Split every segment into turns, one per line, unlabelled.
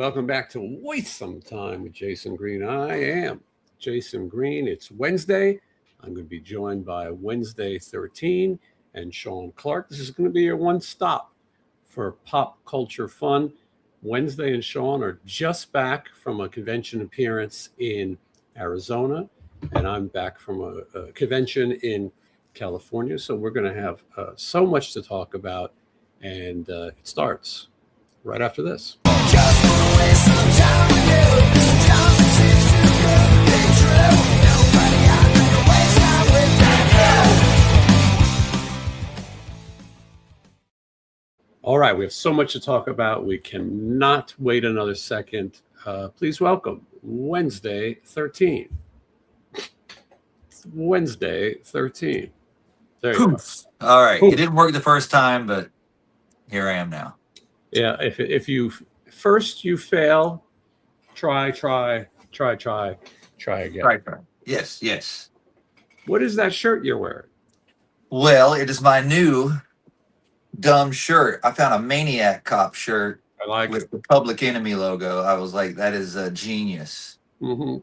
Welcome back to Waste Some Time with Jason Green. I am Jason Green. It's Wednesday. I'm going to be joined by Wednesday 13 and Sean Clark. This is going to be your one stop for pop culture fun. Wednesday and Sean are just back from a convention appearance in Arizona, and I'm back from a convention in California. So we're going to have so much to talk about, and it starts right after this. Just wanna waste some time with you. Sometimes it seems too good to be true. Nobody out there to waste time with you. All right, we have so much to talk about. We cannot wait another second. Please welcome Wednesday 13. Wednesday 13. There you go.
All right. It didn't work the first time, but here I am now.
Yeah, if you first you fail, try again.
Try. Yes.
What is that shirt you're wearing?
Well, it is my new dumb shirt. I found a Maniac Cop shirt with the Public Enemy logo. I was like, that is a genius.
Mm-hmm.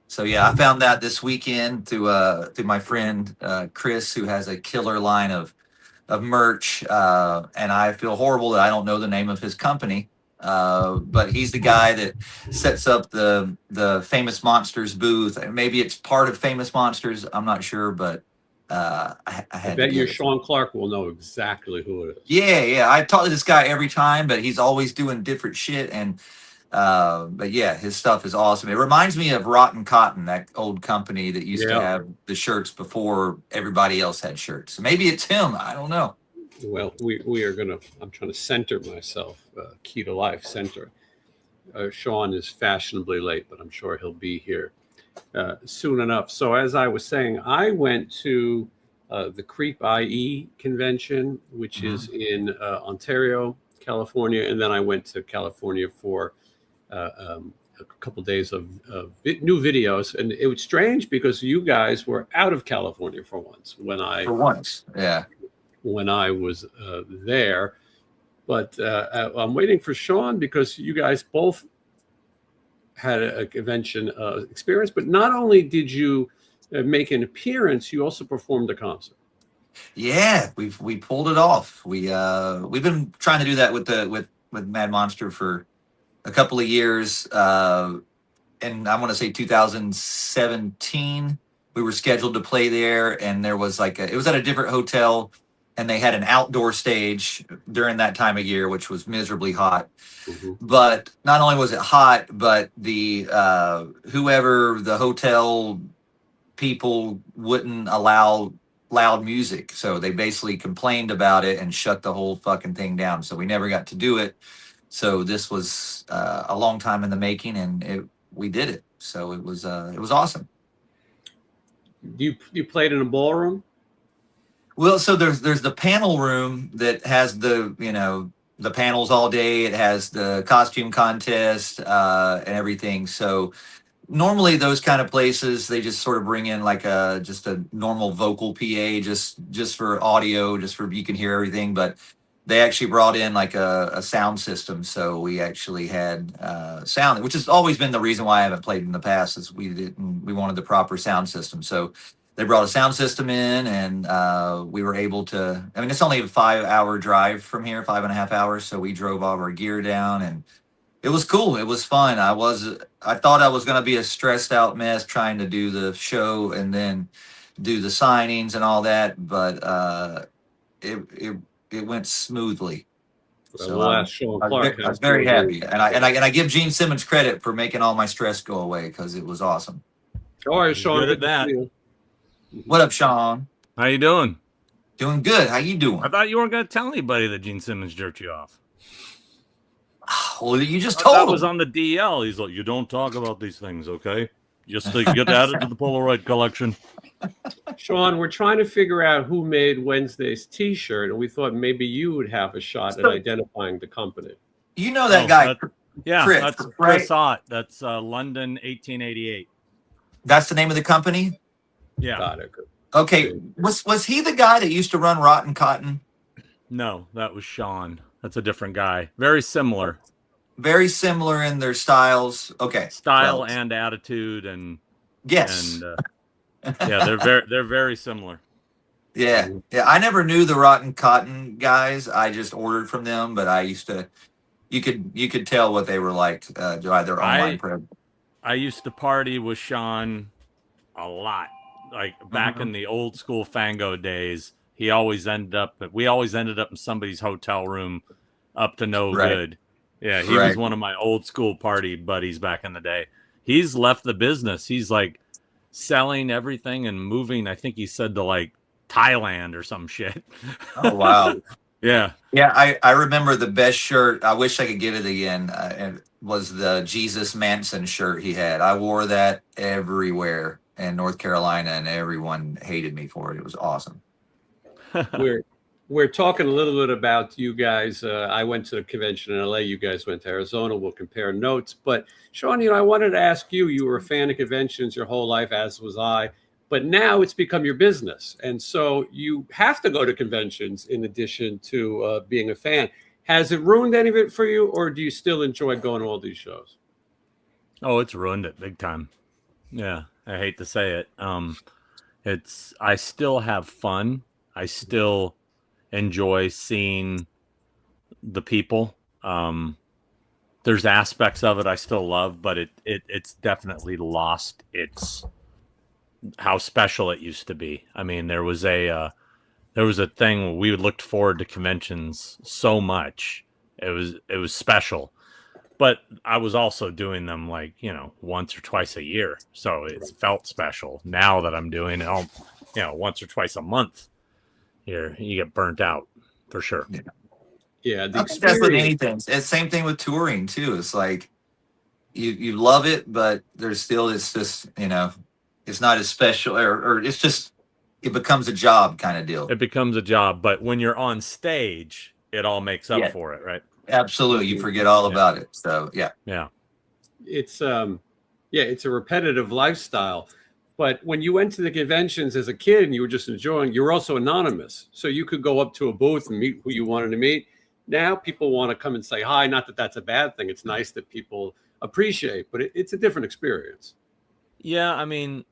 So yeah, I found that this weekend through my friend Chris, who has a killer line of merch, and I feel horrible that I don't know the name of his company, but he's the guy that sets up the Famous Monsters booth. Maybe it's part of Famous Monsters, I'm not sure, but I
bet you Sean Clark will know exactly who it is.
Yeah, I talk to this guy every time, but he's always doing different shit, and but yeah, his stuff is awesome. It reminds me of Rotten Cotton, that old company that used to have the shirts before everybody else had shirts. So maybe it's him. I don't know.
Well, we are going to, I'm trying to center myself, key to life, center. Sean is fashionably late, but I'm sure he'll be here soon enough. So as I was saying, I went to the Creep IE convention, which is in Ontario, California. And then I went to California for a couple of days of new videos, and it was strange because you guys were out of California for once when I was there, but I'm waiting for Sean because you guys both had a convention experience, but not only did you make an appearance, you also performed a concert.
Yeah, we pulled it off. We've been trying to do that with Mad Monster for a couple of years, and I want to say 2017 we were scheduled to play there, and there was it was at a different hotel, and they had an outdoor stage during that time of year, which was miserably hot. But not only was it hot, but the whoever the hotel people wouldn't allow loud music, so they basically complained about it and shut the whole fucking thing down, so we never got to do it. So this was a long time in the making, and we did it. So it was awesome.
You played in a ballroom?
Well, so there's the panel room that has the panels all day. It has the costume contest and everything. So normally those kind of places, they just sort of bring in just a normal vocal PA just for audio, just for you can hear everything, but they actually brought in a sound system, so we actually had sound, which has always been the reason why I haven't played in the past, is we wanted the proper sound system. So they brought a sound system in, and we were able to. I mean, it's only a 5-hour drive from here, 5.5 hours. So we drove all of our gear down, and it was cool. It was fun. I thought I was going to be a stressed out mess trying to do the show and then do the signings and all that, but it went smoothly. So I was very happy, and I give Gene Simmons credit for making all my stress go away, because it was awesome.
All right, Sean,
good at that.
What up, Sean?
How you doing?
Doing good. How you doing?
I thought you weren't going to tell anybody that Gene Simmons jerked you off.
Well, you just told him.
That was on the DL. He's like, you don't talk about these things, okay? Just to get added to the Polaroid collection.
Sean, we're trying to figure out who made Wednesday's T-shirt, and we thought maybe you would have a shot at identifying the company.
You know that guy?
Chris, that's Chris Ott. That's London 1888.
That's the name of the company?
Yeah.
Got it.
Okay. Was he the guy that used to run Rotten Cotton?
No, that was Sean. That's a different guy. Very similar.
very similar in their styles. Okay,
Style
well,
and attitude, and
yes,
yeah, they're very similar.
yeah, yeah. I never knew the Rotten Cotton guys. I just ordered from them, but I used to. You could tell what they were like by their online presence.
I used to party with Sean a lot, like back in the old school Fango days. We always ended up in somebody's hotel room, up to no
Right.
good. Yeah, he was
Right.
one of my old school party buddies back in the day. He's left the business. He's like selling everything and moving. I think he said to like Thailand or some shit.
Oh wow.
Yeah.
Yeah, I remember the best shirt. I wish I could get it again. And was the Jesus Manson shirt he had. I wore that everywhere in North Carolina, and everyone hated me for it. It was awesome.
We're talking a little bit about you guys. I went to a convention in LA. You guys went to Arizona. We'll compare notes. But Sean, I wanted to ask you. You were a fan of conventions your whole life, as was I. But now it's become your business, and so you have to go to conventions in addition to being a fan. Has it ruined any of it for you, or do you still enjoy going to all these shows?
Oh, it's ruined it big time. Yeah, I hate to say it. I still have fun. I still enjoy seeing the people. There's aspects of it I still love, but it's definitely lost its how special it used to be. I mean, there was a thing where we looked forward to conventions so much. It was special. But I was also doing them like, once or twice a year. So it felt special. Now that I'm doing it, once or twice a month, you get burnt out for sure.
Yeah,
I think that's with anything. It's the same thing with touring too. It's like you love it, but it's just it's not as special, or it's just it becomes a job kind of deal.
It becomes a job, but when you're on stage, it all makes up for it, right?
Absolutely, you forget all about it. So yeah.
It's it's a repetitive lifestyle. But when you went to the conventions as a kid and you were just enjoying, you were also anonymous, so you could go up to a booth and meet who you wanted to meet. Now people want to come and say hi. Not that that's a bad thing. It's nice that people appreciate, but it's a different experience.
Yeah, I mean,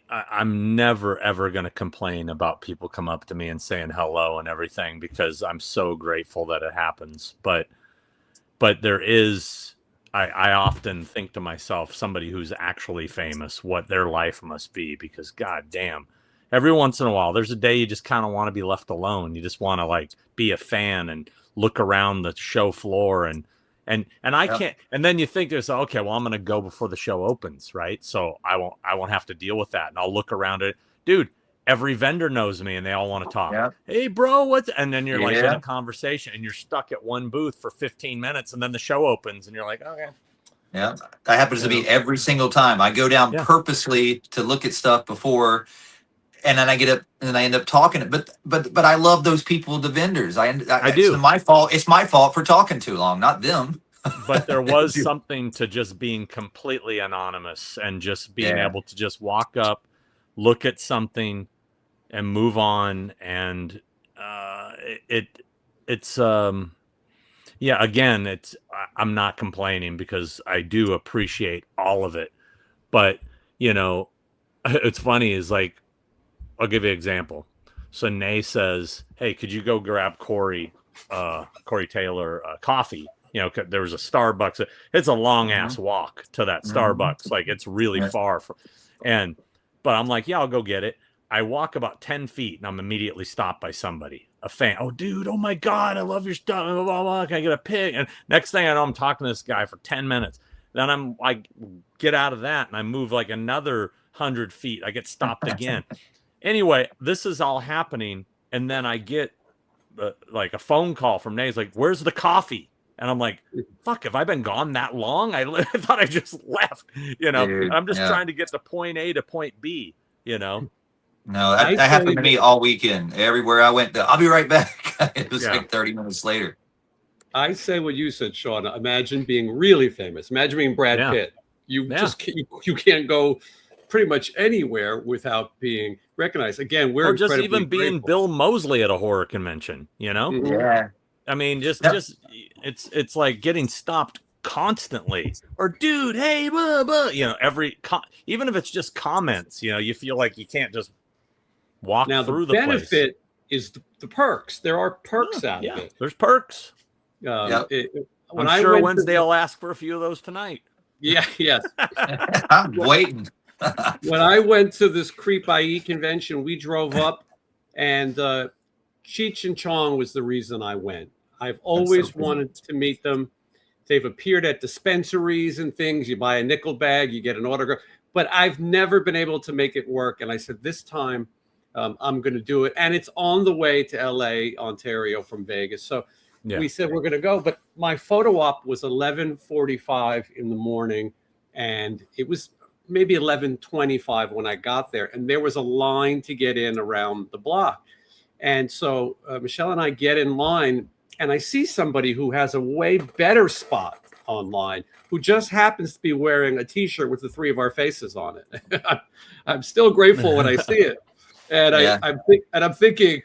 I'm never ever going to complain about people come up to me and saying hello and everything, because I'm so grateful that it happens. But there is, I often think to myself, somebody who's actually famous, what their life must be, because God damn, every once in a while, there's a day you just kind of want to be left alone. You just want to like be a fan and look around the show floor and I can't. And then you think there's, okay, well, I'm going to go before the show opens, right? So I won't have to deal with that. And I'll look around it, dude. Every vendor knows me, and they all want to talk. Yeah. Hey, bro, what's? And then you're like in a conversation, and you're stuck at one booth for 15 minutes, and then the show opens, and you're like, okay.
Yeah, that happens to me every single time. I go down purposely to look at stuff before, and then I get up and I end up talking. But I love those people, the vendors. I do. It's my fault. It's my fault for talking too long, not them.
But there was something to just being completely anonymous and just being able to just walk up, look at something, and move on. And again, I'm not complaining, because I do appreciate all of it. But it's funny is like, I'll give you an example. So Nay says, hey, could you go grab Corey Taylor coffee? There was a Starbucks. It's a long ass walk to that Starbucks. Like, it's really far. But I'm like, yeah, I'll go get it. I walk about 10 feet and I'm immediately stopped by somebody, a fan. Oh, dude, oh my God, I love your stuff. Blah, blah, blah. Can I get a pic? And next thing I know, I'm talking to this guy for 10 minutes. Then I get out of that and I move like another 100 feet. I get stopped again. Anyway, this is all happening, and then I get like a phone call from Nay's like, where's the coffee? And I'm like, fuck, have I been gone that long? I thought I just left, Dude, I'm just trying to get to point A to point B,
No, that happened to me all weekend. Everywhere I went, I'll be right back. It was like 30 minutes later.
I say what you said, Sean. Imagine being really famous. Imagine being Brad Pitt. You can't go pretty much anywhere without being recognized. Again, we're
just even being Bill Moseley at a horror convention,
Yeah.
I mean,
Yep.
just it's like getting stopped constantly. Or, dude, hey, blah, blah, even if it's just comments, you feel like you can't just walk
Now the
through the place.
benefit is the perks. There are perks out of it.
There's perks.
Yep.
When
I'm
I
sure
went
Wednesday I'll ask for a few of those tonight.
yes.
I'm waiting.
When I went to this Creep IE convention, we drove up, and Cheech and Chong was the reason I went. I've always
cool.
wanted to meet them. They've appeared at dispensaries and things. You buy a nickel bag, you get an autograph. But I've never been able to make it work. And I said, this time I'm going to do it. And it's on the way to LA, Ontario from Vegas. So we said we're going to go. But my photo op was 11:45 in the morning. And it was maybe 11:25 when I got there. And there was a line to get in around the block. And so Michelle and I get in line. And I see somebody who has a way better spot online, who just happens to be wearing a T-shirt with the three of our faces on it. I'm still grateful when I see it, and I'm thinking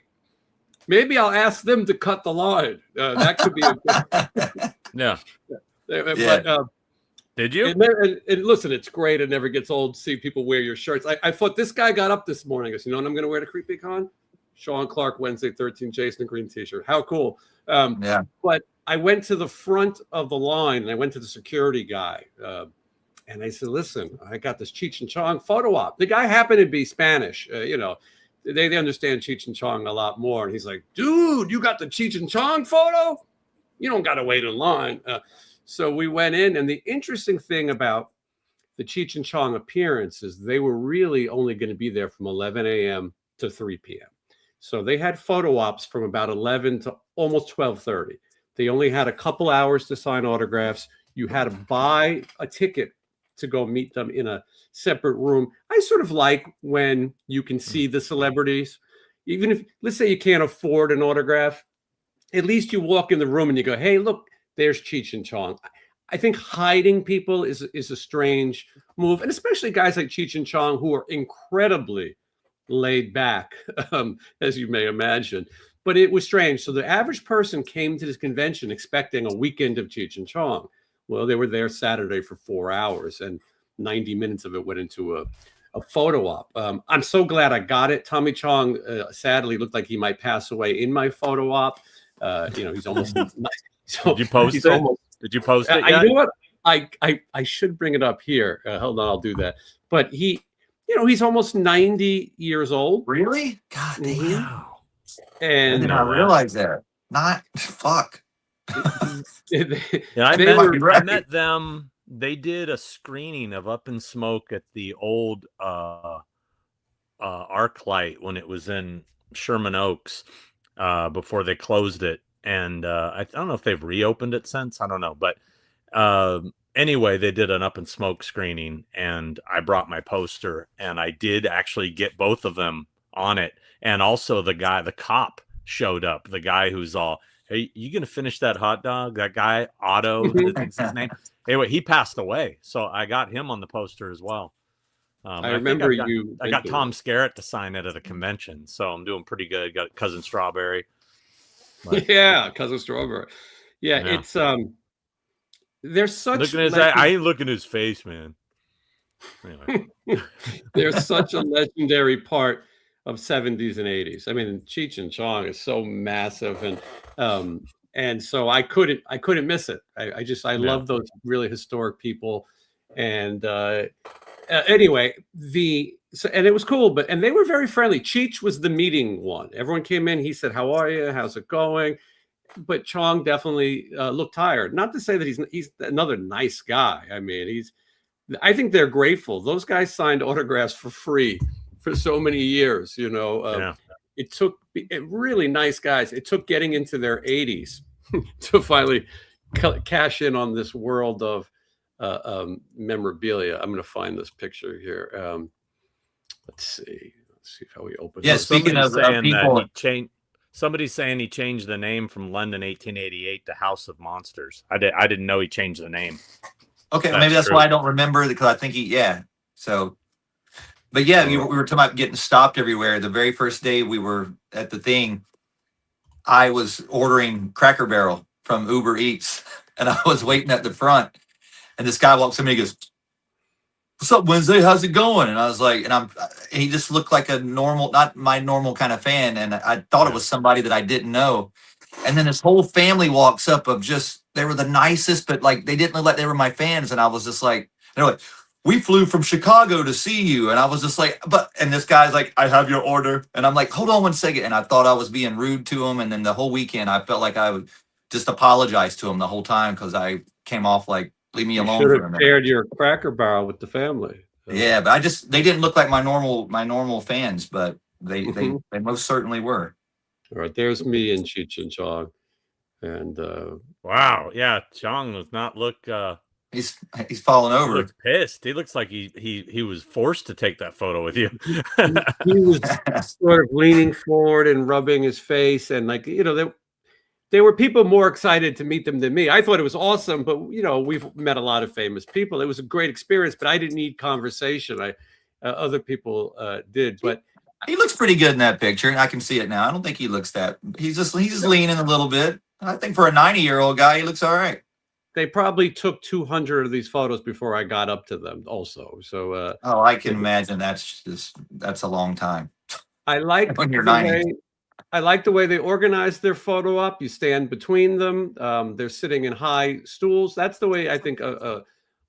maybe I'll ask them to cut the line. That could be a good. But,
did you?
And listen, it's great. It never gets old to see people wear your shirts. I thought this guy got up this morning. I said, you know what I'm going to wear to CreepyCon? Sean Clark, Wednesday 13, Jason Green T-shirt. How cool. But I went to the front of the line, and I went to the security guy. And I said, listen, I got this Cheech and Chong photo op. The guy happened to be Spanish. They understand Cheech and Chong a lot more. And he's like, dude, you got the Cheech and Chong photo? You don't got to wait in line. So we went in. And the interesting thing about the Cheech and Chong appearance is they were really only going to be there from 11 a.m. to 3 p.m. So they had photo ops from about 11 to almost 12:30. They only had a couple hours to sign autographs. You had to buy a ticket to go meet them in a separate room. I sort of like when you can see the celebrities. Even if, let's say you can't afford an autograph, at least you walk in the room and you go, hey, look, there's Cheech and Chong. I think hiding people is a strange move. And especially guys like Cheech and Chong, who are incredibly laid back, as you may imagine. But it was strange. So the average person came to this convention expecting a weekend of Cheech and Chong. Well, they were there Saturday for 4 hours, and 90 minutes of it went into a photo op. I'm so glad I got it. Tommy Chong sadly looked like he might pass away in my photo op. He's almost. So
did you post it? Did you post it yet?
You know what? I should bring it up here. Hold on, I'll do that. But he's almost 90 years old.
Really? God damn.
Wow.
And I did not realize that. Not fuck.
I met them. They did a screening of Up in Smoke at the old ArcLight when it was in Sherman Oaks before they closed it. And I don't know if they've reopened it since. I don't know. But anyway, they did an Up in Smoke screening, and I brought my poster, and I did actually get both of them on it. And also the cop showed up, the guy who's all, hey, you going to finish that hot dog? That guy, Otto, I think his name. Anyway, he passed away. So I got him on the poster as well.
I remember
I got Tom Skerritt to sign it at a convention. So I'm doing pretty good. Got Cousin Strawberry.
But, yeah, Cousin Strawberry. Yeah, it's there's such
I ain't looking at his face, man. Anyway.
There's such a legendary part of 70s and 80s. I mean, Cheech and Chong is so massive, and so I couldn't miss it. I love those really historic people, and anyway, and it was cool, and they were very friendly. Cheech was the meeting one. Everyone came in. He said, "How are you? How's it going?" But Chong definitely looked tired. Not to say that he's another nice guy. I mean, I think they're grateful. Those guys signed autographs for free for so many years. It took really nice guys. It took getting into their 80s to finally cash in on this world of memorabilia. I'm going to find this picture here. Let's see how we open.
Yeah, speaking of people,
somebody's saying he changed the name from London 1888 to House of Monsters. I didn't know he changed the name.
Okay, maybe that's why I don't remember, because I think but yeah, we were talking about getting stopped everywhere. The very first day we were at the thing, I was ordering Cracker Barrel from Uber Eats, and I was waiting at the front, and this guy walks in and he goes, "What's up, Wednesday? How's it going?" And I was like, he just looked like a normal, not my normal kind of fan, and I thought it was somebody that I didn't know. And then this whole family walks up of just, they were the nicest, but like they didn't look like they were my fans, and I was just like, they're like, "We flew from Chicago to see you," and I was just like, and this guy's like, "I have your order," and I'm like, "Hold on one second," and I thought I was being rude to him, and then the whole weekend I felt like I would just apologize to him the whole time because I came off like, "Leave me
You
alone
should
for a
have
minute."
shared your Cracker Barrel with the family.
Yeah, but they didn't look like my normal fans, but they most certainly were.
All right, there's me and Cheech and Chong, and
Wow, yeah, Chong does not look.
He's falling
He
over.
looks pissed. He looks like he was forced to take that photo with you.
he was sort of leaning forward and rubbing his face, and like, you know, there were people more excited to meet them than me. I thought it was awesome, but you know, we've met a lot of famous people. It was a great experience, but I didn't need conversation. Other people did, but
he looks pretty good in that picture, and I can see it now. I don't think he looks that. He's just leaning a little bit. I think for a 90-year-old guy, he looks all right.
They probably took 200 of these photos before I got up to them also. So
I can imagine that's a long time.
I like
when you're 90.
I like the way they organize their photo op. You stand between them. They're sitting in high stools. That's the way I think a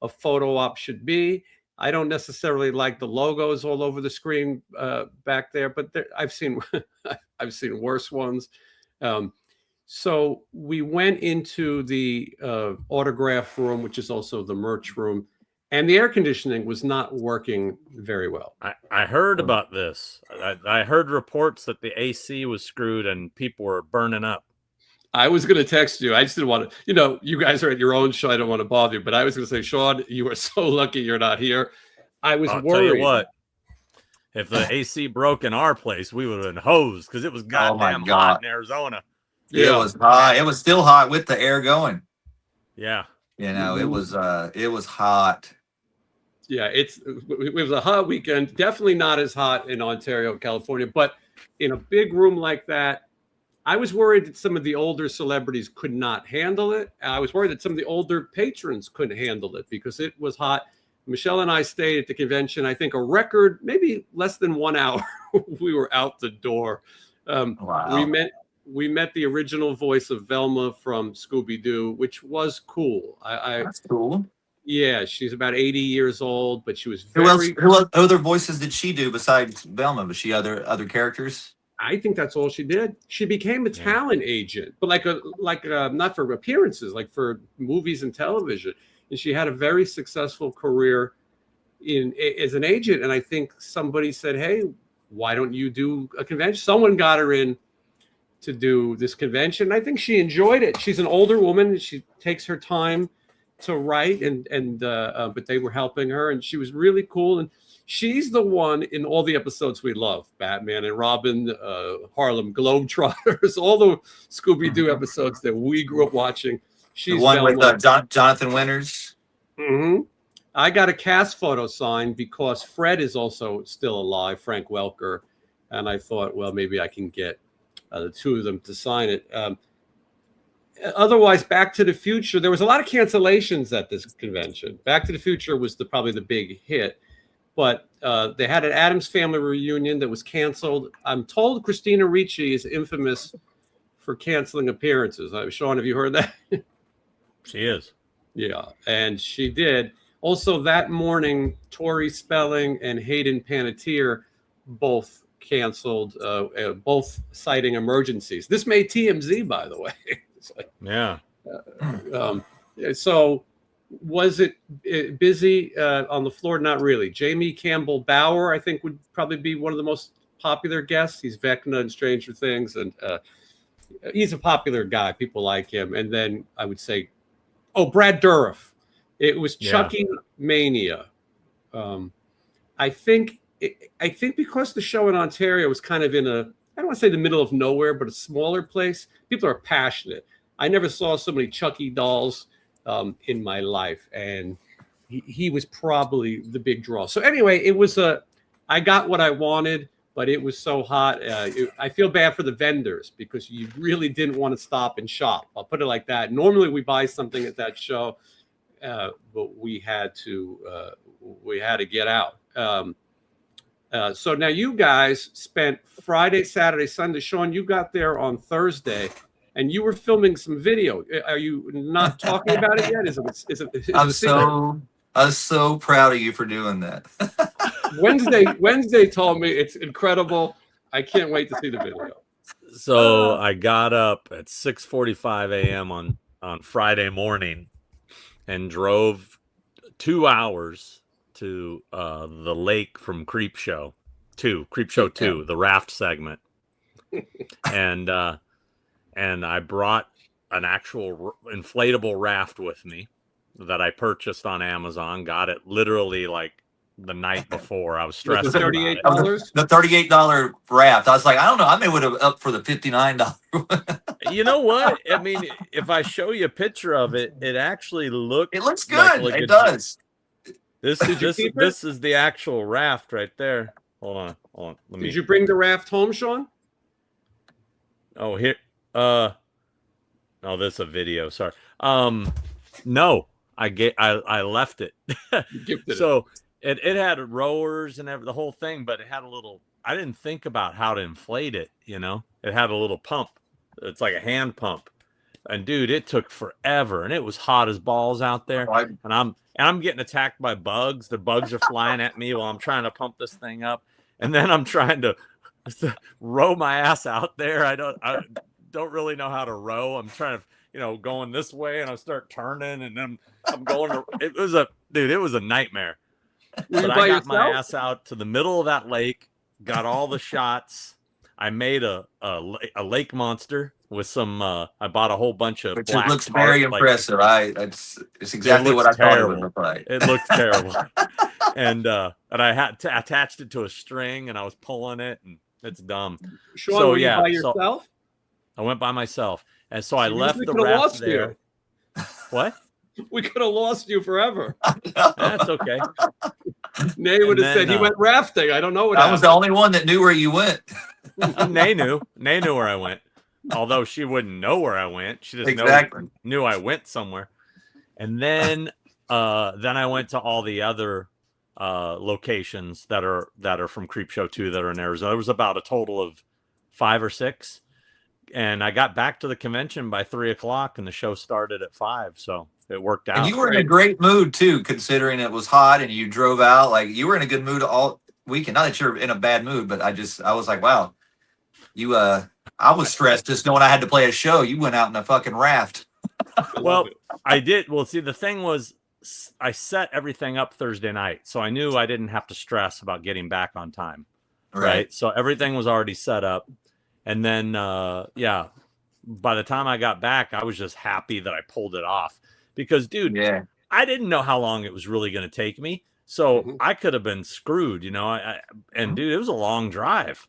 photo op should be. I don't necessarily like the logos all over the screen back there, but I've seen I've seen worse ones. So we went into the autograph room, which is also the merch room, and the air conditioning was not working very well.
I heard about this. I heard reports that the AC was screwed and people were burning up.
I was going to text you. I just didn't want to, you know, you guys are at your own show. I don't want to bother you, but I was going to say, Sean, you are so lucky you're not here. I was worried.
Tell you what, if the AC broke in our place, we would have been hosed because it was goddamn hot in Arizona.
Yeah. It was hot. It was still hot with the air going.
Yeah.
You know, it was hot.
Yeah, it was a hot weekend. Definitely not as hot in Ontario, California, but in a big room like that, I was worried that some of the older celebrities could not handle it. I was worried that some of the older patrons couldn't handle it because it was hot. Michelle and I stayed at the convention, I think a record, maybe less than 1 hour. We were out the door.
Wow.
We met the original voice of Velma from Scooby-Doo, which was cool.
That's cool.
Yeah, she's about 80 years old, but she was
very... Who other voices did she do besides Velma? Was she other characters?
I think that's all she did. She became a talent agent, but like not for appearances, like for movies and television. And she had a very successful career as an agent. And I think somebody said, "Hey, why don't you do a convention?" Someone got her in to do this convention. I think she enjoyed it. She's an older woman. She takes her time to write, but they were helping her, and she was really cool. And she's the one in all the episodes we love: Batman and Robin, Harlem Globetrotters, all the Scooby-Doo episodes that we grew up watching. She's
the one with Jonathan Winters.
Mm-hmm. I got a cast photo signed because Fred is also still alive, Frank Welker, and I thought, well, maybe I can get the two of them to sign it. Otherwise, Back to the Future, there was a lot of cancellations at this convention. Back to the Future was probably the big hit, but they had an Addams Family reunion that was canceled. I'm told Christina Ricci is infamous for canceling appearances. Sean, have you heard that?
She is.
Yeah, and she did. Also, that morning, Tori Spelling and Hayden Panettiere both canceled, both citing emergencies. This made TMZ, by the way.
Yeah.
So was it busy on the floor? Not really. Jamie Campbell Bower, I think, would probably be one of the most popular guests. He's Vecna in Stranger Things, and he's a popular guy. People like him. And then I would say, Brad Dourif. It was Chucky Mania. I think because the show in Ontario was kind of in I don't want to say the middle of nowhere, but a smaller place, people are passionate. I never saw so many Chucky dolls in my life, and he was probably the big draw. So anyway, it was I got what I wanted. but it was so hot. I feel bad for the vendors because you really didn't want to stop and shop. I'll put it like that. Normally we buy something at that show, but we had to get out. So now you guys spent Friday, Saturday, Sunday. Sean, you got there on Thursday, and you were filming some video. Are you not talking about it yet?
I'm so proud of you for doing that.
Wednesday told me it's incredible. I can't wait to see the video.
So I got up at 6:45 a.m. on Friday morning and drove 2 hours to the lake from Creep Show 2, the raft segment. And I brought an actual inflatable raft with me that I purchased on Amazon. Got it literally like the night before. I was stressed about it.
$38?
The $38 raft. I was like, I don't know. I may would have up for the $59.
You know what? I mean, if I show you a picture of it, it actually looks.
It looks good. It does.
This is the actual raft right there. Hold on.
Did you bring the raft home, Sean?
Oh, here. Oh, this is a video. Sorry. No, I left it. So it had rowers and the whole thing, but it had a little. I didn't think about how to inflate it. You know, it had a little pump. It's like a hand pump, and dude, it took forever, and it was hot as balls out there, and I'm getting attacked by bugs. The bugs are flying at me while I'm trying to pump this thing up, and then I'm trying to row my ass out there. I don't really know how to row. I'm trying to, going this way, and I start turning, and then I'm going. It was a nightmare. But I got my ass out to the middle of that lake, got all the shots. I made a lake monster with some. I bought a whole bunch of.
Which looks very impressive. It's exactly what I thought it would look like.
It looks terrible. And I had attached it to a string, and I was pulling it, and it's dumb.
Sean, were you by yourself?
I went by myself, and so I left the raft there. What?
We could have lost you forever.
That's okay.
Nay would have said he went rafting. I don't know what
I was the only one that knew where you went.
Nay knew where I went. Although she wouldn't know where I went. She just knew I went somewhere. And then I went to all the other locations that are from Creep Show 2 that are in Arizona. There was about a total of 5 or 6. And I got back to the convention by 3:00, and the show started at 5. So it worked out.
And you were in a great mood too, considering it was hot and you drove out. Like, you were in a good mood all weekend. Not that you're in a bad mood, but I was like, wow, I was stressed just knowing I had to play a show. You went out in a fucking raft.
Well, I did. Well, see, the thing was, I set everything up Thursday night, so I knew I didn't have to stress about getting back on time. Right. So everything was already set up. And then, by the time I got back, I was just happy that I pulled it off because, dude, I didn't know how long it was really going to take me. So I could have been screwed, and dude, it was a long drive.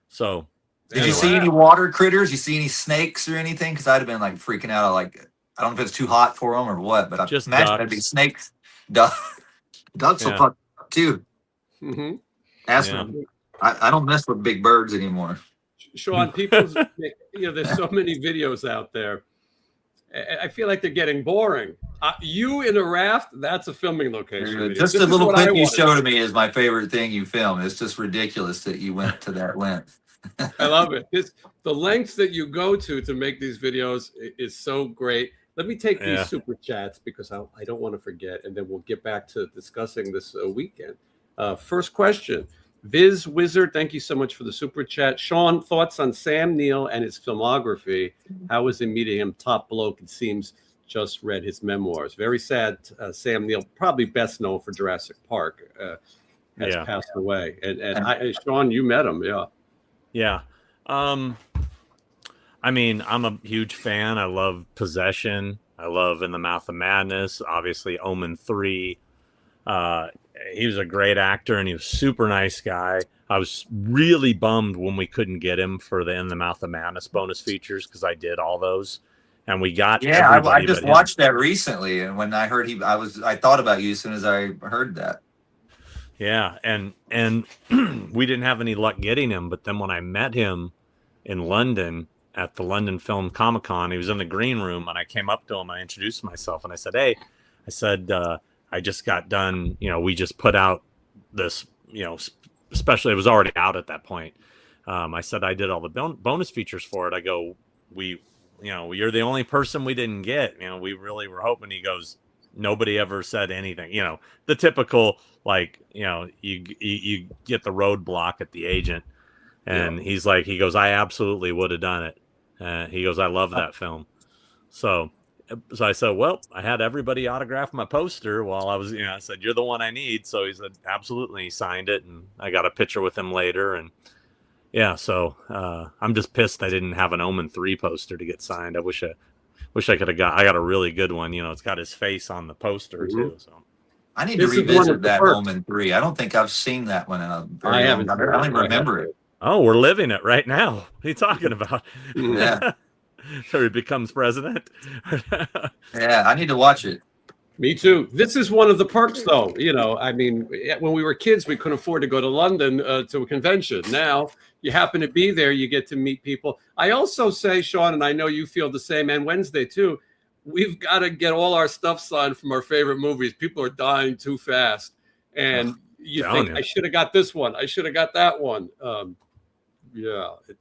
So
did you see any water critters? You see any snakes or anything? Because I'd have been like freaking out. Like, I don't know if it's too hot for them or what, but I just imagine there'd be snakes. Ducks will fuck too.
Mm-hmm.
Ask them. I don't mess with big birds anymore.
Sean, there's so many videos out there. I feel like they're getting boring. You in a raft, that's a filming location.
Just a little clip you showed me is my favorite thing you filmed. It's just ridiculous that you went to that length.
I love it. The lengths that you go to make these videos is so great. Let me take these super chats because I don't want to forget, and then we'll get back to discussing this weekend. First question. Viz Wizard, thank you so much for the super chat. Sean, thoughts on Sam Neill and his filmography? How was it meeting him? Top bloke, it seems. Just read his memoirs. Very sad. Sam Neill, probably best known for Jurassic Park, has passed away. And Sean, you met him,
Yeah. I mean, I'm a huge fan. I love Possession. I love In the Mouth of Madness. Obviously, Omen 3. He was a great actor, and he was a super nice guy. I was really bummed when we couldn't get him for the In the Mouth of Madness bonus features because I did all those, and we got
I just watched that recently, and when I heard I thought about you as soon as I heard that.
Yeah, and we didn't have any luck getting him, but then when I met him in London at the London Film Comic Con, he was in the green room, and I came up to him, I introduced myself, and I said, "Hey," I said, "I just got done. We just put out this, especially it was already out at that point." I said I did all the bonus features for it. I go, you're the only person we didn't get. We really were hoping. He goes, nobody ever said anything. The typical, like, you get the roadblock at the agent, and he goes, I absolutely would have done it. He goes, I love that film. So I said, well, I had everybody autograph my poster while I was, I said, you're the one I need. So he said, absolutely. He signed it, and I got a picture with him later. And yeah, so I'm just pissed I didn't have an Omen 3 poster to get signed. I wish I could have I got a really good one. It's got his face on the poster too. So
I need to revisit that Omen 3. I don't think I've seen that one in a very long time. I don't even remember it.
Oh, we're living it right now. What are you talking about?
Yeah.
So he becomes president.
Yeah, I need to watch it.
Me too. This is one of the perks, though. I mean, when we were kids, we couldn't afford to go to London to a convention. Now, you happen to be there, you get to meet people. I also say, Sean, and I know you feel the same, and Wednesday too, we've got to get all our stuff signed from our favorite movies. People are dying too fast. And you think, I should have got this one. I should have got that one.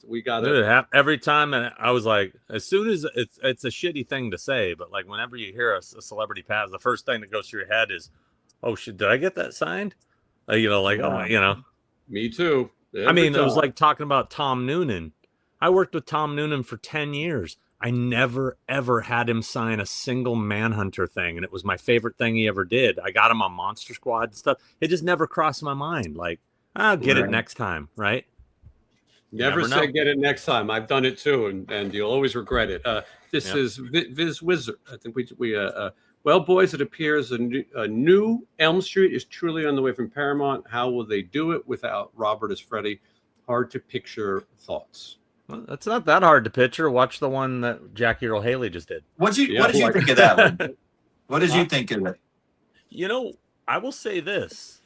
We got it
every time. And I was like, as soon as it's a shitty thing to say, but like whenever you hear a celebrity pass, the first thing that goes through your head is, oh shit, did I get that signed?
Me too.
I mean, it was like talking about Tom Noonan. I worked with Tom Noonan for 10 years. I never, ever had him sign a single Manhunter thing. And it was my favorite thing he ever did. I got him on Monster Squad and stuff. It just never crossed my mind. Like, I'll get it next time, right?
Never say get it next time. I've done it too, and you'll always regret it. This is Viz Wizard. I think we well, boys, it appears a new Elm Street is truly on the way from Paramount. How will they do it without Robert as Freddy? Hard to picture. Thoughts?
Well, that's not that hard to picture. Watch the one that Jackie Earle Haley just did.
What did you think of that one? What did you think of it?
I will say this.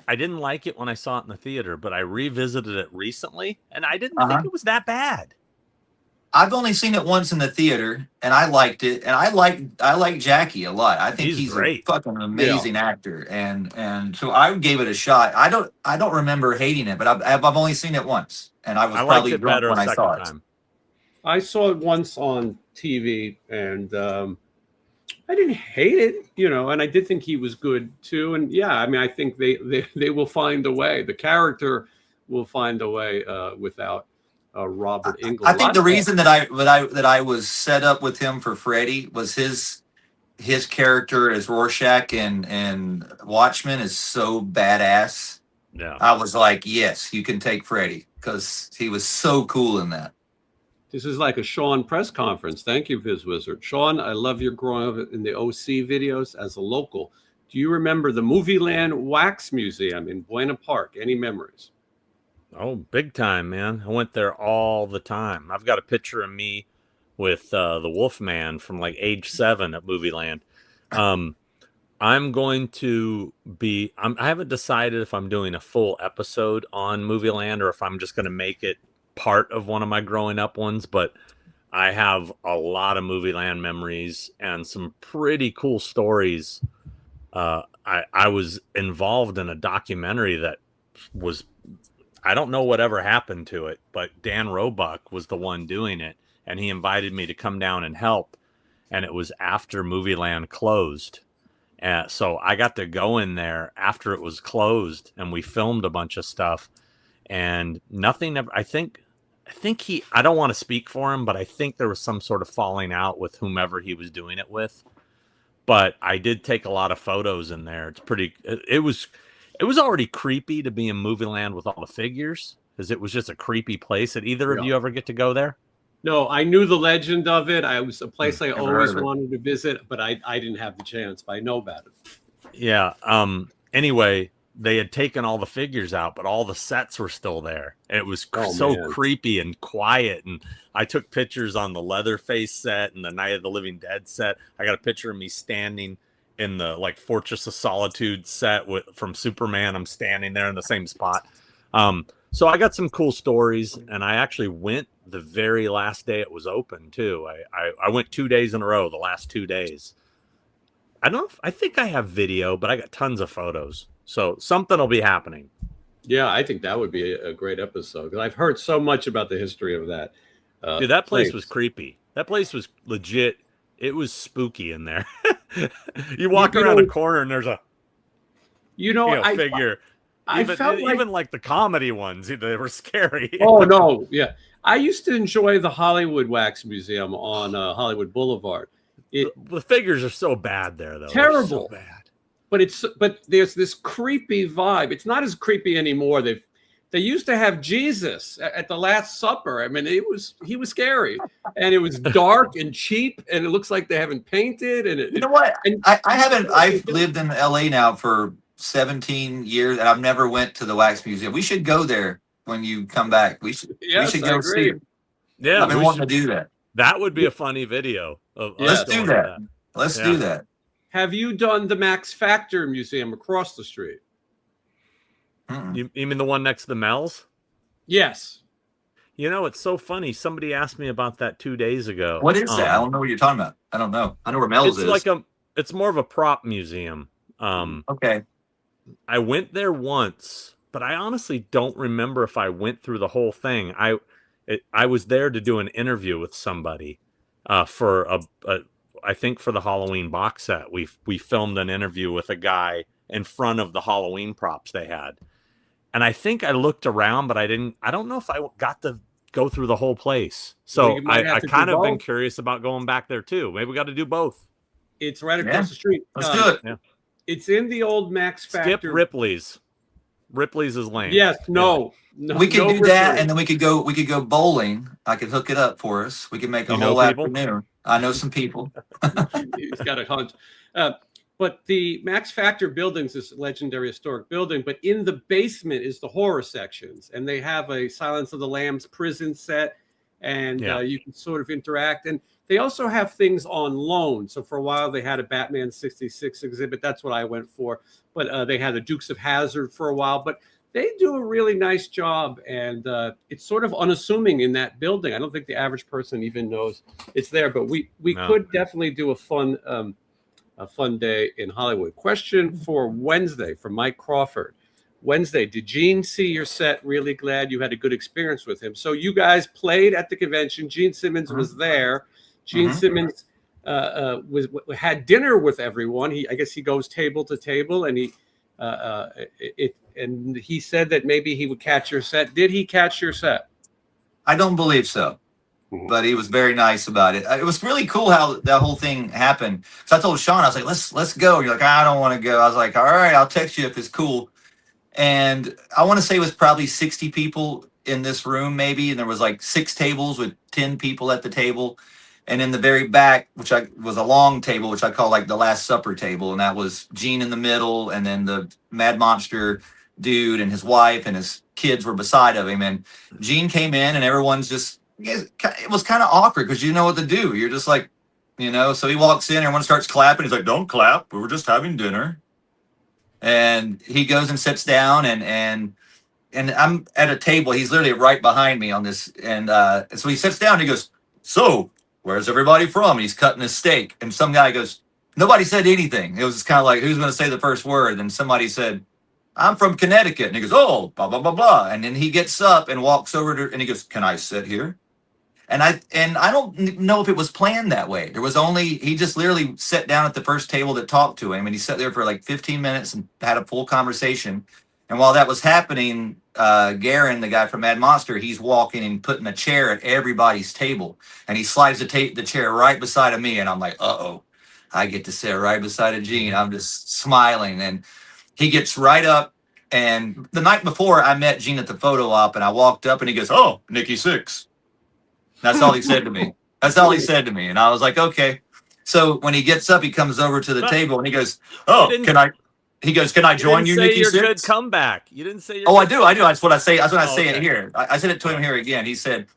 I didn't like it when I saw it in the theater, but I revisited it recently, and I didn't think it was that bad.
I've only seen it once in the theater, and I liked it, and I like Jackie a lot. I think he's a fucking amazing actor, and so I gave it a shot. I don't remember hating it, but I've only seen it once, and I was probably drunk when I saw it.
I saw it once on TV, and I didn't hate it, and I did think he was good too. And I mean, I think they will find a way. The character will find a way without Robert Englund.
I think the reason that I was set up with him for Freddy was his character as Rorschach and Watchmen is so badass.
Yeah,
I was like, yes, you can take Freddy because he was so cool in that.
This is like a Sean press conference. Thank you, Viz Wizard. Sean, I love your growing up in the OC videos as a local. Do you remember the Movie Land Wax Museum in Buena Park? Any memories?
Oh, big time, man. I went there all the time. I've got a picture of me with the Wolfman from like age 7 at Movie Land. I'm going to be, I haven't decided if I'm doing a full episode on Movie Land or if I'm just going to make it part of one of my growing up ones, but I have a lot of Movie Land memories and some pretty cool stories. I was involved in a documentary that was, I don't know whatever happened to it, but Dan Roebuck was the one doing it, and he invited me to come down and help, and it was after Movie Land closed. So I got to go in there after it was closed, and we filmed a bunch of stuff, and nothing ever, I think I don't want to speak for him, but I think there was some sort of falling out with whomever he was doing it with. But I did take a lot of photos in there. It was already creepy to be in Movie Land with all the figures, because it was just a creepy place. Did either of you ever get to go there?
No, I knew the legend of it. It was a place I always wanted to visit, but I didn't have the chance, but I know about it.
Yeah. Anyway, they had taken all the figures out, but all the sets were still there. It was creepy and quiet. And I took pictures on the Leatherface set and the Night of the Living Dead set. I got a picture of me standing in the like Fortress of Solitude set from Superman. I'm standing there in the same spot. So I got some cool stories, and I actually went the very last day it was open too. I went 2 days in a row, the last 2 days. I think I have video, but I got tons of photos. So something will be happening.
Yeah, I think that would be a great episode because I've heard so much about the history of that.
Dude, that place was creepy. That place was legit. It was spooky in there. You walk around a corner and there's a figure. Even like the comedy ones, they were scary.
Oh no, yeah. I used to enjoy the Hollywood Wax Museum on Hollywood Boulevard.
The figures are so bad there, though.
Terrible,
so bad.
But there's this creepy vibe. It's not as creepy anymore. They used to have Jesus at the Last Supper. I mean, he was scary, and it was dark and cheap, and it looks like they haven't painted. And
you know what? I've lived in LA now for 17 years, and I've never went to the Wax Museum. We should go there when you come back. We should go see it.
Yeah,
I've been wanting to do that.
That would be a funny video.
Let's do that. Let's do that.
Have you done the Max Factor Museum across the street?
You mean the one next to the Mel's?
Yes.
You know, it's so funny. Somebody asked me about that 2 days ago.
What is that? I don't know what you're talking about. I don't know. I know where Mel's is.
It's more of a prop museum.
Okay.
I went there once, but I honestly don't remember if I went through the whole thing. I was there to do an interview with somebody for I think for the Halloween box set. We filmed an interview with a guy in front of the Halloween props they had. And I think I looked around, but I don't know if I got to go through the whole place. So I kind of been curious about going back there too. Maybe we got to do both.
It's right across the street.
Let's do it.
Yeah. It's in the old Max Factor.
Skip Ripley's. Ripley's is lame.
Yes, no.
We could do that, and then we could go bowling. I could hook it up for us. We could make a whole afternoon. I know some people.
He's got a hunch. But the Max Factor building's this legendary historic building, but in the basement is the horror sections, and they have a Silence of the Lambs prison set, and you can sort of interact. And they also have things on loan. So for a while they had a Batman 66 exhibit. That's what I went for. But they had the Dukes of Hazzard for a while. But they do a really nice job, and it's sort of unassuming in that building. I don't think the average person even knows it's there. But we could definitely do a fun day in Hollywood. Question for Wednesday from Mike Crawford. Wednesday, did Gene see your set? Really glad you had a good experience with him. So you guys played at the convention. Gene Simmons was there. Gene Simmons had dinner with everyone. I guess he goes table to table, and he said that maybe he would catch your set. Did he catch your set?
I don't believe so. But he was very nice about it. It was really cool how that whole thing happened. So I told Sean, I was like, let's go. You're like, I don't want to go. I was like, all right, I'll text you if it's cool. And I want to say it was probably 60 people in this room, maybe. And there was like 6 tables with 10 people at the table. And in the very back, which was a long table, which I call like the Last Supper table. And that was Gene in the middle. And then the Mad Monster dude and his wife and his kids were beside of him. And Gene came in and everyone's just, it was kind of awkward because you know what to do. You're just like, so he walks in, everyone starts clapping. He's like, don't clap. We were just having dinner. And he goes and sits down and I'm at a table. He's literally right behind me on this. And so he sits down and he goes, so where's everybody from? And he's cutting his steak. And some guy goes, nobody said anything. It was just kind of like, who's going to say the first word? And somebody said, I'm from Connecticut. And he goes, oh, blah, blah, blah, blah. And then he gets up and walks over and he goes, can I sit here? And I don't know if it was planned that way. He just literally sat down at the first table that talked to him, and he sat there for like 15 minutes and had a full conversation. And while that was happening, Garen, the guy from Mad Monster, he's walking and putting a chair at everybody's table, and he slides the chair right beside of me, and I'm like, uh-oh, I get to sit right beside of Gene. I'm just smiling, and he gets right up. And the night before, I met Gene at the photo op, and I walked up, and he goes, oh, Nikki Sixx. That's all he said to me. And I was like, okay. So when he gets up, he comes over to the table and he goes, oh, can I join you, Nikki Sixx?
Good comeback. You didn't say your
I do. That's what I say. That's what I say it here. I said it to him here again. He said,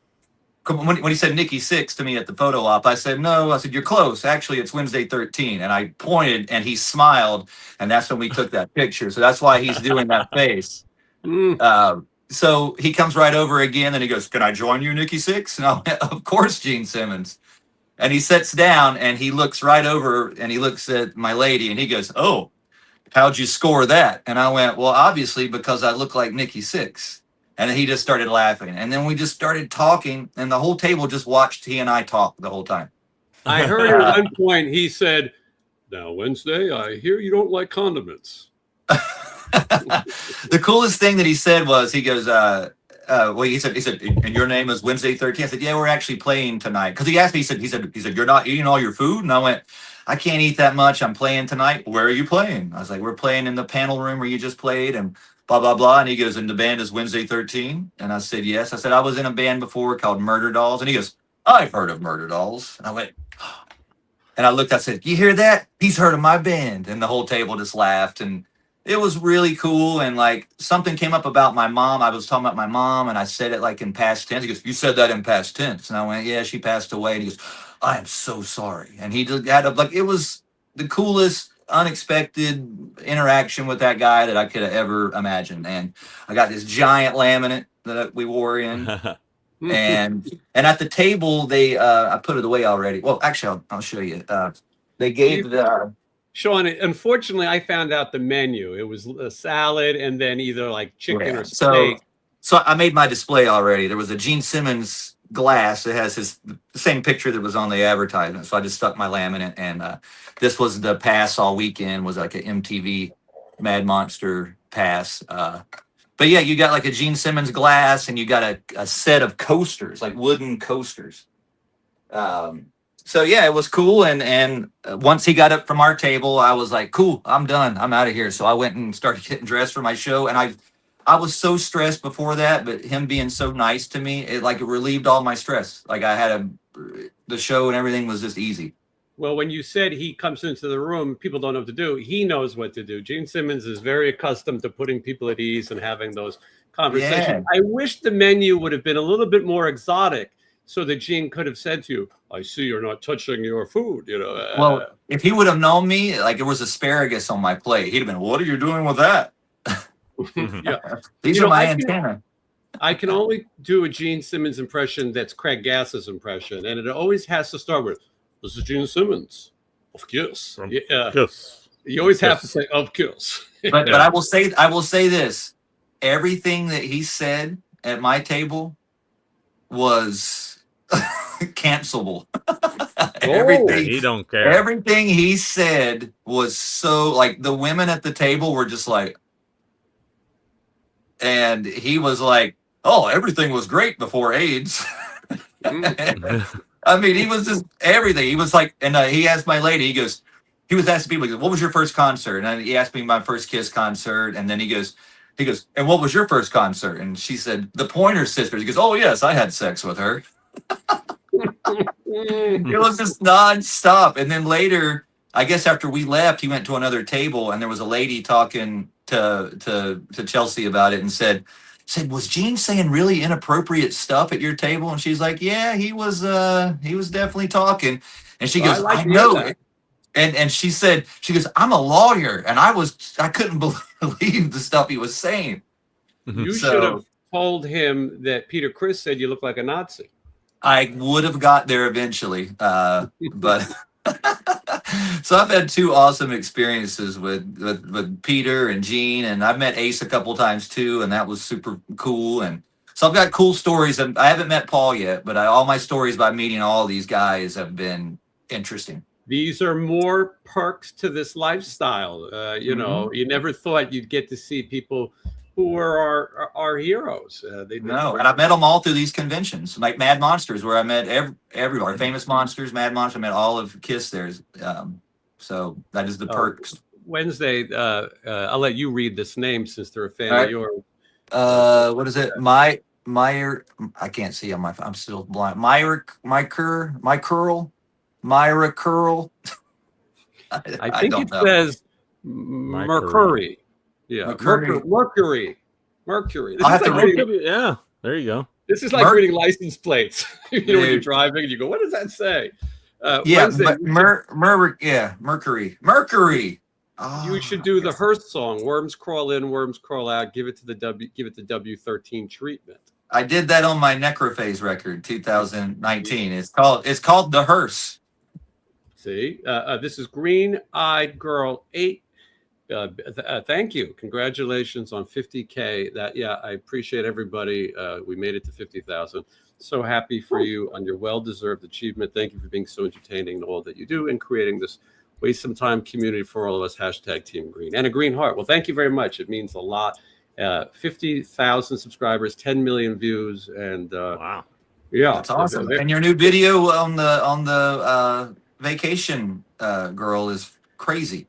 when he said Nikki 6 to me at the photo op, I said, no, I said, you're close. Actually, it's Wednesday 13. And I pointed and he smiled. And that's when we took that picture. So that's why he's doing that face. So he comes right over again and he goes, can I join you, Nikki 6? And I went, of course, Gene Simmons. And he sits down and he looks right over and he looks at my lady and he goes, oh, how'd you score that? And I went, well, obviously, because I look like Nikki 6. And then he just started laughing. And then we just started talking and the whole table just watched he and I talk the whole time.
I heard at one point he said, now, Wednesday, I hear you don't like condiments.
The coolest thing that he said was, he goes, well, he said, and your name is Wednesday 13. I said, yeah, we're actually playing tonight. Because he asked me, he said, you're not eating all your food? And I went, I can't eat that much. I'm playing tonight. Where are you playing? I was like, we're playing in the panel room where you just played and blah, blah, blah. And he goes, and the band is Wednesday 13? And I said, yes. I said, I was in a band before called Murder Dolls. And he goes, I've heard of Murder Dolls. And I went, oh. And I looked, I said, you hear that? He's heard of my band. And the whole table just laughed. And it was really cool. And like something came up about my mom. I was talking about my mom and I said it like in past tense. He goes, you said that in past tense. And I went, yeah, she passed away. And he goes, I am so sorry. And he just had like, it was the coolest, unexpected interaction with that guy that I could have ever imagined. And I got this giant laminate that we wore in. and at the table, they, I put it away already. Well, actually, I'll show you. They gave the...
Sean, unfortunately, I found out the menu. It was a salad and then either like chicken or steak.
So I made my display already. There was a Gene Simmons glass that has the same picture that was on the advertisement. So I just stuck my laminate. And this was the pass all weekend, was like an MTV Mad Monster pass. But yeah, you got like a Gene Simmons glass and you got a set of coasters, like wooden coasters. So yeah, it was cool. And once he got up from our table, I was like, cool, I'm done. I'm out of here. So I went and started getting dressed for my show. And I was so stressed before that, but him being so nice to me, it relieved all my stress. Like I had the show and everything was just easy.
Well, when you said he comes into the room, people don't know what to do. He knows what to do. Gene Simmons is very accustomed to putting people at ease and having those conversations. Yeah. I wish the menu would have been a little bit more exotic, so that Gene could have said to you, I see you're not touching your food, you know.
Well, if he would have known me, like there was asparagus on my plate, he'd have been, what are you doing with that?
Yeah.
These are my antenna.
I can only do a Gene Simmons impression that's Craig Gass's impression, and it always has to start with, this is Gene Simmons. Of course.
Yes.
You always have to say, of course.
But I will say this. Everything that he said at my table was cancelable. Everything
he don't care.
Everything he said was so like the women at the table were just like, and he was like, oh, everything was great before AIDS. I mean, he was just everything. He was like, and he asked my lady, he was asking people, he goes, what was your first concert? And he asked me my first Kiss concert. And then he goes, and what was your first concert? And she said, the Pointer Sisters. He goes, oh yes, I had sex with her. It was just nonstop. And then later, I guess after we left, he went to another table and there was a lady talking to Chelsea about it and said, was Gene saying really inappropriate stuff at your table? And she's like, yeah, he was definitely talking. And she goes, I know it. And she goes, I'm a lawyer. And I couldn't believe the stuff he was saying.
You should have told him that Peter Criss said you look like a Nazi.
I would have got there eventually. But so I've had two awesome experiences with Peter and Gene, and I've met Ace a couple times too, and that was super cool. And so I've got cool stories. I haven't met Paul yet, but all my stories by meeting all these guys have been interesting.
These are more perks to this lifestyle. You know, you never thought you'd get to see people who were our heroes.
And I met them all through these conventions, like Mad Monsters, where I met everybody, Famous Monsters, Mad Monsters. I met all of Kiss there. So that is the perks.
Wednesday, I'll let you read this name since they're a fan of yours.
What is it? Meyer. I can't see on my. I'm still blind. Myra Curl.
I think it says Mercury. Yeah, Mercury.
I'll have to read it. Yeah, there you go.
This is like reading license plates. When you're driving and you go, what does that say? Wednesday,
Mercury. Oh,
you should do the Hearst song, "Worms Crawl In, Worms Crawl Out." Give it the W13 treatment.
I did that on my Necrophase record, 2019. It's called The Hearse.
See, this is Green Eyed Girl 8. Thank you, congratulations on 50K. I appreciate everybody. We made it to 50,000. So happy for you on your well-deserved achievement. Thank you for being so entertaining in all that you do and creating this waste some time community for all of us. # Team Green and a green heart. Well, thank you very much. It means a lot. 50,000 subscribers, 10 million views, and
wow,
yeah,
that's awesome. And your new video on the vacation girl is crazy.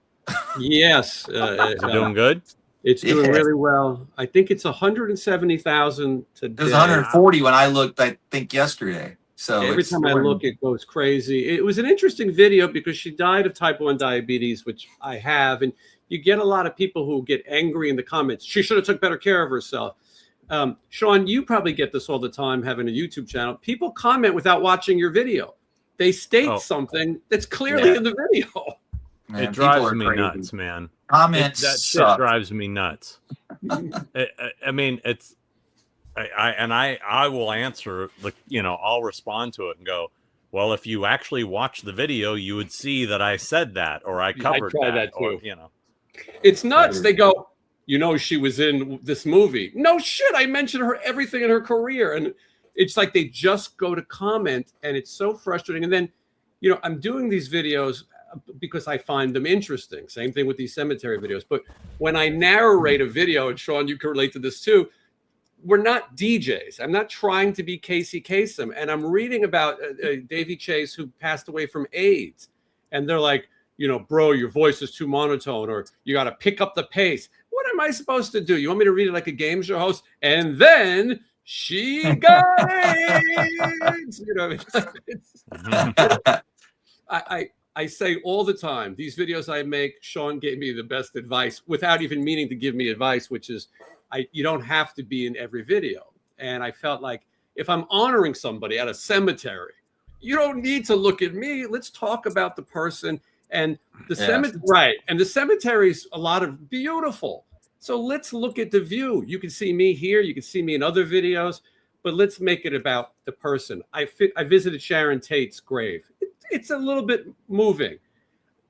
Yes,
doing good.
It's doing really well. I think it's 170,000 today.
It was 140 when I looked, I think, yesterday. So
every time I look, it goes crazy. It was an interesting video because she died of type 1 diabetes, which I have, and you get a lot of people who get angry in the comments. She should have took better care of herself. Sean, you probably get this all the time, having a YouTube channel. People comment without watching your video. They state something that's clearly in the video.
Man, it drives me nuts, man.
Comments
that shit drives me nuts. I mean, it's I will answer, like, I'll respond to it and go, well, if you actually watch the video, you would see that I said that, or I covered that too. Or,
it's nuts. They go, she was in this movie. No shit, I mentioned everything in her career, and it's like they just go to comment, and it's so frustrating. And then, I'm doing these videos because I find them interesting. Same thing with these cemetery videos. But when I narrate a video, and Sean, you can relate to this too, we're not DJs. I'm not trying to be Casey Kasem. And I'm reading about Davy Chase, who passed away from AIDS. And they're like, bro, your voice is too monotone, or you got to pick up the pace. What am I supposed to do? You want me to read it like a game show host? And then she got AIDS. I say all the time, these videos I make, Sean gave me the best advice without even meaning to give me advice, which is you don't have to be in every video. And I felt like if I'm honoring somebody at a cemetery, you don't need to look at me. Let's talk about the person and the cemetery. Right. And the cemetery's a lot of beautiful. So let's look at the view. You can see me here. You can see me in other videos, but let's make it about the person. I visited Sharon Tate's grave. It's a little bit moving.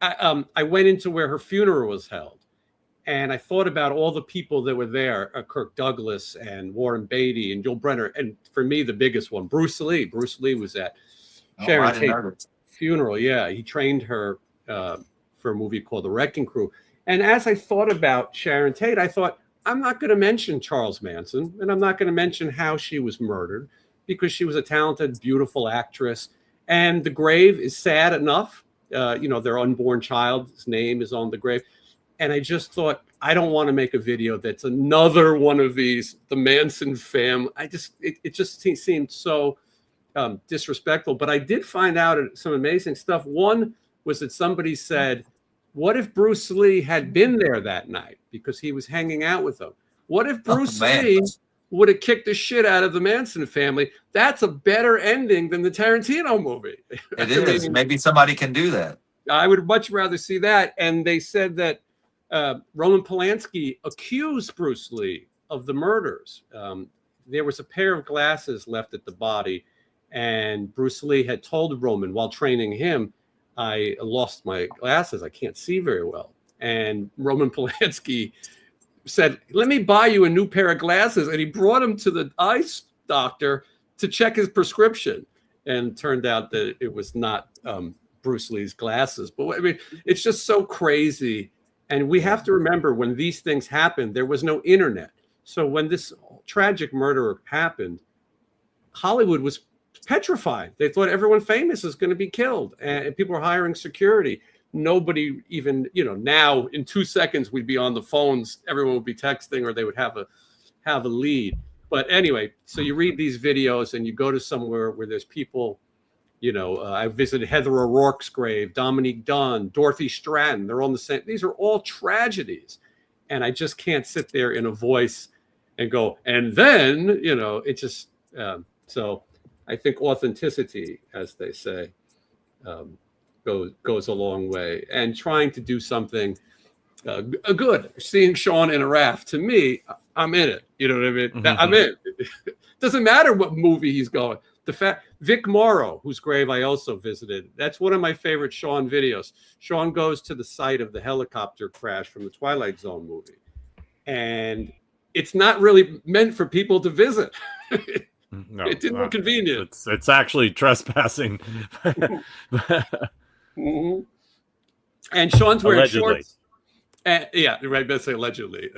I went into where her funeral was held, and I thought about all the people that were there, Kirk Douglas and Warren Beatty and Joel Brenner. And for me, the biggest one, Bruce Lee. Bruce Lee was at Sharon Tate's funeral. Yeah, he trained her for a movie called The Wrecking Crew. And as I thought about Sharon Tate, I thought, I'm not going to mention Charles Manson, and I'm not going to mention how she was murdered, because she was a talented, beautiful actress. And the grave is sad enough. Their unborn child's name is on the grave. And I just thought, I don't want to make a video that's another one of these, the Manson family. It just seemed so disrespectful. But I did find out some amazing stuff. One was that somebody said, what if Bruce Lee had been there that night because he was hanging out with them? What if Bruce Lee would have kicked the shit out of the Manson family? That's a better ending than the Tarantino movie.
It is. Maybe somebody can do that.
I would much rather see that. And they said that Roman Polanski accused Bruce Lee of the murders. There was a pair of glasses left at the body, and Bruce Lee had told Roman while training him, I lost my glasses. I can't see very well. And Roman Polanski said, let me buy you a new pair of glasses. And he brought him to the eye doctor to check his prescription. And turned out that it was not Bruce Lee's glasses. But I mean, it's just so crazy. And we have to remember, when these things happened, there was no internet. So when this tragic murder happened, Hollywood was petrified. They thought everyone famous is going to be killed, and people were hiring security. Nobody even, now in 2 seconds we'd be on the phones. Everyone would be texting, or they would have a lead. But anyway, so you read these videos and you go to somewhere where there's people, I visited Heather O'Rourke's grave, Dominique Dunn, Dorothy Stratton. They're on the same. These are all tragedies. And I just can't sit there in a voice and go, and then, So I think authenticity, as they say, goes a long way. And trying to do something good. Seeing Sean in a raft, to me, I'm in it. You know what I mean? I'm in. Doesn't matter what movie he's going. The fact Vic Morrow, whose grave I also visited, that's one of my favorite Sean videos. Sean goes to the site of the helicopter crash from the Twilight Zone movie, and it's not really meant for people to visit.
No,
it didn't look convenient.
It's actually trespassing.
Mm-hmm. And Sean's wearing
Allegedly.
shorts. Yeah, right. Let's say allegedly.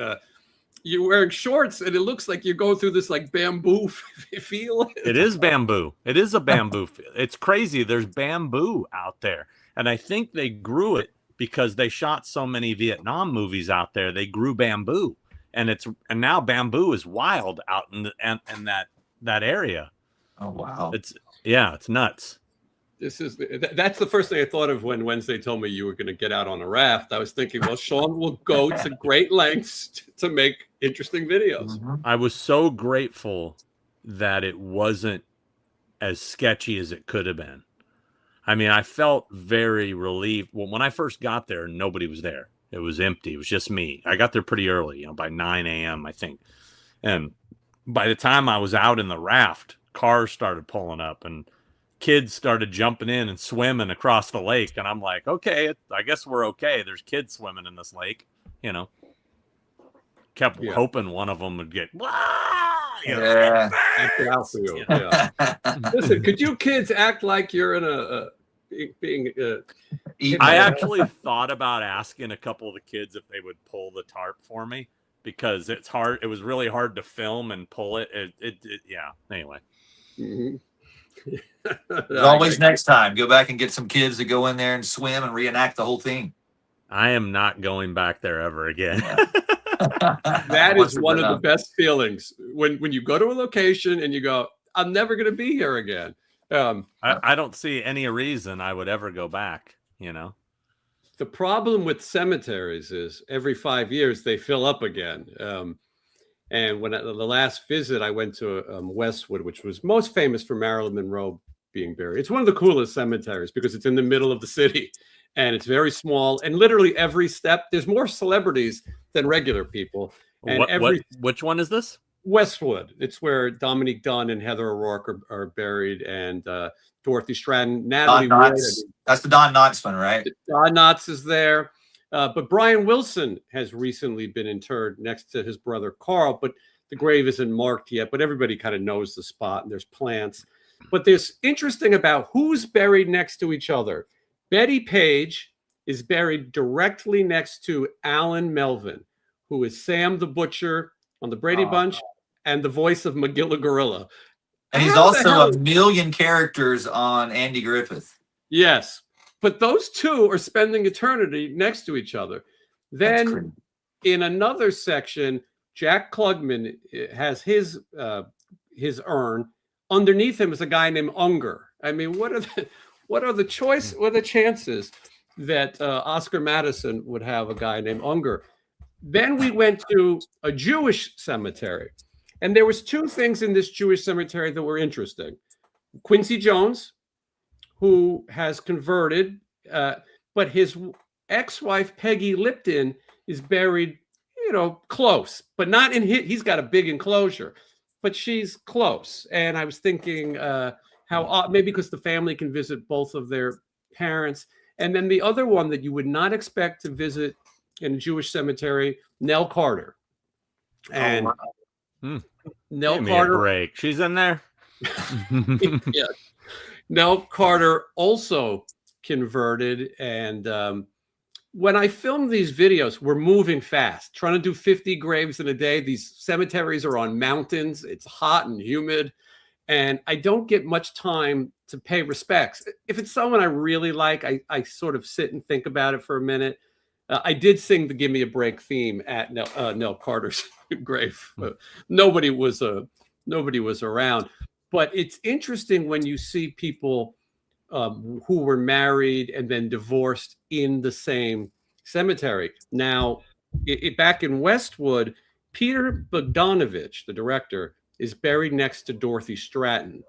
You're wearing shorts, and it looks like you're going through this like bamboo field.
It is bamboo. It is a bamboo. It's crazy. There's bamboo out there, and I think they grew it because they shot so many Vietnam movies out there. They grew bamboo, and now bamboo is wild out in that area.
Oh wow!
It's nuts.
That's the first thing I thought of when Wednesday told me you were going to get out on a raft. I was thinking, well, Sean will go to great lengths to make interesting videos.
I was so grateful that it wasn't as sketchy as it could have been. I mean, I felt very relieved. Well, when I first got there, nobody was there. It was empty. It was just me. I got there pretty early, by 9 a.m., I think. And by the time I was out in the raft, cars started pulling up and kids started jumping in and swimming across the lake. And I'm like, okay, I guess we're okay. There's kids swimming in this lake, Kept hoping one of them would get,
Yeah.
Listen, could you kids act like you're in being
I actually thought about asking a couple of the kids if they would pull the tarp for me, because it's hard. It was really hard to film and pull it. Yeah. Anyway.
Mm-hmm.
There's always next time. Go back and get some kids to go in there and swim and reenact the whole thing.
I am not going back there ever again.
That is one of the best feelings when you go to a location and you go, I'm never going to be here again.
I don't see any reason I would ever go back,
The problem with cemeteries is every 5 years they fill up again. And when the last visit, I went to Westwood, which was most famous for Marilyn Monroe being buried. It's one of the coolest cemeteries because it's in the middle of the city and it's very small. And literally every step, there's more celebrities than regular people. And
which one is this?
Westwood. It's where Dominique Dunn and Heather O'Rourke are buried, and Dorothy Stratton, Natalie Wood.
That's the Don Knotts one, right?
Don Knotts is there. But Brian Wilson has recently been interred next to his brother Carl, but the grave isn't marked yet, but everybody kind of knows the spot and there's plants. But there's interesting about who's buried next to each other. Betty Page is buried directly next to Alan Melvin, who is Sam the Butcher on the Brady Bunch and the voice of Magilla Gorilla.
And he's also a million characters on Andy Griffith.
Yes. But those two are spending eternity next to each other. Then in another section, Jack Klugman has his urn. Underneath him is a guy named Unger. I mean, what are the chances that Oscar Madison would have a guy named Unger? Then we went to a Jewish cemetery, and there was two things in this Jewish cemetery that were interesting. Quincy Jones, who has converted, but his ex-wife Peggy Lipton is buried, close, but not in he's got a big enclosure, but she's close. And I was thinking how maybe because the family can visit both of their parents. And then the other one that you would not expect to visit in a Jewish cemetery, Nell Carter. And Nell
Give me
Carter,
a break. She's in there.
yeah. Nell Carter also converted, and when I film these videos, we're moving fast, trying to do 50 graves in a day. These cemeteries are on mountains. It's hot and humid, and I don't get much time to pay respects. If it's someone I really like, I sort of sit and think about it for a minute. I did sing the "Give Me a Break" theme at Nell Carter's grave. Nobody was around, but it's interesting when you see people who were married and then divorced in the same cemetery. Now, back in Westwood, Peter Bogdanovich, the director, is buried next to Dorothy Stratton.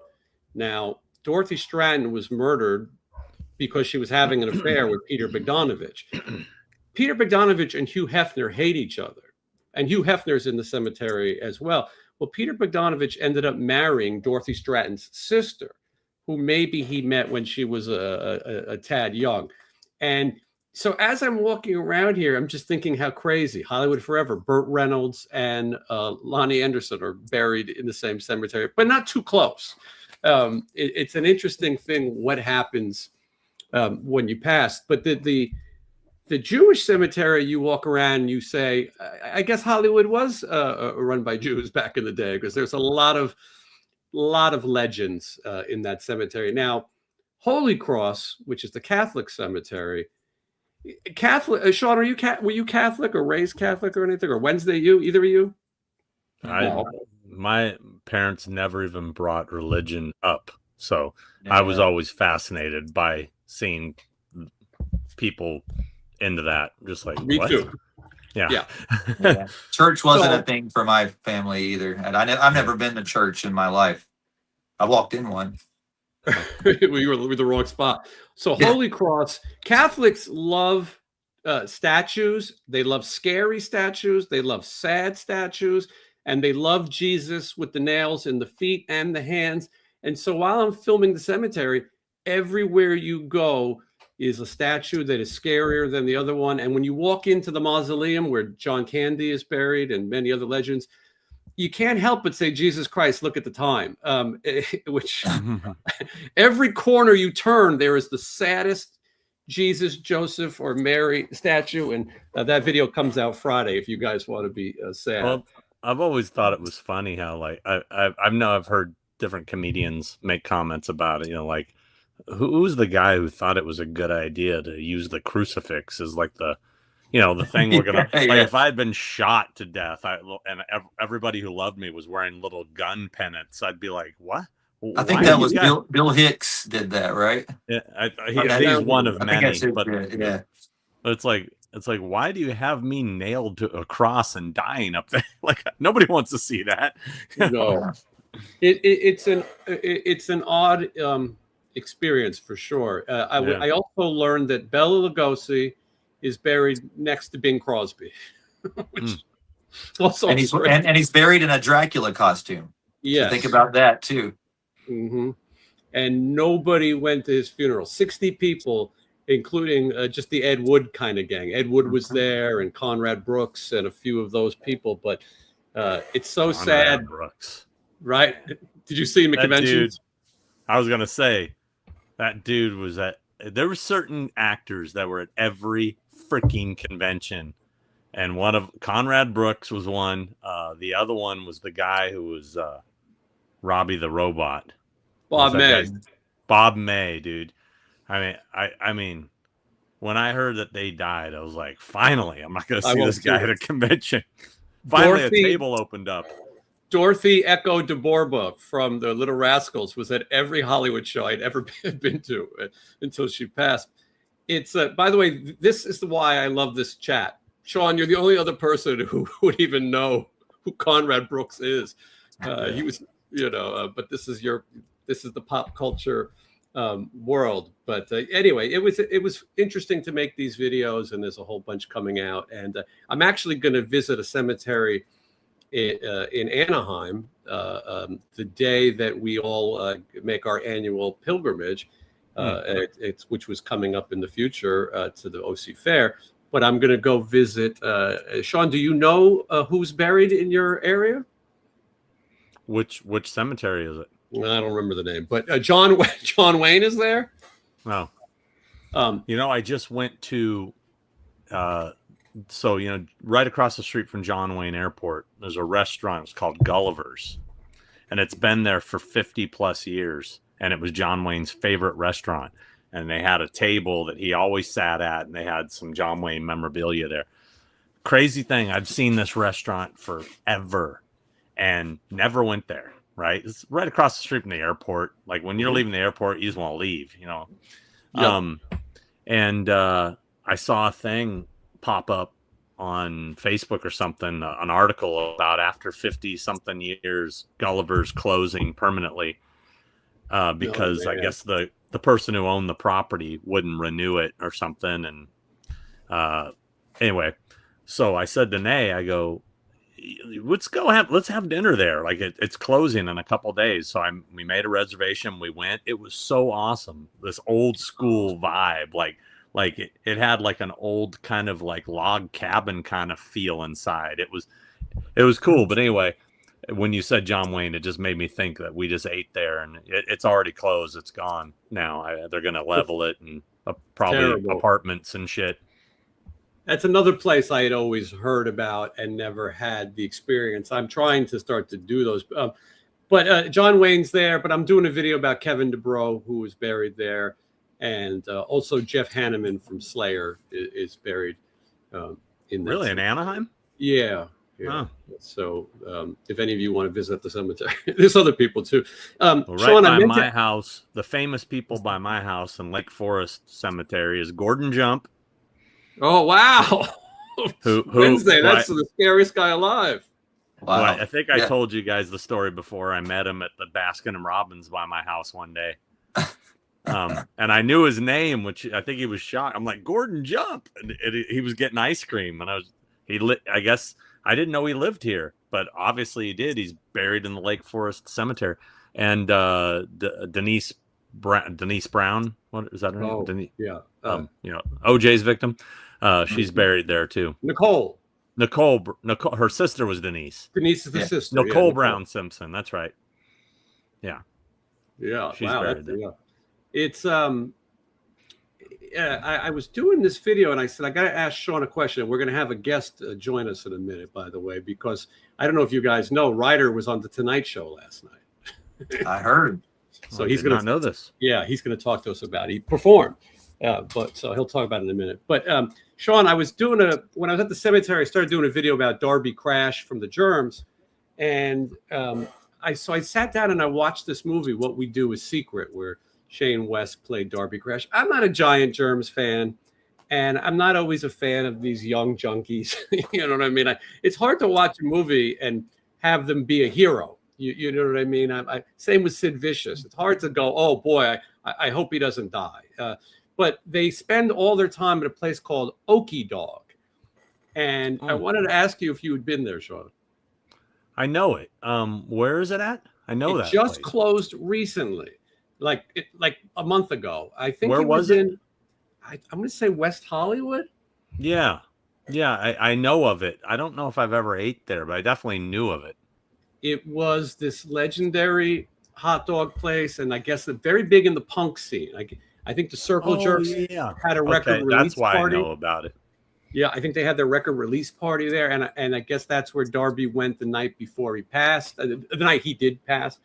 Now, Dorothy Stratton was murdered because she was having an affair with Peter Bogdanovich. Peter Bogdanovich and Hugh Hefner hate each other. And Hugh Hefner's in the cemetery as well. Well, Peter Bogdanovich ended up marrying Dorothy Stratton's sister, who maybe he met when she was a tad young. And so as I'm walking around here, I'm just thinking how crazy. Hollywood Forever, Burt Reynolds and Lonnie Anderson are buried in the same cemetery, but not too close. It's an interesting thing what happens when you pass. But the Jewish cemetery, you walk around and you say, I guess Hollywood was run by Jews back in the day, because there's a lot of legends in that cemetery. Now, Holy Cross, which is the Catholic cemetery, Catholic. Sean, were you Catholic or raised Catholic or anything? Or Wednesday, either of you?
My parents never even brought religion up, so I was always fascinated by seeing people into that. Just like,
me
what?
too.
Yeah.
Church wasn't a thing for my family either, and I've never been to church in my life. I walked in one.
You were with the wrong spot. So Holy Cross, Catholics love statues. They love scary statues. They love sad statues. And they love Jesus with the nails in the feet and the hands. And so while I'm filming the cemetery, everywhere you go is a statue that is scarier than the other one. And when you walk into the mausoleum where John Candy is buried and many other legends, you can't help but say, Jesus Christ, look at the time. Which every corner you turn, there is the saddest Jesus, Joseph, or Mary statue. And that video comes out Friday if you guys want to be sad.
Well, I've always thought it was funny how, like, I've heard different comedians make comments about it. You know, like, who's the guy who thought it was a good idea to use the crucifix as like the thing we're gonna like? If I had been shot to death, and everybody who loved me was wearing little gun pennants, I'd be like, what?
I think that was Bill Hicks did that, right?
Yeah, he's one of many. But
yeah,
it's like, why do you have me nailed to a cross and dying up there? Like, nobody wants to see that.
No, it's an odd experience for sure. I also learned that Bela Lugosi is buried next to Bing Crosby, which also
and he's buried in a Dracula costume.
Yeah,
so think about that too.
Mm-hmm. And nobody went to his funeral. 60 people, including just the Ed Wood kind of gang. Ed Wood was there, and Conrad Brooks, and a few of those people. But it's so sad,
Brooks.
Right? Did you see him at conventions?
I was gonna say that dude was at. There were certain actors that were at every freaking convention, and one of Conrad Brooks was one. The other one was the guy who was Robbie the Robot.
Bob May.
Bob May, dude. I mean, when I heard that they died, I was like, finally, I'm not going to see this guy at a convention. Finally, a table opened up.
Dorothy Echo de Borba from the Little Rascals was at every Hollywood show I'd ever been to until she passed. It's by the way, this is why I love this chat. Sean, you're the only other person who would even know who Conrad Brooks is. He was, but this is the pop culture world. But anyway, it was interesting to make these videos, and there's a whole bunch coming out. And I'm actually going to visit a cemetery in Anaheim the day that we all make our annual pilgrimage, which was coming up in the future to the OC Fair. But I'm going to go visit. Sean, do you know who's buried in your area?
Which cemetery is it?
I don't remember the name, but John Wayne is there.
No. I just went to right across the street from John Wayne Airport, there's a restaurant. It's called Gulliver's, and it's been there for 50 plus years. And it was John Wayne's favorite restaurant. And they had a table that he always sat at, and they had some John Wayne memorabilia there. Crazy thing, I've seen this restaurant forever and never went there. Right, it's right across the street from the airport. Like, when you're leaving the airport, you just want to leave, Yep. And I saw a thing pop up on Facebook or something, an article about after 50 something years, Gulliver's closing permanently because I guess the person who owned the property wouldn't renew it or something. And anyway, so I said to Nay, I go, let's have dinner there. Like it's closing in a couple days. So we made a reservation. We went. It was so awesome. This old school vibe, like it had like an old kind of like log cabin kind of feel inside. It was cool. But anyway, when you said John Wayne, it just made me think that we just ate there, and it's already closed. It's gone now. They're gonna level it and probably
Terrible.
Apartments and shit.
That's another place I had always heard about and never had the experience. I'm trying to start to do those. But John Wayne's there, but I'm doing a video about Kevin DeBro, who was buried there. And also Jeff Hanneman from Slayer is buried in that.
Really? In Anaheim?
Yeah.
Huh.
So if any of you want to visit the cemetery, there's other people too.
Well,
Sean,
by my house, the famous people by my house in Lake Forest Cemetery is Gordon Jump.
Oh, wow.
Who
Wednesday, that's the scariest guy alive.
Wow.
Well, I think I told you guys the story before. I met him at the Baskin and Robbins by my house one day. And I knew his name, which I think he was shocked. I'm like, Gordon Jump. And he was getting ice cream. And I guess I didn't know he lived here, but obviously he did. He's buried in the Lake Forest Cemetery. And Denise Brown, what is that her name?
Oh,
Denise,
yeah.
OJ's victim. She's buried there too.
Nicole,
her sister was Denise.
Denise is the sister.
Nicole Brown Simpson. That's right. Yeah.
Yeah.
She's
Wow.
buried there.
Yeah. It's I was doing this video and I said I got to ask Sean a question. We're going to have a guest join us in a minute, by the way, because I don't know if you guys know, Ryder was on the Tonight Show last night.
I heard.
So
I
he's
did
going
not know this.
Yeah, he's going to talk to us about it. He performed, but so he'll talk about it in a minute. But Sean, when I was at the cemetery, I started doing a video about Darby Crash from the Germs, and I sat down and I watched this movie, What We Do Is Secret, where Shane West played Darby Crash. I'm not a giant Germs fan, and I'm not always a fan of these young junkies. You know what I mean? It's hard to watch a movie and have them be a hero. You know what I mean? Same with Sid Vicious. It's hard to go, oh boy, I hope he doesn't die. But they spend all their time at a place called Okie Dog. And I wanted to ask you if you had been there, Sean.
I know it. Where is it at? I know that.
It just
place.
closed recently, like a month ago. I think.
Where was it?
I'm going to say West Hollywood.
Yeah. I know of it. I don't know if I've ever ate there, but I definitely knew of it.
It was this legendary hot dog place, and I guess very big in the punk scene. I think the Circle Jerks had a record release
that's why
party.
I know about it.
Yeah, I think they had their record release party there, and I guess that's where Darby went the night before he passed, the night he did pass.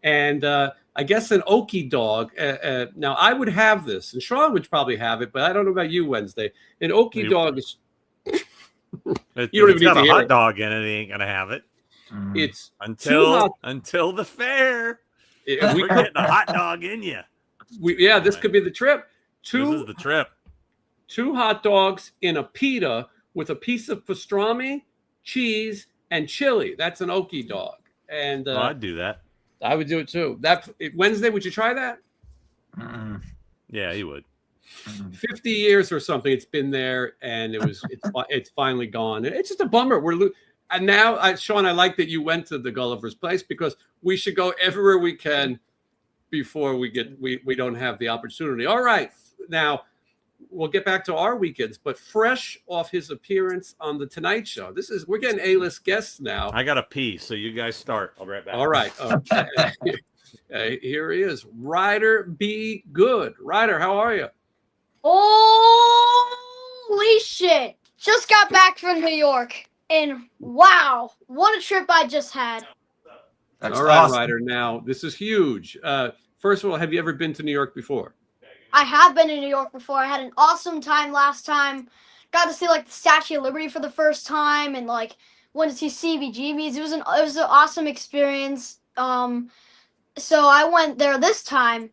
And I guess an Okie Dog. Now I would have this, and Sean would probably have it, but I don't know about you, Wednesday. An Okie Dog is.
You don't even got a hot dog in it. He ain't gonna have it.
It's
until the fair. We're getting a hot dog in you.
This could be the trip.
This is the trip.
2 hot dogs in a pita with a piece of pastrami, cheese, and chili. That's an Okie Dog. And
I'd do that.
I would do it too. Wednesday, would you try that?
Yeah, he would.
50 years or something. It's been there, and it's finally gone. It's just a bummer. And now, Sean, I like that you went to the Gulliver's Place, because we should go everywhere we can before we don't have the opportunity. All right, now we'll get back to our weekends, but fresh off his appearance on the Tonight Show, we're getting A-list guests now.
I got to pee, so you guys start. I'll be right back.
All right, okay. Here he is, Ryder B. Good. Ryder, how are you?
Holy shit! Just got back from New York. And wow, what a trip I just had.
That's
all right,
awesome.
Ryder. Now, this is huge. First of all, have you ever been to New York before?
I have been to New York before. I had an awesome time last time. Got to see the Statue of Liberty for the first time, and went to see CBGBs. It was an awesome experience. So I went there this time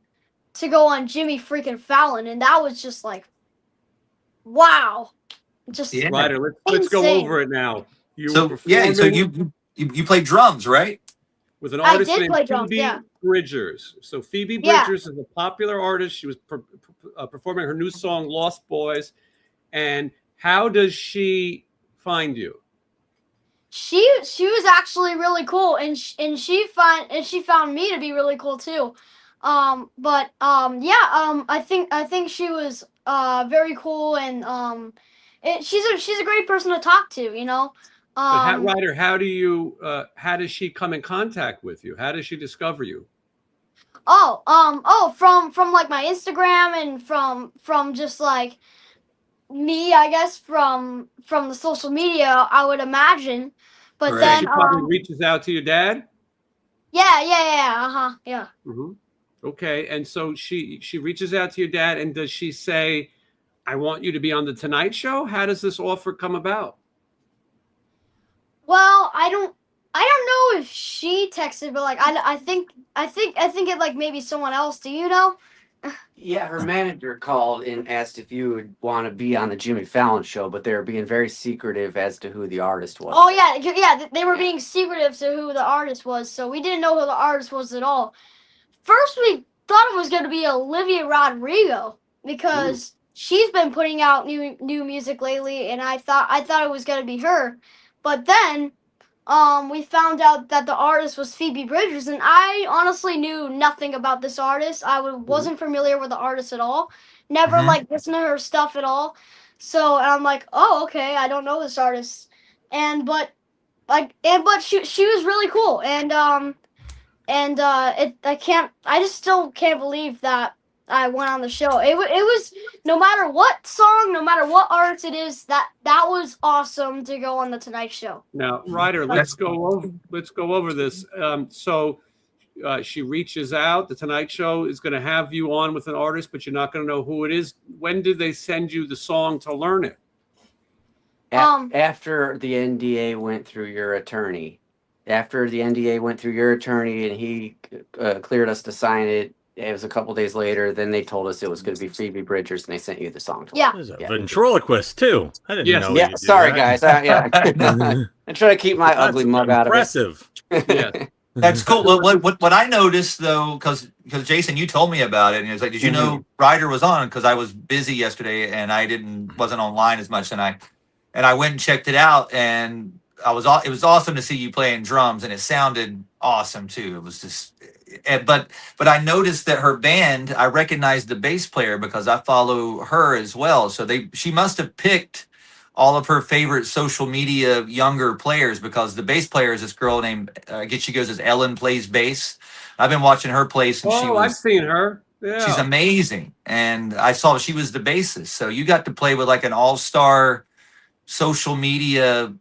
to go on Jimmy freaking Fallon, and that was just wow. Just
Yeah.
Ryder, let's go
Insane.
over it now. You were
So
performing
so you play drums, right?
with an
I
artist
did
named
play drums,
Phoebe
yeah.
Bridgers. So Phoebe
Yeah.
Bridgers is a popular artist. She was performing her new song "Lost Boys." And how does she find you?
She was actually really cool, and she found me to be really cool too. I think she was very cool, and she's a great person to talk to, you know.
But Ryder, how does she come in contact with you? How does she discover you?
From like my Instagram and from just like me, I guess from the social media, I would imagine. But
Right.
then
She probably reaches out to your dad.
yeah.
Mm-hmm. Okay, and so she reaches out to your dad, and does she say, "I want you to be on the Tonight Show"? How does this offer come about?
Well, I don't know if she texted, but like I think it like maybe someone else. Do you know?
Yeah, her manager called and asked if you would want to be on the Jimmy Fallon show, but they were being very secretive as to who the artist was.
Oh yeah. They were being secretive to who the artist was, so we didn't know who the artist was at all. First, we thought it was going to be Olivia Rodrigo because she's been putting out new music lately, and I thought it was going to be her. But then we found out that the artist was Phoebe Bridgers, and I honestly knew nothing about this artist. Wasn't familiar with the artist at all. Never
Mhm.
like listened to her stuff at all. So and I'm like, oh okay, I don't know this artist. But she was really cool, I just still can't believe that I went on the show. It was no matter what song, no matter what artist it is, that was awesome to go on the Tonight Show.
Now, Ryder, let's go over this. She reaches out. The Tonight Show is going to have you on with an artist, but you're not going to know who it is. When did they send you the song to learn it?
After the NDA went through your attorney. After the NDA went through your attorney and he cleared us to sign it, it was a couple days later. Then they told us it was going to be Phoebe Bridgers, and they sent you the song.
Yeah.
There's a ventriloquist too. I didn't know.
Yeah, sorry guys. Yeah, I try to keep my ugly mug out of it.
Impressive.
Yeah.
That's cool. What I noticed though, because Jason, you told me about it, and it was like, did you know Ryder was on? Because I was busy yesterday and I wasn't online as much, and I went and checked it out, and it was awesome to see you playing drums, and it sounded awesome too. It was just, but I noticed that her band, I recognized the bass player because I follow her as well. So she must have picked all of her favorite social media younger players, because the bass player is this girl named, I guess she goes as Ellen Plays Bass. I've been watching her play since
I've seen her. Yeah.
She's amazing. And I saw she was the bassist. So you got to play with like an all-star social media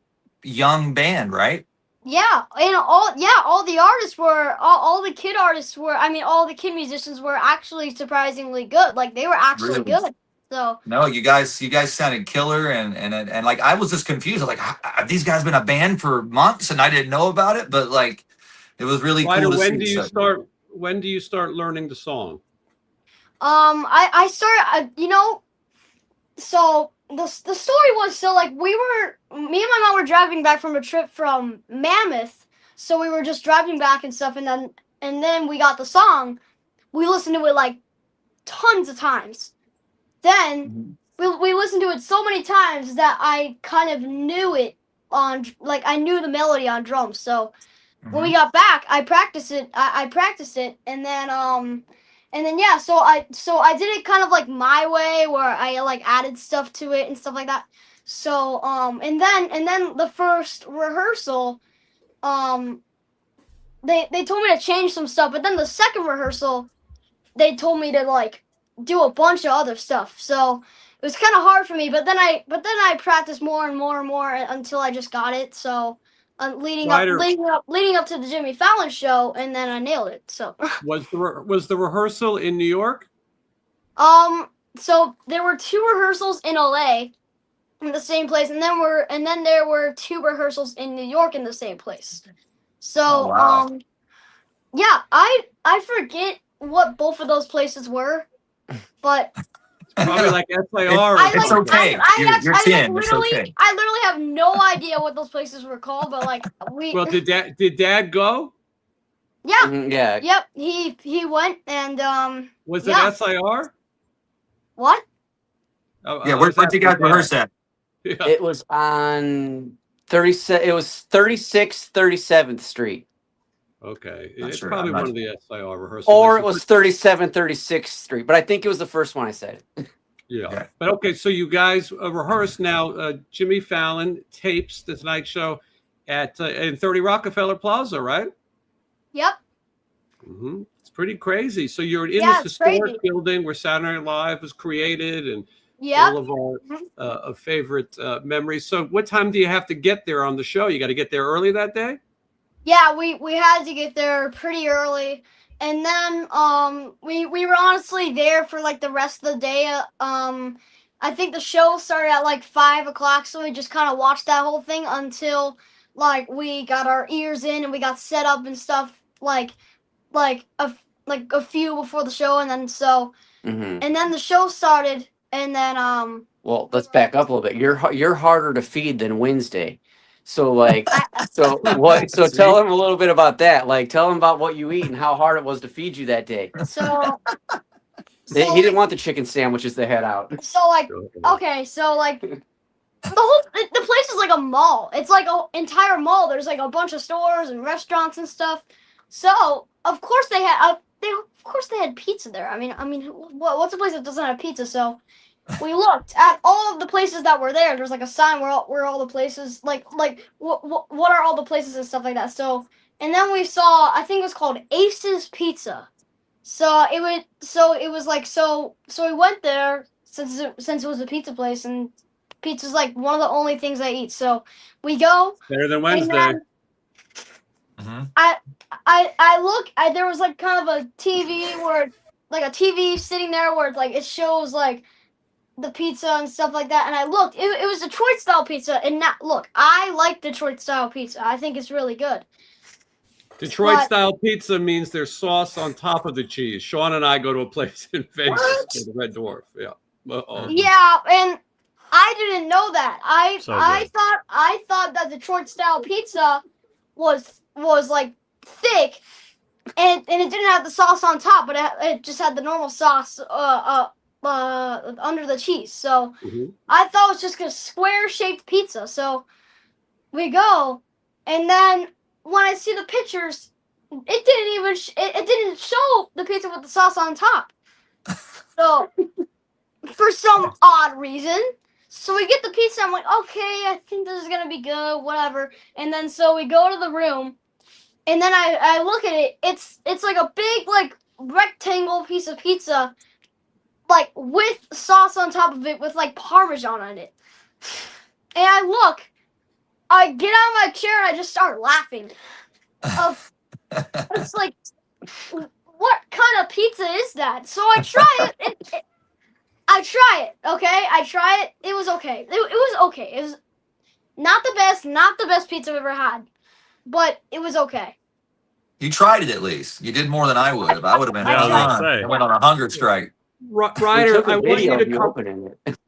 young band, right?
Yeah, and all the artists were all the kid artists were. I mean, all the kid musicians were actually surprisingly good. Like they were actually good. So
no, you guys sounded killer, and like I was just confused. Like, have these guys been a band for months and I didn't know about it? But like, it was really cool to see.
When do you start learning the song?
I started. So the story was, so like me and my mom were driving back from a trip from Mammoth, so we were just driving back and stuff, and then we got the song. We listened to it like tons of times. Then we listened to it so many times that I kind of knew it I knew the melody on drums. So when we got back, I practiced it. I practiced it, and then yeah, so I did it kind of like my way, where I like added stuff to it and stuff like that. So and then the first rehearsal, they told me to change some stuff, but then the second rehearsal, they told me to like do a bunch of other stuff. So it was kind of hard for me, but then I practiced more and more and more until I just got it. So leading up to the Jimmy Fallon show, and then I nailed it. So
was the rehearsal in New York?
So there were 2 rehearsals in LA in the same place, and then there were 2 rehearsals in New York in the same place. So yeah, I forget what both of those places were, but
Probably like SIR.
It's okay. You're 10. It's okay.
I literally have no idea what those places were called, but like
Well, did Dad go?
Yeah.
Yeah.
Yep. He went and
Was it
yeah.
SIR?
What?
Yeah, where'd you guys rehearse that?
Yeah.
It was on 37. It was 37th Street,
Okay,
Not
it's
sure.
probably
I'm not
one of the SIR rehearsals.
or it was 36th Street. But I think it was the first one I said.
Yeah.
Yeah.
But okay, so you guys rehearse now. Jimmy Fallon tapes the Tonight Show at in 30 Rockefeller Plaza, right?
Yep.
Mm-hmm. It's pretty crazy. So you're in
Yeah,
this
it's crazy.
historic building where Saturday Night Live was created, and
Yep.
all of our favorite memories. So what time do you have to get there on the show? You got to get there early that day?
Yeah, we had to get there pretty early, and then we were honestly there for like the rest of the day. I think the show started at like 5 o'clock, so we just kind of watched that whole thing until like we got our ears in and we got set up and stuff like a few before the show, and then and then the show started, and then
Well, let's back up a little bit. You're harder to feed than Wednesday. So like so what so tell them a little bit about that. Like tell them about what you eat and how hard it was to feed you that day.
so
He didn't want the chicken sandwiches they had out.
so like okay, so like the place is like a mall. It's like an entire mall. There's like a bunch of stores and restaurants and stuff. So of course they had pizza there. I mean what's a place that doesn't have pizza? So we looked at all of the places that were there. There's like a sign where all the places like what are all the places and stuff like that. So and then we saw, I think it was called Ace's Pizza. So we went there since it was a pizza place, and pizza's like one of the only things I eat. So we go.
Better than Wednesday.
I look. There was like kind of a TV sitting there where it's like it shows like the pizza and stuff like that. And I looked. It was Detroit style pizza. And look, I like Detroit style pizza. I think it's really good.
Detroit style pizza means there's sauce on top of the cheese. Sean and I go to a place in Vegas called the Red Dwarf. Yeah.
Yeah, and I didn't know that. I thought that Detroit style pizza was like thick, and it didn't have the sauce on top, but it just had the normal sauce under the cheese. So I thought it was just a square shaped pizza. So we go, and then when I see the pictures, it didn't show the pizza with the sauce on top. So for some odd reason. So we get the pizza. I'm like, okay, I think this is gonna be good, whatever. And then so we go to the room, and then I look at it. It's like a big like rectangle piece of pizza, like with sauce on top of it with like Parmesan on it. And I get out of my chair and I just start laughing. It's like, what kind of pizza is that? So I try it. I try it, okay? I try it. It was okay. It was okay. It was not the best pizza I've ever had, but it was okay.
You tried it at least. You did more than I would have. I would have been. I went on a hunger strike.
Ryder, I want you to come.
It.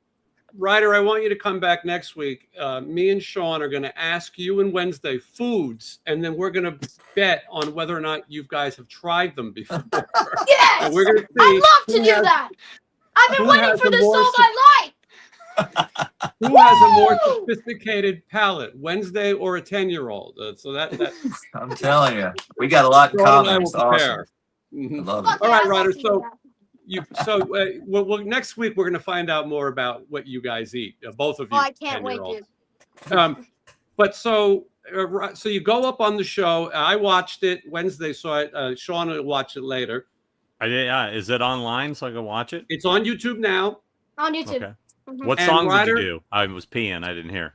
Ryder, I want you to come back next week. Me and Sean are going to ask you and Wednesday foods, and then we're going to bet on whether or not you guys have tried them before.
Yes!
And we're going to see
I'd love to do that. I've been waiting for this all my life.
Who has a more sophisticated palate, Wednesday or a 10-year-old? So that
I'm telling you, we got a lot in common. It's awesome.
Mm-hmm.
I love
Fuck
it.
All
yeah,
right,
I love
Ryder.
pizza.
Next week we're going to find out more about what you guys eat, both of you.
Oh, I can't wait, dude.
But so you go up on the show. I watched it Wednesday, so Sean will watch it later.
I did. Is it online so I can watch it?
It's on YouTube now.
On YouTube.
Okay.
Mm-hmm.
What
And
song
Ryder,
did you do? I was peeing. I didn't hear.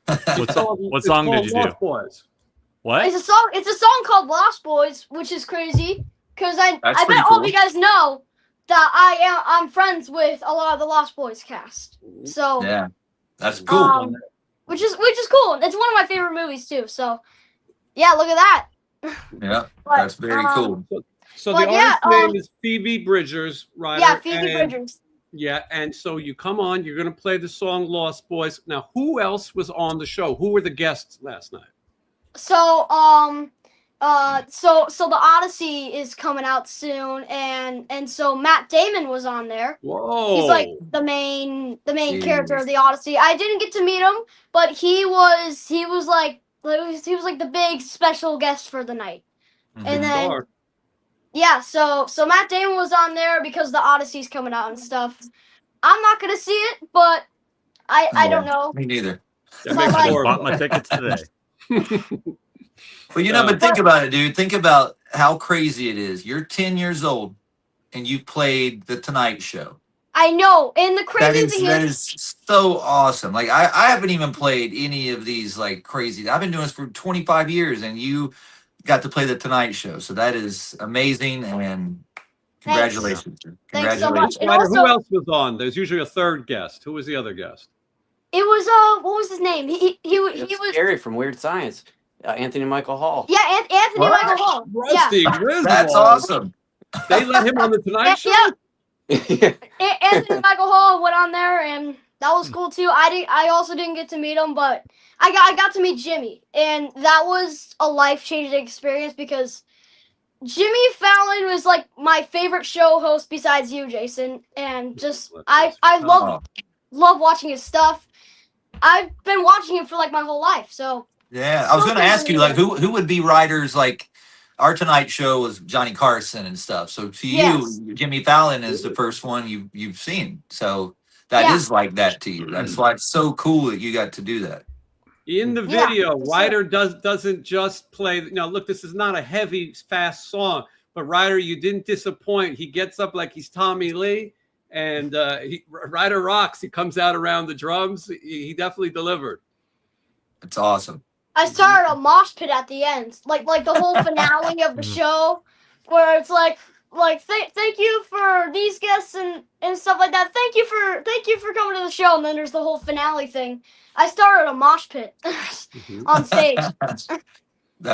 What
song did you do?
Lost Boys.
What?
It's a song called Lost Boys, which is crazy because I bet all of you guys know that I'm friends with a lot of the Lost Boys cast. So
Yeah, that's cool.
Which is cool. It's one of my favorite movies too. So yeah, look at that.
Yeah, that's very cool.
So
But
the
yeah,
artist's name is Phoebe Bridgers, Ryder.
Yeah, Phoebe
and,
Bridgers.
Yeah, and so you come on, you're going to play the song Lost Boys. Now, who else was on the show? Who were the guests last night?
So so the Odyssey is coming out soon, and so Matt Damon was on there.
Whoa.
He's like the main character
Jeez.
of the Odyssey. I didn't get to meet him, but he was like the big special guest for the night.
Mhm.
And then
Star.
yeah, so Matt Damon was on there because the Odyssey's coming out and stuff. I'm not gonna see it, but I don't know.
Me neither.
That
But
makes
I just
four of
bought
us.
my tickets today.
But but think about it, dude. Think about how crazy it is. You're 10 years old and you played the Tonight Show.
I know, and the crazy thing
That
is
is so awesome. Like I haven't even played any of these like crazy. I've been doing this for 25 years and you got to play the Tonight Show. So that is amazing and congratulations.
Thanks so much. And
Ryder,
also,
who else was on? There's usually a third guest. Who was the other guest?
it was what was his name? He
It's
was
Gary from Weird Science. Anthony Michael Hall.
yeah, Anthony
What?
Michael Hall.
Rusty Griswold.
That's awesome.
They let him on the Tonight Show?
Yeah. Anthony Michael Hall went on there, and that was cool too. I also didn't get to meet him, but I got to meet Jimmy, and that was a life-changing experience because Jimmy Fallon was like my favorite show host besides you, Jason, and just I love watching his stuff. I've been watching him for like my whole life, so
Yeah, I was going to ask you, like, who would be writers like our Tonight Show was Johnny Carson and stuff. So to
Yes.
you, Jimmy Fallon is the first one you've seen. So that
Yeah.
is like that to you. That's why it's so cool that you got to do that.
In the
Yeah,
video,
for sure.
Ryder doesn't just play. Now, look, this is not a heavy, fast song, but Ryder, you didn't disappoint. He gets up like he's Tommy Lee, and Ryder rocks. He comes out around the drums. He definitely delivered.
It's awesome.
I started a mosh pit at the end, like the whole finale of the show, where it's like thank you for these guests and stuff like that. Thank you for coming to the show, and then there's the whole finale thing. I started a mosh pit on stage
That's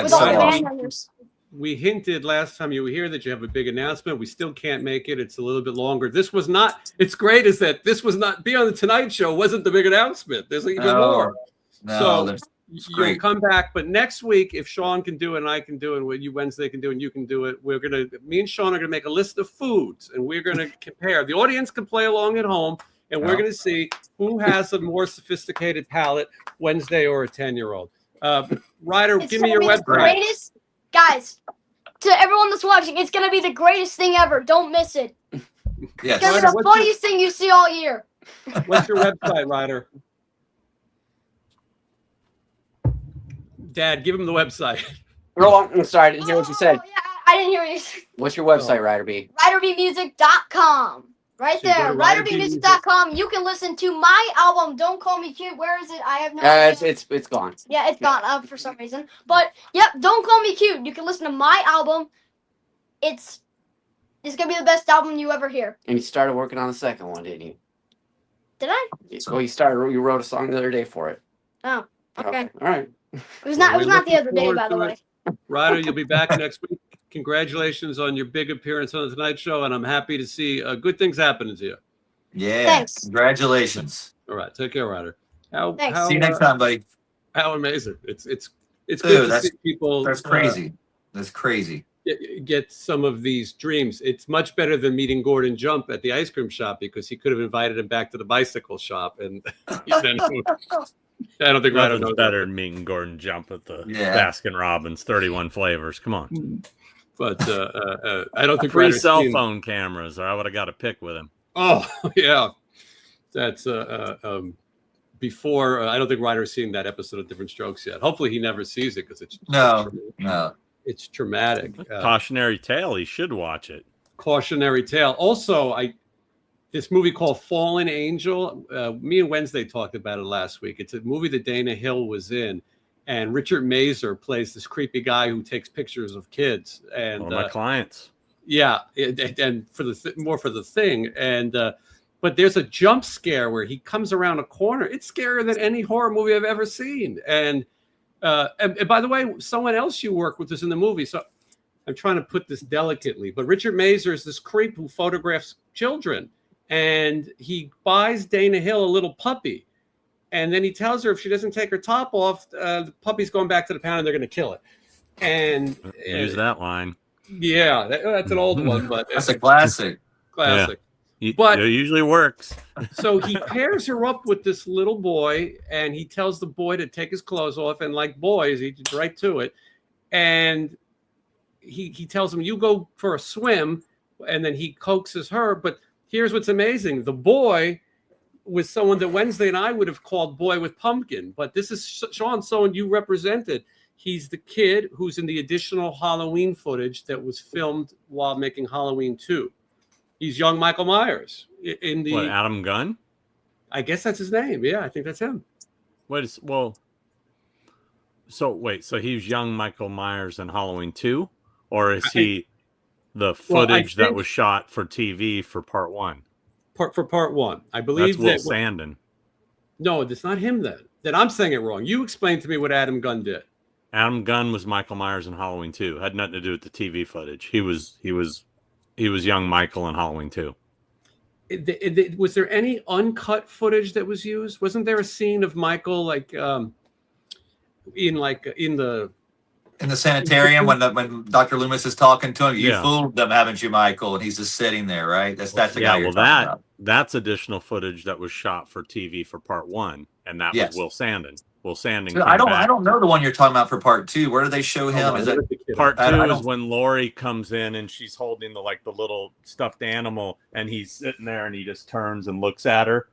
with
so
all the
awesome.
band members.
We hinted last time you were here that you have a big announcement. We still can't make it. It's a little bit longer. This was not. It's great is that this was not be on the Tonight Show. Wasn't the big announcement. There's even more.
No,
So
that's
you'll
great.
come back, but next week, if Sean can do it and I can do it, and what you Wednesday can do and you can do it, me and Sean are gonna make a list of foods and we're gonna compare. The audience can play along at home, and we're gonna see who has a more sophisticated palate, Wednesday or a 10-year-old. Ryder,
It's
give me
gonna
your
be the
website.
greatest, guys. To everyone that's watching, it's gonna be the greatest thing ever. Don't miss it.
Yes.
It's gonna
Ryder,
be the
what's your-
funniest thing you see all year.
What's your website, Ryder? Dad, give him the website.
Oh, I'm sorry, I didn't hear what you said.
Oh, yeah, I didn't hear what you said.
What's your website, Ryder B?
RyderBmusic.com. Right
So you go
there,
to
RyderBmusic.com. You can listen to my album, Don't Call Me Cute. Where is it? I have no idea.
It's gone.
Yeah, it's gone for some reason. But yep, Don't Call Me Cute. You can listen to my album. It's gonna be the best album you ever hear.
And you started working on the second one, didn't you?
Did I?
Well, you wrote a song the other day for it.
Oh, okay.
All right.
It was not
We're
the other
looking
day,
forward
by the
to
way.
it. Ryder, you'll be back next week. Congratulations on your big appearance on the Tonight Show, and I'm happy to see good things happening to you.
Yeah.
Thanks.
Congratulations.
All right, take care, Ryder.
Thanks.
See you next time, buddy.
How amazing! It's good
Dude,
to
that's-
see people.
That's crazy. That's crazy.
Get some of these dreams. It's much better than meeting Gordon Jump at the ice cream shop because he could have invited him back to the bicycle shop, and I don't think Ryder
Nothing's
knows
better
that.
than meeting Gordon Jump at the
Yeah.
Baskin Robbins 31 flavors. Come on.
But I don't think
Free
Ryder's
cell
seen-
phone cameras, or I would have got a pic with him.
Oh yeah, that's before. I don't think Ryder's seen that episode of Different Strokes yet. Hopefully, he never sees it because it's
No.
it's traumatic.
Cautionary tale. He should watch it.
Cautionary tale. Also, this movie called Fallen Angel. Me and Wednesday talked about it last week. It's a movie that Dana Hill was in, and Richard Mazer plays this creepy guy who takes pictures of kids. And
One of my clients.
yeah, and for the more for the thing. And but there's a jump scare where he comes around a corner. It's scarier than any horror movie I've ever seen. And by the way, someone else you work with is in the movie. So I'm trying to put this delicately, but Richard Mazer is this creep who photographs children, and he buys Dana Hill a little puppy, and then he tells her if she doesn't take her top off, the puppy's going back to the pound and they're going to kill it. And
use that line.
Yeah, that's an old one, but
That's a classic.
Classic.
But it usually works.
So he pairs her up with this little boy, and he tells the boy to take his clothes off. And like boys, he's right to it. And he tells him, "You go for a swim," and then he coaxes her. But here's what's amazing: the boy was someone that Wednesday and I would have called Boy with Pumpkin, but this is Sean, someone you represented. He's the kid who's in the additional Halloween footage that was filmed while making Halloween 2. He's young Michael Myers in the.
What, Adam Gunn?
I guess that's his name. Yeah, I think that's him.
So he's young Michael Myers in Halloween 2, or is he the footage that was shot for TV for part 1?
For part 1, I believe
that's Will Sandin.
No, it's not him then. Then I'm saying it wrong. You explain to me what Adam Gunn did.
Adam Gunn was Michael Myers in Halloween 2. Had nothing to do with the TV footage. He was young Michael in Halloween 2.
Was there any uncut footage that was used? Wasn't there a scene of Michael in the
sanitarium when Dr. Loomis is talking to him? You fooled them, haven't you, Michael? And he's just sitting there, right? That's the guy you're talking about.
That's additional footage that was shot for TV for part 1, and that was Will Sandin. Will Sandin.
So I don't know the one you're talking about for part 2. Where do they show him? Is it
part 2 is when Lori comes in and she's holding the little stuffed animal, and he's sitting there and he just turns and looks at her.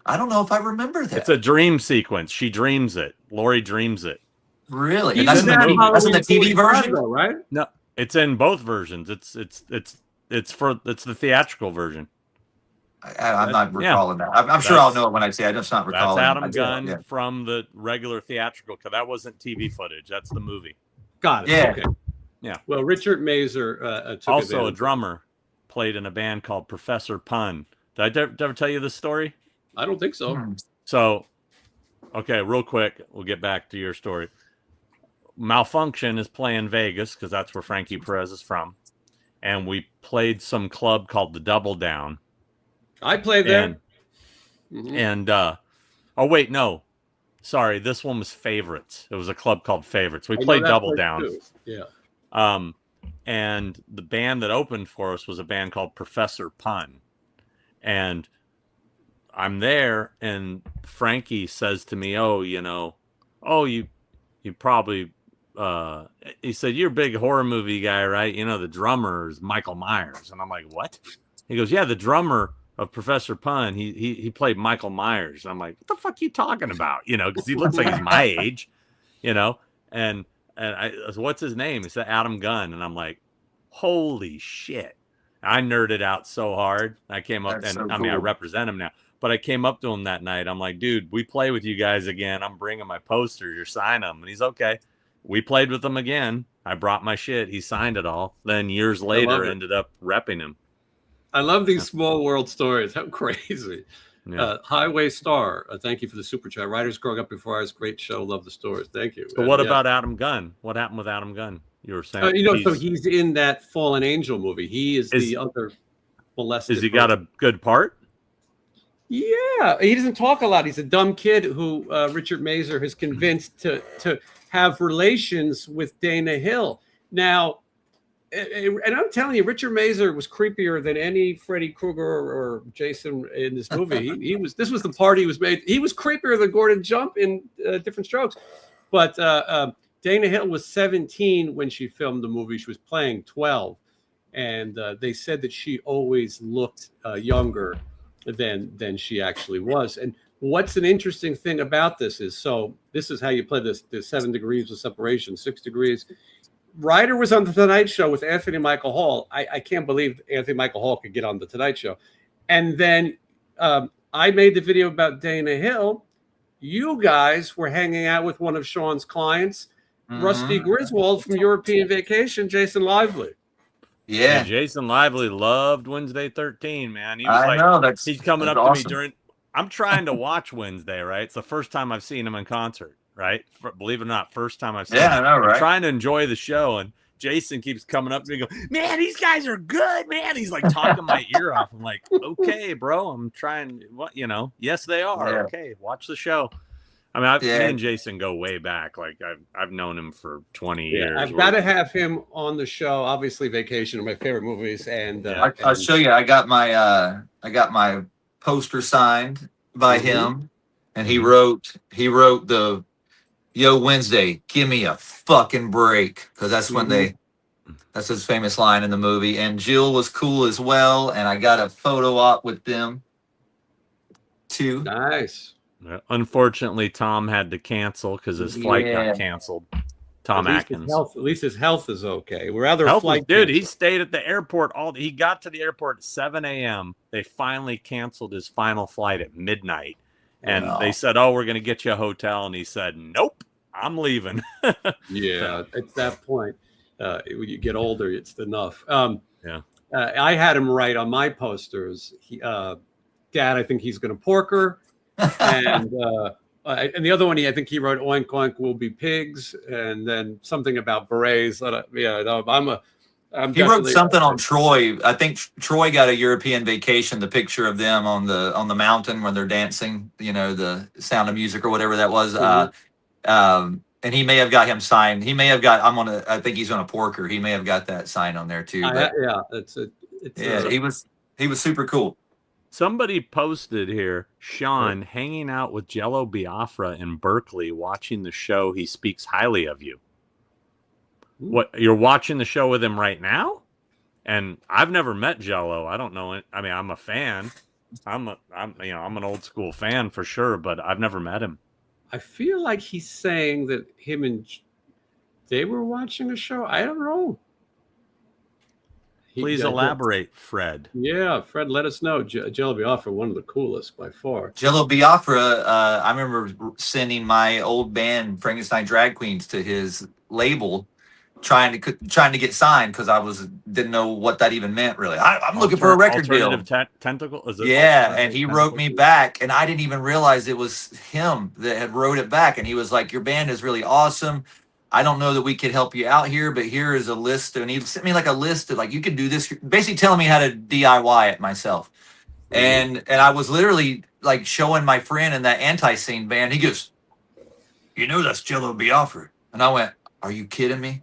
I don't know if I remember that.
It's a dream sequence. She dreams it. Lori dreams it.
Really? And that's in the TV version,
though, right?
No, it's in both versions. It's the theatrical version.
I'm not recalling that. I'm sure I'll know it when I say. I'm just not recalling.
That's Adam Gunn from the regular theatrical, because that wasn't TV footage. That's the movie.
Got it.
Yeah.
Okay.
Yeah.
Well, Richard Mazer took
also a drummer, played in a band called Professor Pun. Did I ever tell you this story?
I don't think so.
So, okay, real quick, we'll get back to your story. Malfunction is playing Vegas, because that's where Frankie Perez is from, and we played some club called the Double Down.
I played there.
And oh wait, no, sorry, this one was Favorites. It was a club called Favorites. We played Double Down.
Too. Yeah.
And the band that opened for us was a band called Professor Pun. And I'm there, and Frankie says to me, you probably, he said, "You're a big horror movie guy, right? You know, the drummer is Michael Myers." And I'm like, "What?" He goes, "Yeah, the drummer of Professor Pun, he played Michael Myers." And I'm like, "What the fuck are you talking about?" Because he looks like he's my age, and I, what's his name? He said Adam Gunn. And I'm like, holy shit. I nerded out so hard. I came up I represent him now, but I came up to him that night. I'm like, "Dude, we play with you guys again. I'm bringing my posters. You're signing them." And he's okay. We played with him again. I brought my shit. He signed it all. Then years later, ended up repping him.
I love these small world stories. How crazy. Yeah. Highway Star, thank you for the super chat. Writers growing up before us, great show. Love the stories. Thank you.
So what about Adam Gunn? What happened with Adam Gunn? You were saying
so he's in that Fallen Angel movie. He is the other molested.
Has he got a good part?
Yeah, he doesn't talk a lot. He's a dumb kid who Richard Mazer has convinced to have relations with Dana Hill. Now, and I'm telling you, Richard Mazer was creepier than any Freddy Krueger or Jason in this movie. He was. This was the part he was made. He was creepier than Gordon Jump in Different Strokes. But Dana Hill was 17 when she filmed the movie. She was playing 12, and they said that she always looked younger than she actually was. And what's an interesting thing about this is, this is how you play this. There's 7 degrees of separation, 6 degrees. Ryder was on the Tonight Show with Anthony Michael Hall. I can't believe Anthony Michael Hall could get on the Tonight Show. And then I made the video about Dana Hill. You guys were hanging out with one of Sean's clients, Rusty Griswold from European Vacation, Jason Lively.
Yeah,
Jason Lively loved Wednesday 13, man. He was
I know,
he's coming up
awesome.
to me I'm trying to watch Wednesday, right? It's the first time I've seen him in concert, right? Believe it or not, first time I've seen him.
I know, right?
I'm trying to enjoy the show, and Jason keeps coming up to me and go, man, these guys are good, man. He's like talking my ear off. I'm like, okay, bro, I'm trying. What, yes, they are.
Yeah.
Okay, watch the show. I mean,
Yeah.
me and Jason go way back. Like I've known him for 20 years.
I've got to have him on the show. Obviously, Vacation are my favorite movies, and
I'll show you. I got my poster signed by him, and he wrote the "Yo Wednesday, give me a fucking break," because that's when that's his famous line in the movie. And Jill was cool as well, and I got a photo op with them too.
Nice.
Unfortunately, Tom had to cancel because his flight got canceled. Tom Atkins.
At least his health is okay. We're rather
dude. He stayed at the airport he got to the airport at 7 a.m. They finally canceled his final flight at midnight, and they said, "Oh, we're going to get you a hotel," and he said, "Nope, I'm leaving."
Yeah, at that point, when you get older, it's enough.
Yeah.
I had him write on my posters. Dad, I think he's going to pork her. And the other one, I think he wrote "Oink Oink will be pigs," and then something about berets.
He wrote something on Troy. I think Troy got a European Vacation. The picture of them on the mountain when they're dancing. The Sound of Music or whatever that was. And he may have got him signed. He may have got. I think he's on a porker. He may have got that sign on there too. But, he was super cool.
Somebody posted here, Sean hanging out with Jello Biafra in Berkeley, watching the show. He speaks highly of you. What, you're watching the show with him right now? And I've never met Jello. I don't know it. I mean, I'm a fan. I'm an old school fan for sure, but I've never met him.
I feel like he's saying that him and they were watching a show. I don't know.
Please elaborate, Fred.
Yeah, Fred, let us know. Jello Biafra, one of the coolest by far.
Jello Biafra, I remember sending my old band Frankenstein Drag Queens to his label, trying to get signed because I didn't know what that even meant really. I'm looking for a record deal.
Tentacle, is it?
Yeah, and he wrote me back, and I didn't even realize it was him that had wrote it back, and he was like, "Your band is really awesome. I don't know that we could help you out here, but here is a list." And he sent me like a list of like, you could do this, basically telling me how to DIY it myself. And I was literally like showing my friend in that anti-scene band. He goes, "That's Jello Biafra." And I went, "Are you kidding me?"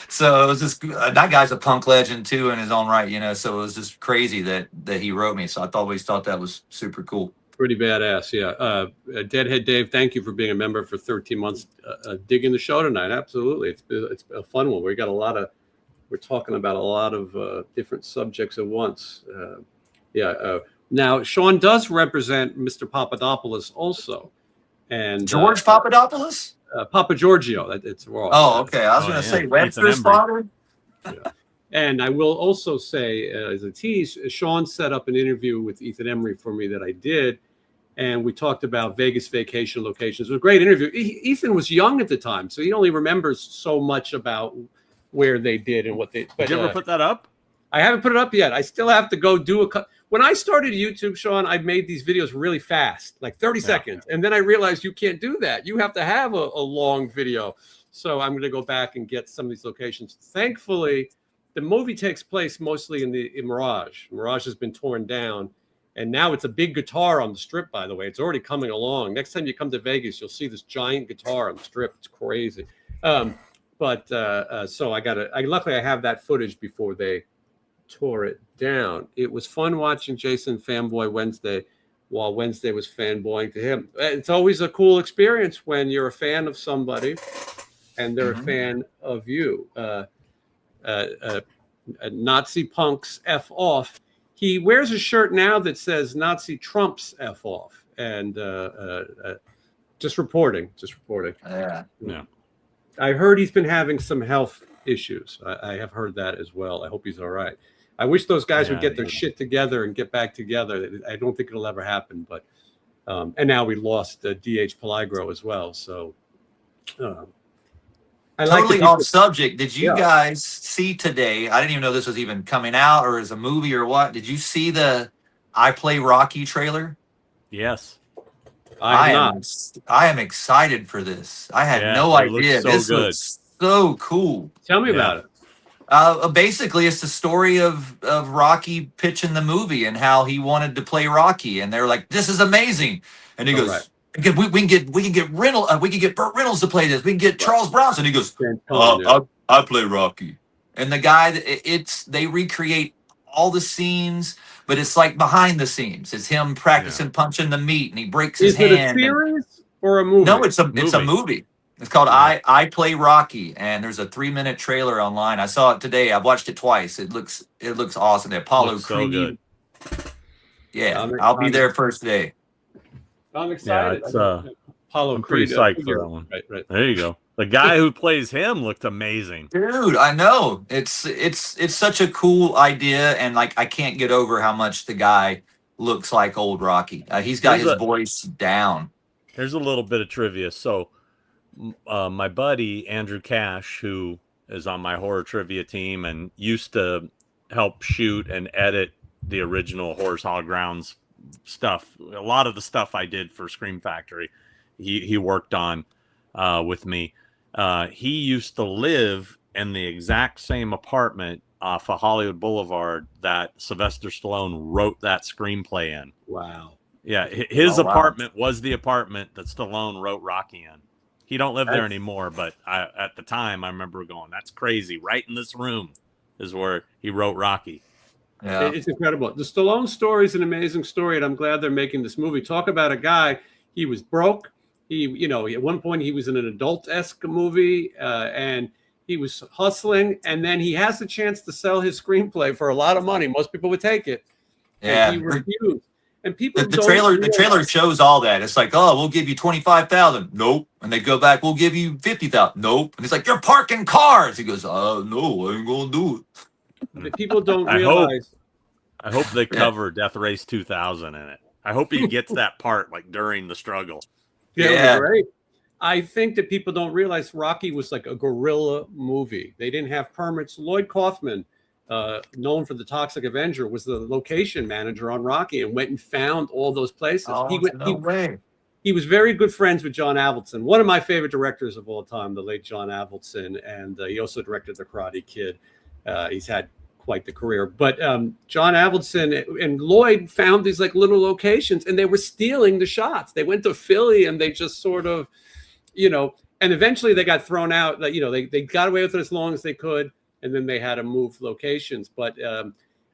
So it was just, that guy's a punk legend too in his own right, so it was just crazy that he wrote me. So I always thought that was super cool.
Pretty badass, yeah. Deadhead Dave, thank you for being a member for 13 months, digging the show tonight. Absolutely, it's a fun one. We're talking about a lot of different subjects at once. Now Sean does represent Mr. Papadopoulos also, and
George Papadopoulos,
Papa Giorgio. It's wrong.
Oh, okay. I was going to say Webster's father.
Yeah. And I will also say, as a tease, Sean set up an interview with Ethan Embry for me that I did, and we talked about Vegas vacation locations. It was a great interview. Ethan was young at the time, so he only remembers so much about where they did and what they. But,
did you ever put that up?
I haven't put it up yet. I still have to go do When I started YouTube, Sean, I made these videos really fast, like 30 seconds, and then I realized you can't do that. You have to have a long video. So I'm going to go back and get some of these locations. Thankfully, the movie takes place mostly in Mirage. Mirage has been torn down, and now it's a big guitar on the strip, by the way. It's already coming along. Next time you come to Vegas, you'll see this giant guitar on the strip. It's crazy. So luckily I have that footage before they tore it down. It was fun watching Jason fanboy Wednesday while Wednesday was fanboying to him. It's always a cool experience when you're a fan of somebody and they're a fan of you. Nazi punks F off. He wears a shirt now that says Nazi Trumps F off. And just reporting.
Yeah.
I heard he's been having some health issues. I have heard that as well. I hope he's all right. I wish those guys would get their shit together and get back together. I don't think it'll ever happen. But and now we lost D.H. Peligro as well. So
totally off subject. Did you guys see today? I didn't even know this was even coming out or as a movie or what. Did you see the I Play Rocky trailer?
Yes.
I am excited for this. I had no idea.
So
this
good.
looks so cool.
Tell me
Yeah.
about it.
Basically, it's the story of Rocky pitching the movie and how he wanted to play Rocky, and they're like, "This is amazing," and he
Oh,
goes,
right.
we can get Burt Reynolds to play this. We can get Charles Bronson." He goes,
Antonio.
I play Rocky. And the guy, they recreate all the scenes, but it's like behind the scenes. It's him practicing punching the meat, and he breaks his
Is it a
hand.
series or a movie?
No, it's a movie. It's called
Yeah.
I Play Rocky, and there's a 3-minute trailer online. I saw it today. I've watched it twice. It looks awesome. The Apollo
Looks so
Creed.
good.
Yeah, I'll be there first day.
I'm excited.
it's,
Apollo
I'm pretty
Creed,
psyched for that one.
Right.
There you go. The guy who plays him looked amazing.
Dude, I know. It's such a cool idea, and like I can't get over how much the guy looks like old Rocky. He's got his voice down.
Here's a little bit of trivia. So, my buddy Andrew Cash, who is on my horror trivia team and used to help shoot and edit the original Horrors Hall Grounds stuff, a lot of the stuff I did for Scream Factory, he worked on with me. He used to live in the exact same apartment off of Hollywood Boulevard that Sylvester Stallone wrote that screenplay in.
Wow.
Yeah, his
Oh, wow.
apartment was the apartment that Stallone wrote Rocky in. He don't live there anymore, but at the time I remember going, "That's crazy! Right in this room is where he wrote Rocky."
Yeah.
It's incredible. The Stallone story is an amazing story, and I'm glad they're making this movie. Talk about a guy. He was broke. At one point he was in an adult-esque movie, and he was hustling, and then he has the chance to sell his screenplay for a lot of money. Most people would take it.
Yeah.
And he refused. And people
The trailer shows all that. It's like, "Oh, we'll give you 25,000." Nope. And they go back, "We'll give you 50,000." Nope. And it's like, "You're parking cars." He goes, "No, I ain't gonna do it."
People don't
I
realize.
I hope they cover Death Race 2000 in it. I hope he gets that part like during the struggle.
Yeah,
Yeah.
it was great. I think that people don't realize Rocky was like a guerrilla movie. They didn't have permits. Lloyd Kaufman, known for The Toxic Avenger, was the location manager on Rocky and went and found all those places.
No way.
He was very good friends with John Avildsen, one of my favorite directors of all time, the late John Avildsen, and he also directed The Karate Kid. He's had quite the career. But John Avildsen and Lloyd found these like little locations, and they were stealing the shots. They went to Philly, and they just sort of, and eventually they got thrown out. They got away with it as long as they could, and then they had to move locations. But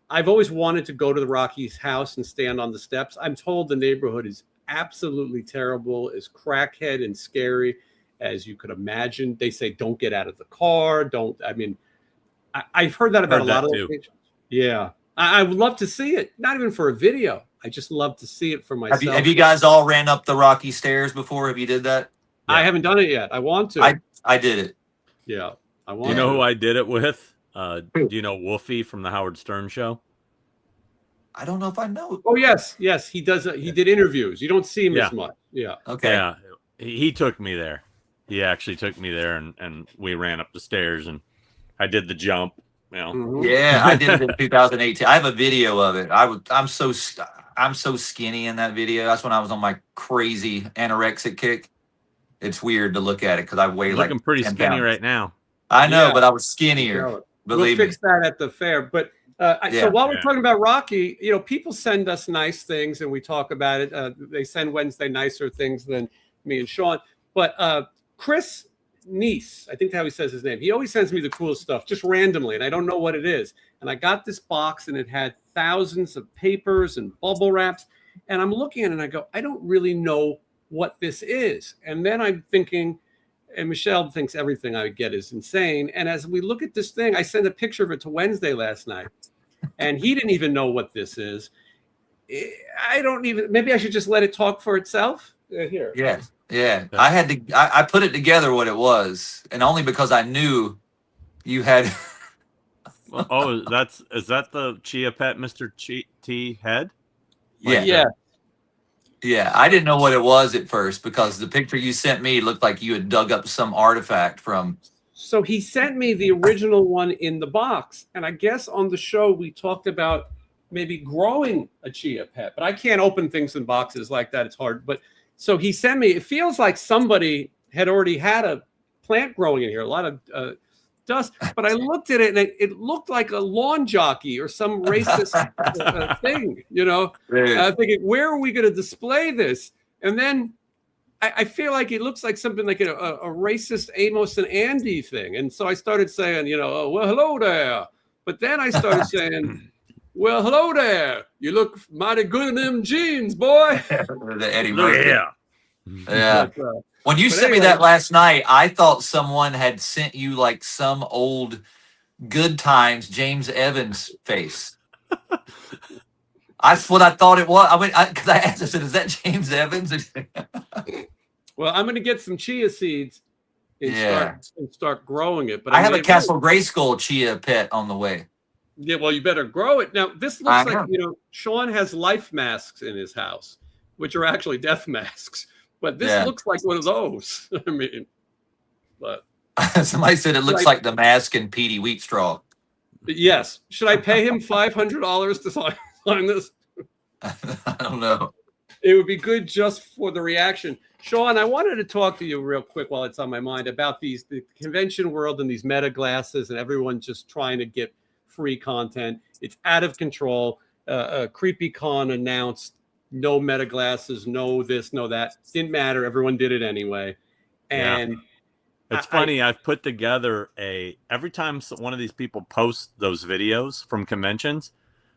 I've always wanted to go to the Rocky's house and stand on the steps. I'm told the neighborhood is absolutely terrible, as crackhead and scary as you could imagine. They say don't get out of the car. I've heard that about a lot of locations. Yeah. I would love to see it. Not even for a video. I just love to see it for myself.
Have you guys all ran up the Rocky stairs before? Have you did that?
I haven't done it yet. I want to.
I did it.
Yeah. I want
Do you know
to.
who I did it with? Do you know Wolfie from the Howard Stern Show?
I don't know if I know.
Oh, yes. He does. He did interviews. You don't see him as much. Yeah.
Okay.
Yeah, he took me there. He actually took me there, and we ran up the stairs, and I did the jump.
Mhm.
Yeah, I did it in 2018. I have a video of it. I'm so skinny in that video. That's when I was on my crazy anorexic kick. It's weird to look at it because I weigh
You're
like
looking pretty
10
skinny
pounds.
right now.
I know,
Yeah.
but I was skinnier.
We'll
Believe me.
fix that at the fair. But so while we're talking about Rocky, people send us nice things and we talk about it. They send Wednesday nicer things than me and Sean. But Chris Neese, I think how he says his name, he always sends me the coolest stuff just randomly, and I don't know what it is. And I got this box, and it had thousands of papers and bubble wraps. And I'm looking at it, and I go, I don't really know what this is. And then I'm thinking, and Michelle thinks everything I get is insane. And as we look at this thing, I sent a picture of it to Wednesday last night, and he didn't even know what this is. Maybe I should just let it talk for itself. Here.
Yes. Yeah. I put it together what it was, and only because I knew you had.
Oh, is that the Chia Pet Mr. T head?
Yeah. Yeah, I didn't know what it was at first because the picture you sent me looked like you had dug up some artifact from.
So he sent me the original one in the box. And I guess on the show, we talked about maybe growing a Chia Pet, but I can't open things in boxes like that. It's hard. But so he sent me, it feels like somebody had already had a plant growing in here, a lot of dust. But I looked at it, and it looked like a lawn jockey or some racist thing, you know. Thinking, where are we going to display this? And then I feel like it looks like something like a racist Amos and Andy thing. And so I started saying, you know, oh, well, hello there. But then I started saying, well, hello there. You look mighty good in them jeans, boy.
The Eddie Murphy. Yeah.
But,
When you sent me that last night, I thought someone had sent you like some old Good Times James Evans face. That's what I thought it was. I mean, because I asked, I said, "Is that James Evans?"
well, I'm going to get some chia seeds and start growing it. But
I have a Castle Grayskull chia pet on the way.
Yeah, well, you better grow it. Now, this looks like, you know, Sean has life masks in his house, which are actually death masks. But this looks like one of those. I mean, but
somebody said it looks like the mask in Petey Wheatstraw.
Yes. Should I pay him $500 to sign this?
I don't know.
It would be good just for the reaction. Sean, I wanted to talk to you real quick while it's on my mind about the convention world and these meta glasses and everyone just trying to get free content. It's out of control. CreepyCon announced no meta glasses, no this, no that. Didn't matter. Everyone did it anyway. And
it's funny. I've put together every time one of these people posts those videos from conventions,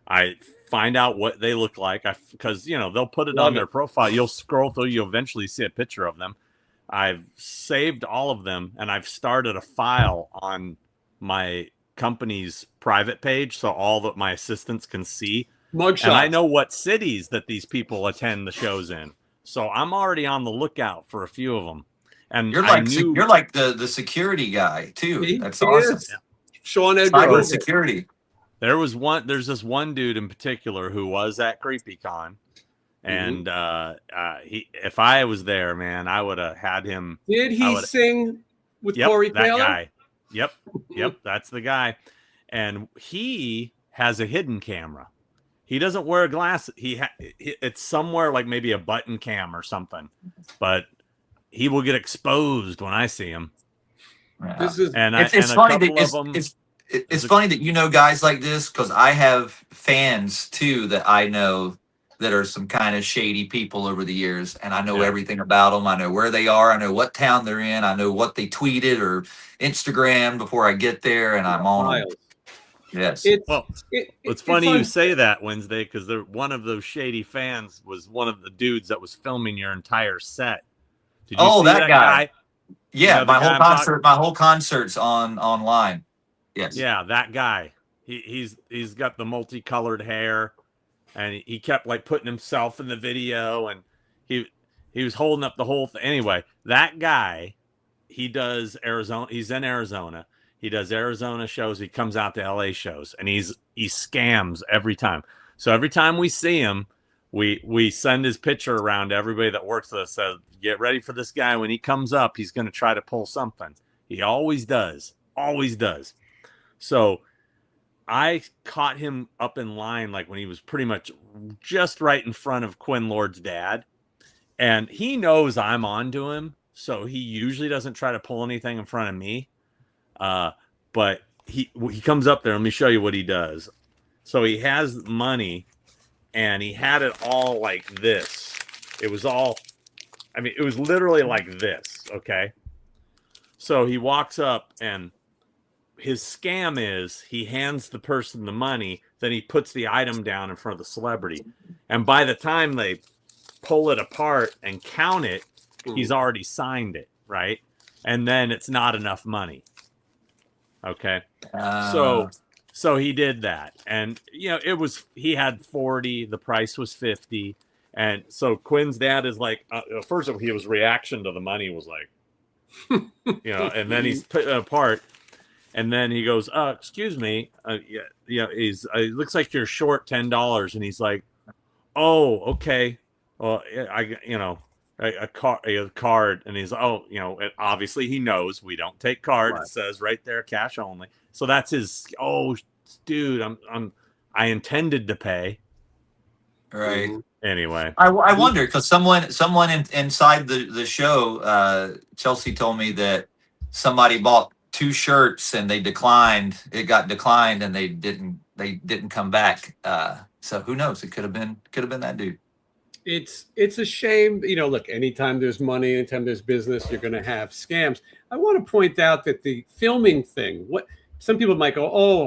I find out what they look like. Because, you know, they'll put it on their profile. You'll scroll through, you'll eventually see a picture of them. I've saved all of them, and I've started a file on my company's private page so all that my assistants can see.
Mugshots.
And I know what cities that these people attend the shows in. So I'm already on the lookout for a few of them. And
you're like the security guy too. That's awesome.
Yeah. Sean Edgar
security.
There's this one dude in particular who was at CreepyCon, and if I was there, man, I would have had him.
Did he sing with Corey Taylor?
That guy. Yep, that's the guy, and he has a hidden camera. He doesn't wear glasses. It's somewhere like maybe a button cam or something, but he will get exposed when I see him.
Yeah.
It's funny
that you know guys like this, because I have fans too that I know that are some kind of shady people over the years, and I know everything about them. I know where they are. I know what town they're in. I know what they tweeted or Instagram before I get there, and I'm on them. Yes.
It's funny you say that, Wednesday, because one of those shady fans was one of the dudes that was filming your entire set. Did you see that guy?
Yeah, you know, my whole concert's online. Yes.
Yeah, that guy. He's got the multicolored hair, and he kept like putting himself in the video, and he was holding up the whole thing. Anyway, that guy, he does Arizona. He's in Arizona. He does Arizona shows. He comes out to LA shows, and he scams every time. So every time we see him, we send his picture around to everybody that works with us. Says, get ready for this guy. When he comes up, he's going to try to pull something. He always does. Always does. So I caught him up in line, like when he was pretty much just right in front of Quinn Lord's dad. And he knows I'm on to him. So he usually doesn't try to pull anything in front of me. But he comes up there. Let me show you what he does. So he has money, and he had it all like this. It was literally like this. Okay. So he walks up, and his scam is he hands the person the money, then he puts the item down in front of the celebrity. And by the time they pull it apart and count it, he's already signed it. Right. And then it's not enough money. Okay. So he did that. And, you know, he had 40, the price was 50. And so Quinn's dad is like, first of all, his reaction to the money was like, you know, and then he's put it apart. And then he goes, excuse me. It looks like you're short $10. And he's like, oh, okay. Well, a card, and he's obviously he knows we don't take cards. Right. It says right there, cash only. So that's his. Oh, dude, I intended to pay.
Right.
Anyway,
I wonder, because someone inside the show, Chelsea told me that somebody bought 2 shirts and they declined. It got declined, and they didn't come back. So who knows? It could have been that dude.
It's a shame. Look, anytime there's money, anytime there's business, you're going to have scams. I want to point out that the filming thing, what some people might go, oh,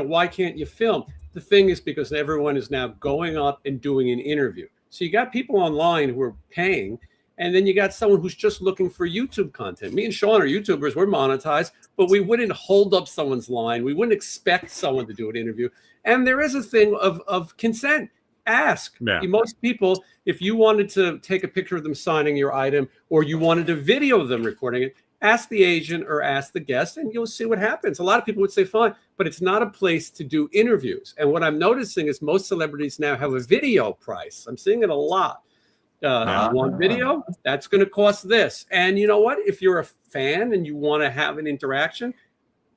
why can't you film? The thing is because everyone is now going up and doing an interview. So you got people online who are paying, and then you got someone who's just looking for YouTube content. Me and Sean are YouTubers. We're monetized, but we wouldn't hold up someone's line. We wouldn't expect someone to do an interview. And there is a thing of consent. Ask.
Yeah.
Most people, if you wanted to take a picture of them signing your item, or you wanted to video them recording it, ask the agent or ask the guest, and you'll see what happens. A lot of people would say fine, but it's not a place to do interviews. And what I'm noticing is most celebrities now have a video price. I'm seeing it a lot. You want video? That's going to cost this. And you know what? If you're a fan and you want to have an interaction,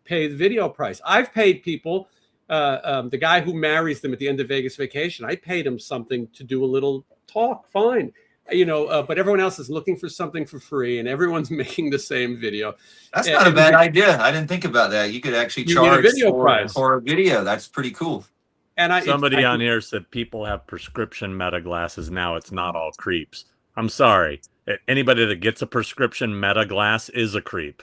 pay the video price. I've paid people. The guy who marries them at the end of Vegas Vacation, I paid him something to do a little talk. Fine. But everyone else is looking for something for free, and everyone's making the same video.
That's not a bad idea. I didn't think about that. You could actually charge for a video. That's pretty cool.
And somebody on here said people have prescription Meta glasses now. It's not all creeps. I'm sorry. Anybody that gets a prescription Meta glass is a creep.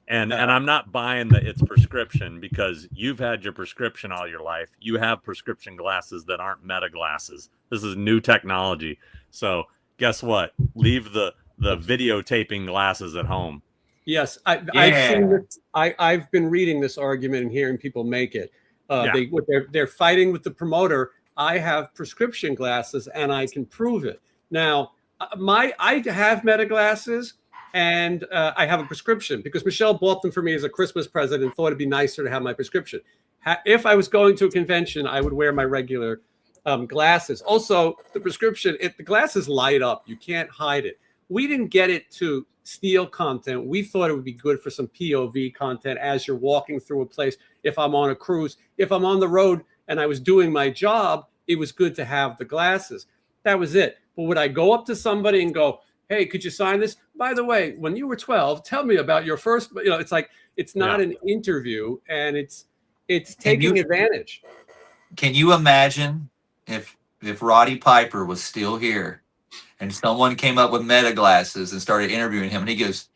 And I'm not buying that it's prescription, because you've had your prescription all your life. You have prescription glasses that aren't Meta glasses. This is new technology. So guess what? Leave the videotaping glasses at home.
Yes, I've seen this. I've been reading this argument and hearing people make it. They're fighting with the promoter. I have prescription glasses and I can prove it. Now, I have Meta glasses. And I have a prescription because Michelle bought them for me as a Christmas present and thought it'd be nicer to have my prescription. If I was going to a convention, I would wear my regular glasses. Also, the prescription, the glasses light up. You can't hide it. We didn't get it to steal content. We thought it would be good for some POV content as you're walking through a place. If I'm on a cruise, if I'm on the road and I was doing my job, it was good to have the glasses. That was it. But would I go up to somebody and go, hey, could you sign this? By the way, when you were 12, tell me about your first, it's like, it's not an interview, and it's taking advantage.
Can you imagine if Roddy Piper was still here and someone came up with Meta glasses and started interviewing him, and he goes,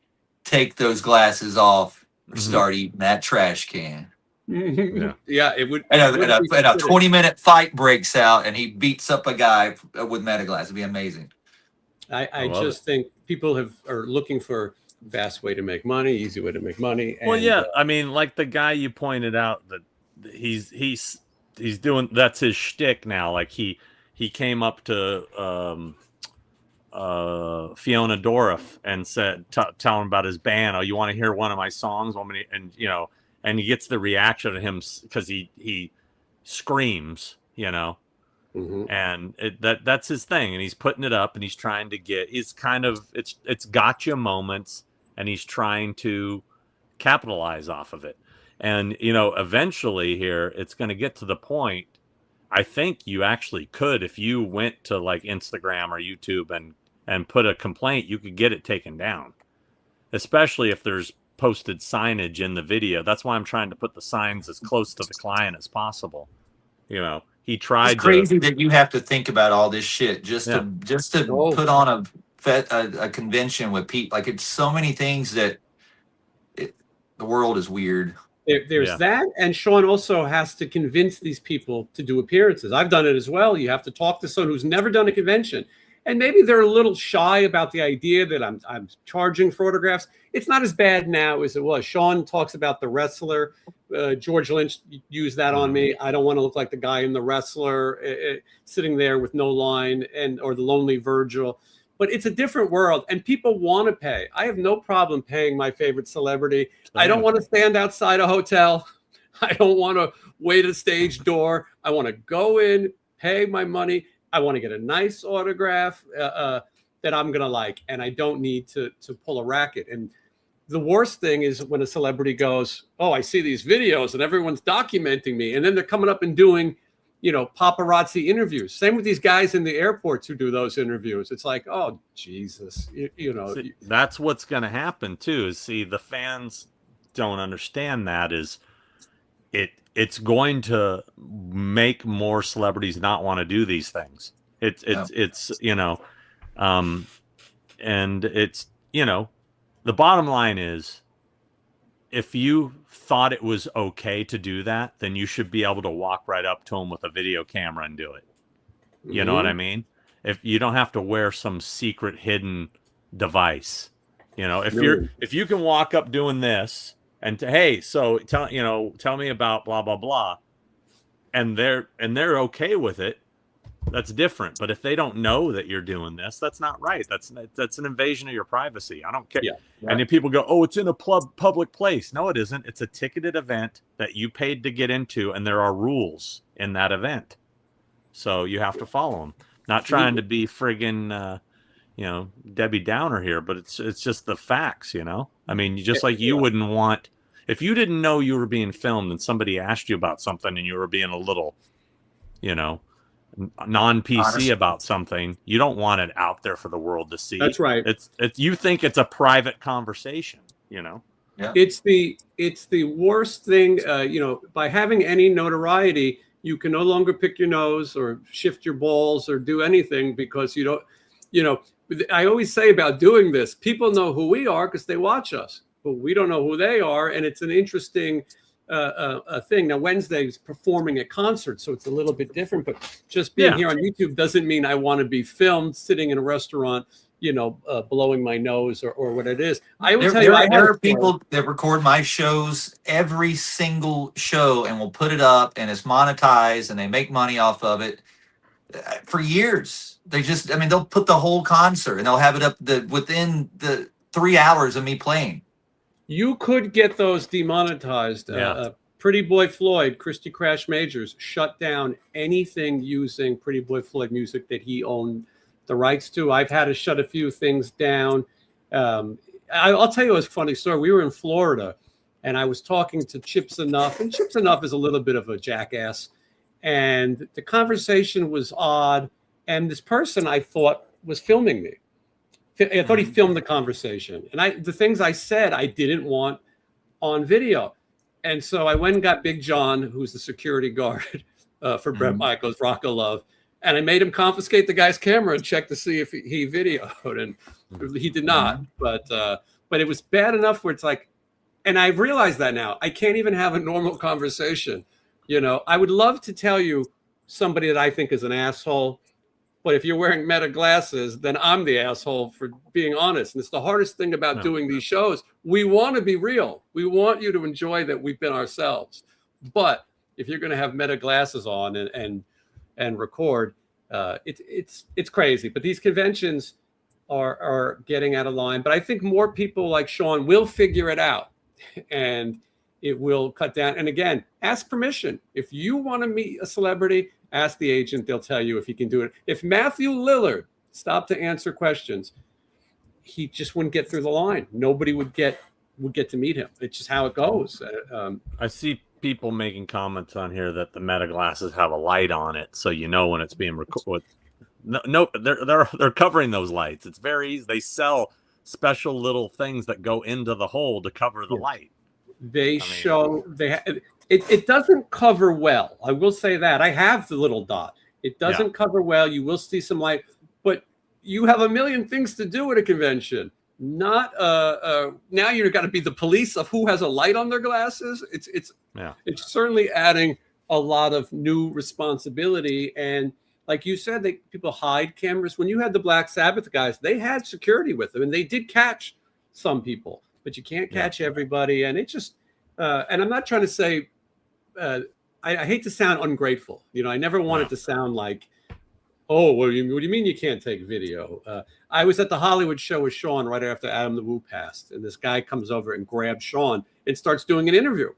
take those glasses off or start eating that trash can.
Yeah, it would.
And a 20-minute fight breaks out and he beats up a guy with Meta glasses. It'd be amazing.
I just think people are looking for a fast way to make money, easy way to make money. And,
well, yeah, I mean, like the guy you pointed out that he's doing, that's his shtick now. Like he came up to Fiona Dourif and said, tell him about his band. Oh, you want to hear one of my songs? And he gets the reaction of him because he screams, and that's his thing, and he's putting it up, and he's trying to get, it's gotcha moments, and he's trying to capitalize off of it. And eventually here it's going to get to the point, I think you actually could, if you went to like Instagram or YouTube and put a complaint, you could get it taken down, especially if there's posted signage in the video. That's why I'm trying to put the signs as close to the client as possible. He tried.
It's crazy that you have to think about all this shit just to put on a convention with people. Like, it's so many things that the world is weird.
There's that, and Sean also has to convince these people to do appearances. I've done it as well. You have to talk to someone who's never done a convention, and maybe they're a little shy about the idea that I'm charging for autographs. It's not as bad now as it was. Sean talks about The Wrestler. George Lynch used that on me. I don't want to look like the guy in The Wrestler sitting there with no line, or The Lonely Virgil. But it's a different world, and people want to pay. I have no problem paying my favorite celebrity. I don't want to stand outside a hotel. I don't want to wait at a stage door. I want to go in, pay my money. I want to get a nice autograph that I'm going to like, and I don't need to pull a racket. And the worst thing is when a celebrity goes, oh, I see these videos and everyone's documenting me. And then they're coming up and doing paparazzi interviews. Same with these guys in the airports who do those interviews. It's like, oh, Jesus,
See, that's what's going to happen too. Is the fans don't understand that it's going to make more celebrities not want to do these things. It's and it's, the bottom line is, if you thought it was okay to do that, then you should be able to walk right up to them with a video camera and do it. You know what I mean? If you don't have to wear some secret hidden device, if you can walk up doing this and hey, so tell me about blah blah blah, and they're okay with it, that's different. But if they don't know that you're doing this, that's not right. That's an invasion of your privacy. I don't care.
Yeah, right.
And then people go, oh, it's in a public place. No, it isn't. It's a ticketed event that you paid to get into, and there are rules in that event. So you have to follow them. Not trying to be friggin', Debbie Downer here, but it's just the facts, I mean, just like you wouldn't want, if you didn't know you were being filmed and somebody asked you about something and you were being a little, non-PC
Honestly.
about something, you don't want it out there for the world to see.
That's right.
It's you think it's a private conversation,
Yeah.
It's the worst thing. By having any notoriety, you can no longer pick your nose or shift your balls or do anything, because you don't. I always say about doing this, people know who we are because they watch us, but we don't know who they are, and it's an interesting thing. Now, Wednesday's performing at concerts, so it's a little bit different, but just being here on YouTube doesn't mean I want to be filmed sitting in a restaurant, blowing my nose or what it is. I will tell you,
there are people that record my shows, every single show, and will put it up, and it's monetized, and they make money off of it for years. They'll put the whole concert, and they'll have it up within the 3 hours of me playing.
You could get those demonetized. Pretty Boy Floyd, Christy Crash Majors, shut down anything using Pretty Boy Floyd music that he owned the rights to. I've had to shut a few things down. I'll tell you a funny story. We were in Florida, and I was talking to Chips Enough, and Chips Enough is a little bit of a jackass. And the conversation was odd, and this person I thought was filming me. I thought he filmed the conversation, and the things I said I didn't want on video. And so I went and got Big John, who's the security guard for Bret Michaels, Rock of Love, and I made him confiscate the guy's camera and check to see if he videoed, and he did not. But it was bad enough where it's like, and I've realized that now I can't even have a normal conversation. I would love to tell you somebody that I think is an asshole, but if you're wearing Meta glasses, then I'm the asshole for being honest. And it's the hardest thing about doing these shows. We want to be real. We want you to enjoy that we've been ourselves. But if you're going to have Meta glasses on and record, it's crazy. But these conventions are getting out of line. But I think more people like Sean will figure it out, and it will cut down. And again, ask permission. If you want to meet a celebrity, ask the agent. They'll tell you if he can do it. If Matthew Lillard stopped to answer questions, he just wouldn't get through the line. Nobody would get to meet him. It's just how it goes.
I see people making comments on here that the Meta glasses have a light on it, so when it's being recorded. No, they're covering those lights. It's very easy. They sell special little things that go into the hole to cover the light. It
doesn't cover well. I will say that. I have the little dot. It doesn't cover well. You will see some light, but you have a million things to do at a convention. Not now you've got to be the police of who has a light on their glasses. It's certainly adding a lot of new responsibility. And like you said, people hide cameras. When you had the Black Sabbath guys, they had security with them, and they did catch some people, but you can't catch everybody. And it just and I'm not trying to say. I hate to sound ungrateful. I never want it to sound like, oh, what do you mean you can't take video? I was at the Hollywood show with Sean right after Adam the Woo passed, and this guy comes over and grabs Sean and starts doing an interview.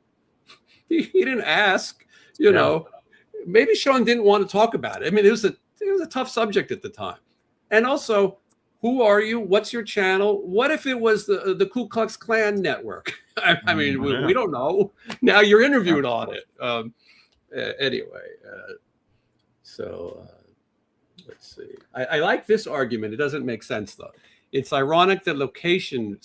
He didn't ask, Maybe Sean didn't want to talk about it. I mean, it was a tough subject at the time. And also, who are you? What's your channel? What if it was the Ku Klux Klan network? I mean, we don't know. Now you're interviewed on it. Anyway, So let's see. I like this argument. It doesn't make sense though. It's ironic that a locations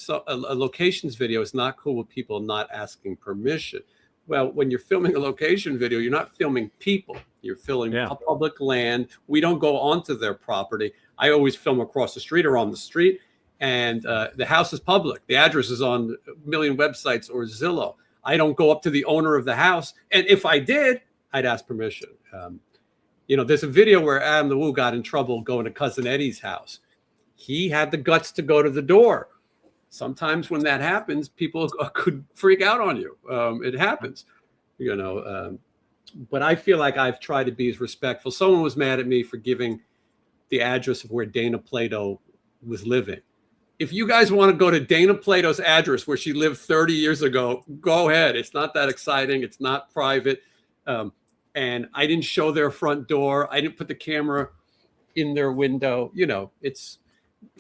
video is not cool with people not asking permission. Well, when you're filming a location video, you're not filming people. You're filming public land. We don't go onto their property. I always film across the street or on the street, and the house is public. The address is on a million websites or Zillow. I don't go up to the owner of the house, and if I did, I'd ask permission. There's a video where Adam the Woo got in trouble going to Cousin Eddie's house. He had the guts to go to the door. Sometimes when that happens, people could freak out on you. It happens, but I feel like I've tried to be as respectful. Someone was mad at me for giving the address of where Dana Plato was living. If you guys want to go to Dana Plato's address where she lived 30 years ago, go ahead. It's not that exciting. It's not private. And I didn't show their front door. I didn't put the camera in their window.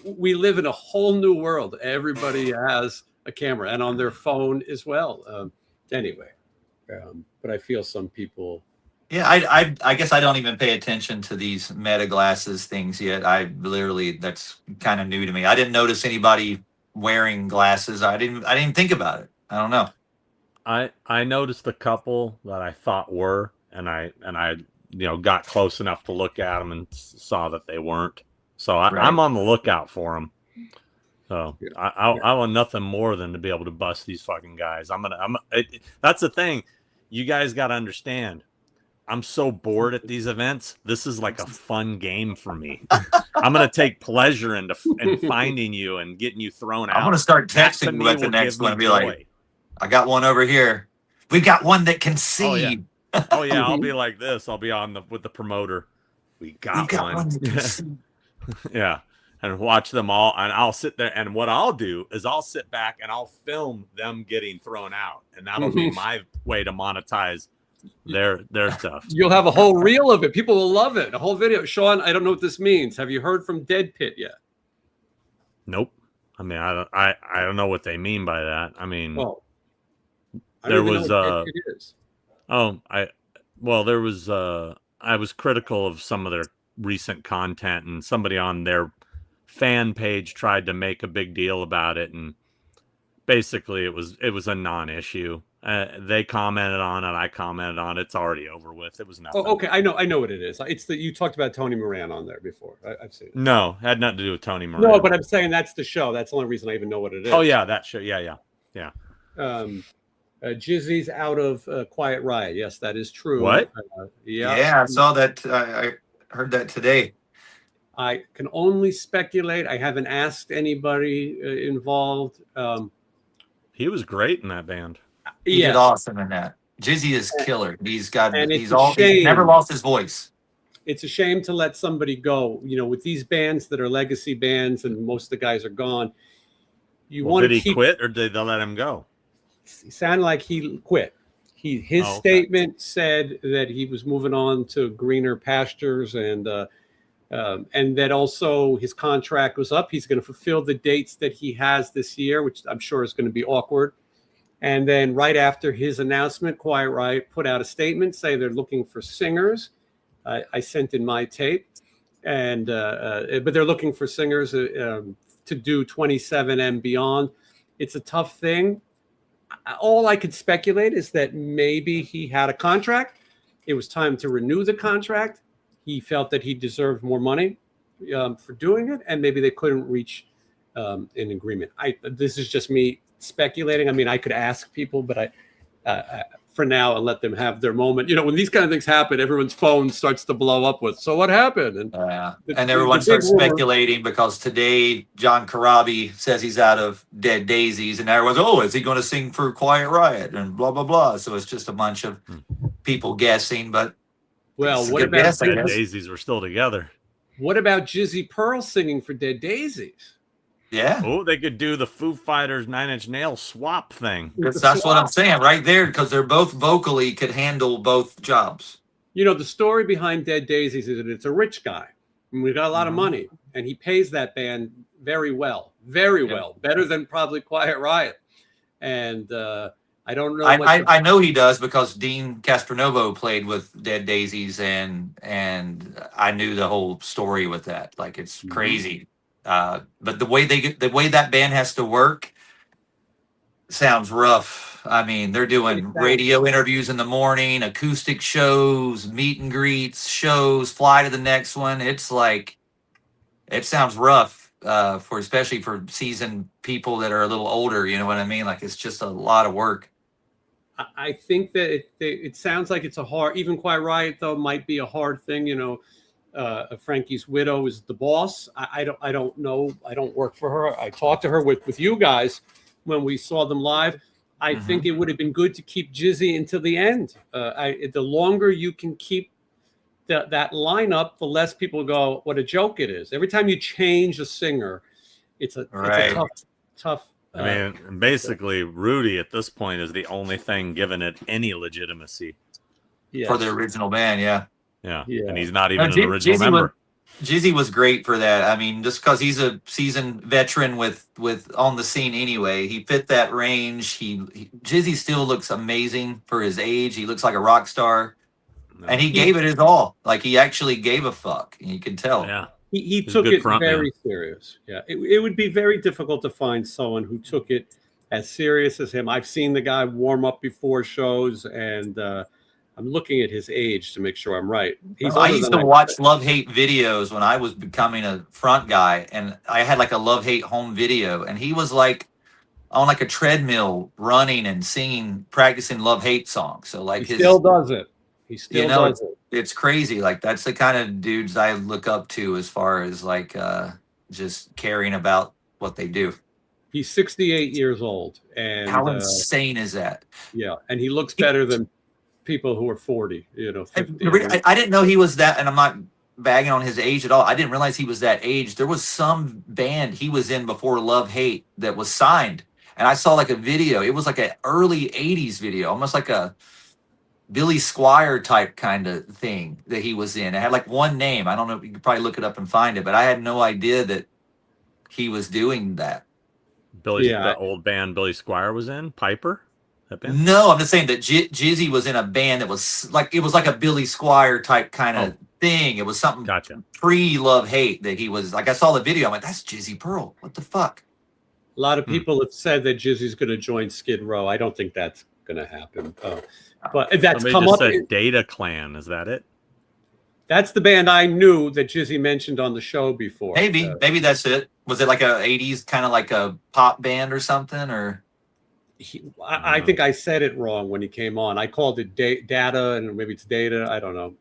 We live in a whole new world. Everybody has a camera and on their phone as well. But I feel some people.
Yeah, I guess I don't even pay attention to these meta glasses things yet. That's kind of new to me. I didn't notice anybody wearing glasses. I didn't think about it. I don't know.
I noticed a couple that I thought were, and I got close enough to look at them and saw that they weren't. So I'm on the lookout for them. So I want nothing more than to be able to bust these fucking guys. That's the thing. You guys got to understand. I'm so bored at these events. This is like a fun game for me. I'm going to take pleasure in finding you and getting you thrown out.
I'm going to start texting you at the next one and be like, I got one over here. We got one that can see.
Oh yeah. I'll be like this. I'll be with the promoter. We got one. Yeah. And watch them all. And I'll sit there. And what I'll do is I'll sit back and I'll film them getting thrown out. And that'll be my way to monetize their stuff.
You'll have a whole reel of it. People will love it. A whole video. Sean, I don't know what this means. Have you heard from Dead Pit yet?
Nope. I mean, I don't know what they mean by that. I mean,
there was
I was critical of some of their recent content, and somebody on their fan page tried to make a big deal about it, and basically it was a non-issue. They commented on it. I commented on it. It's already over with. It was nothing.
Oh, okay. I know what it is. It's that you talked about Tony Moran on there before. I've seen it.
No, it had nothing to do with Tony Moran.
No, but I'm saying that's the show. That's the only reason I even know what it is.
Oh yeah, that show. Yeah.
Jizzy's out of Quiet Riot. Yes, that is true.
What?
Yeah, I saw that. I heard that today.
I can only speculate. I haven't asked anybody involved.
He was great in that band.
He did awesome in that. Jizzy is killer. He's never lost his voice.
It's a shame to let somebody go. With these bands that are legacy bands, and most of the guys are gone.
Did he quit or did they let him go?
It sounded like he quit. His statement said that he was moving on to greener pastures, and that also his contract was up. He's going to fulfill the dates that he has this year, which I'm sure is going to be awkward. And then right after his announcement, Quiet Riot put out a statement saying they're looking for singers. I sent in my tape, but they're looking for singers to do 27 and beyond. It's a tough thing. All I could speculate is that maybe he had a contract. It was time to renew the contract. He felt that he deserved more money for doing it, and maybe they couldn't reach an agreement. This is just me speculating. I mean, I could ask people, but I for now, I'll let them have their moment. When these kind of things happen, everyone's phone starts to blow up with, so what happened?
And everyone starts speculating because today John Karabi says he's out of Dead Daisies, and everyone's, is he going to sing for Quiet Riot and blah, blah, blah. So it's just a bunch of people guessing. But
what about
Dead Daisies were still together?
What about Jizzy Pearl singing for Dead Daisies?
Yeah.
Oh, they could do the Foo Fighters 9 Inch Nails swap thing.
That's what I'm saying right there, because they're both vocally could handle both jobs.
The story behind Dead Daisies is that it's a rich guy. And we've got a lot of money, and he pays that band very well, better than probably Quiet Riot. And I don't know. much
I know he does because Dean Castronovo played with Dead Daisies, and I knew the whole story with that. Like, it's
Mhm.
crazy. But the way that band has to work sounds rough. I mean, they're doing radio interviews in the morning, acoustic shows, meet and greets, shows, fly to the next one. It's like, it sounds rough, for especially for seasoned people that are a little older. You know what I mean? Like, it's just a lot of work.
I think that it sounds like it's a hard, even Quiet Riot though might be a hard thing. Frankie's widow is the boss. I don't know. I don't work for her. I talked to her with you guys when we saw them live. I think it would have been good to keep Jizzy until the end. The longer you can keep that lineup, the less people go, what a joke it is. Every time you change a singer, it's a tough.
I mean, basically, Rudy at this point is the only thing giving it any legitimacy
For the original band. Yeah.
And he's not even an original member.
Jizzy was great for that. I mean, just because he's a seasoned veteran with on the scene anyway, he fit that range. Jizzy still looks amazing for his age. He looks like a rock star, and he gave it his all. Like, he actually gave a fuck. You can tell.
Yeah.
He took it very serious. Yeah, it would be very difficult to find someone who took it as serious as him. I've seen the guy warm up before shows, and I'm looking at his age to make sure I'm right.
I used to watch love-hate videos when I was becoming a front guy, and I had like a love-hate home video, and he was like on like a treadmill running and singing, practicing love-hate songs. So like
he still does it. He still does it.
It's crazy. Like, that's the kind of dudes I look up to as far as like just caring about what they do.
He's 68 years old, and
how insane is that?
Yeah, and he looks better than people who are 40. 50.
I didn't know he was that, and I'm not bagging on his age at all. I didn't realize he was that age. There was some band he was in before Love Hate that was signed, and I saw like a video. It was like an early 80s video, almost like a Billy Squire type kind of thing that he was in. It had like one name. I don't know if you could probably look it up and find it, but I had no idea that he was doing that.
That old band Billy Squire was in, Piper? That band?
No, I'm just saying that Jizzy was in a band that was like, it was like a Billy Squire type kind of thing. It was something pre-Love Hate that he was like. I saw the video. I'm like, that's Jizzy Pearl. What the fuck?
A lot of people have said that Jizzy's going to join Skid Row. I don't think that's going to happen. But that's come up.
Data Clan, is that it?
That's the band I knew that Jizzy mentioned on the show before.
Maybe that's it. Was it like a 80s kind of like a pop band or something? Or
I think I said it wrong when he came on. I called it Data, and maybe it's Data. I don't know.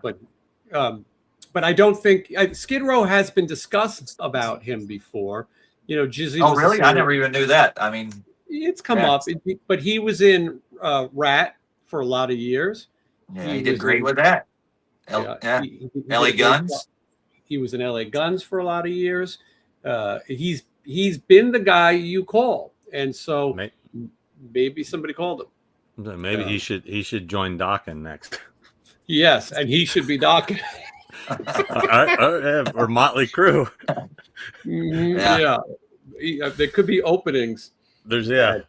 But I don't think Skid Row has been discussed about him before. Jizzy.
Oh, really? I never even knew that. I mean,
it's come up, but he was in Rat for a lot of years.
Yeah, he did great with that. LA Guns.
He was in LA Guns for a lot of years. He's been the guy you call, and so maybe somebody called him.
Maybe he should join Dokken next.
Yes, and he should be Dokken.
Or Motley Crue.
There could be openings.
There's
at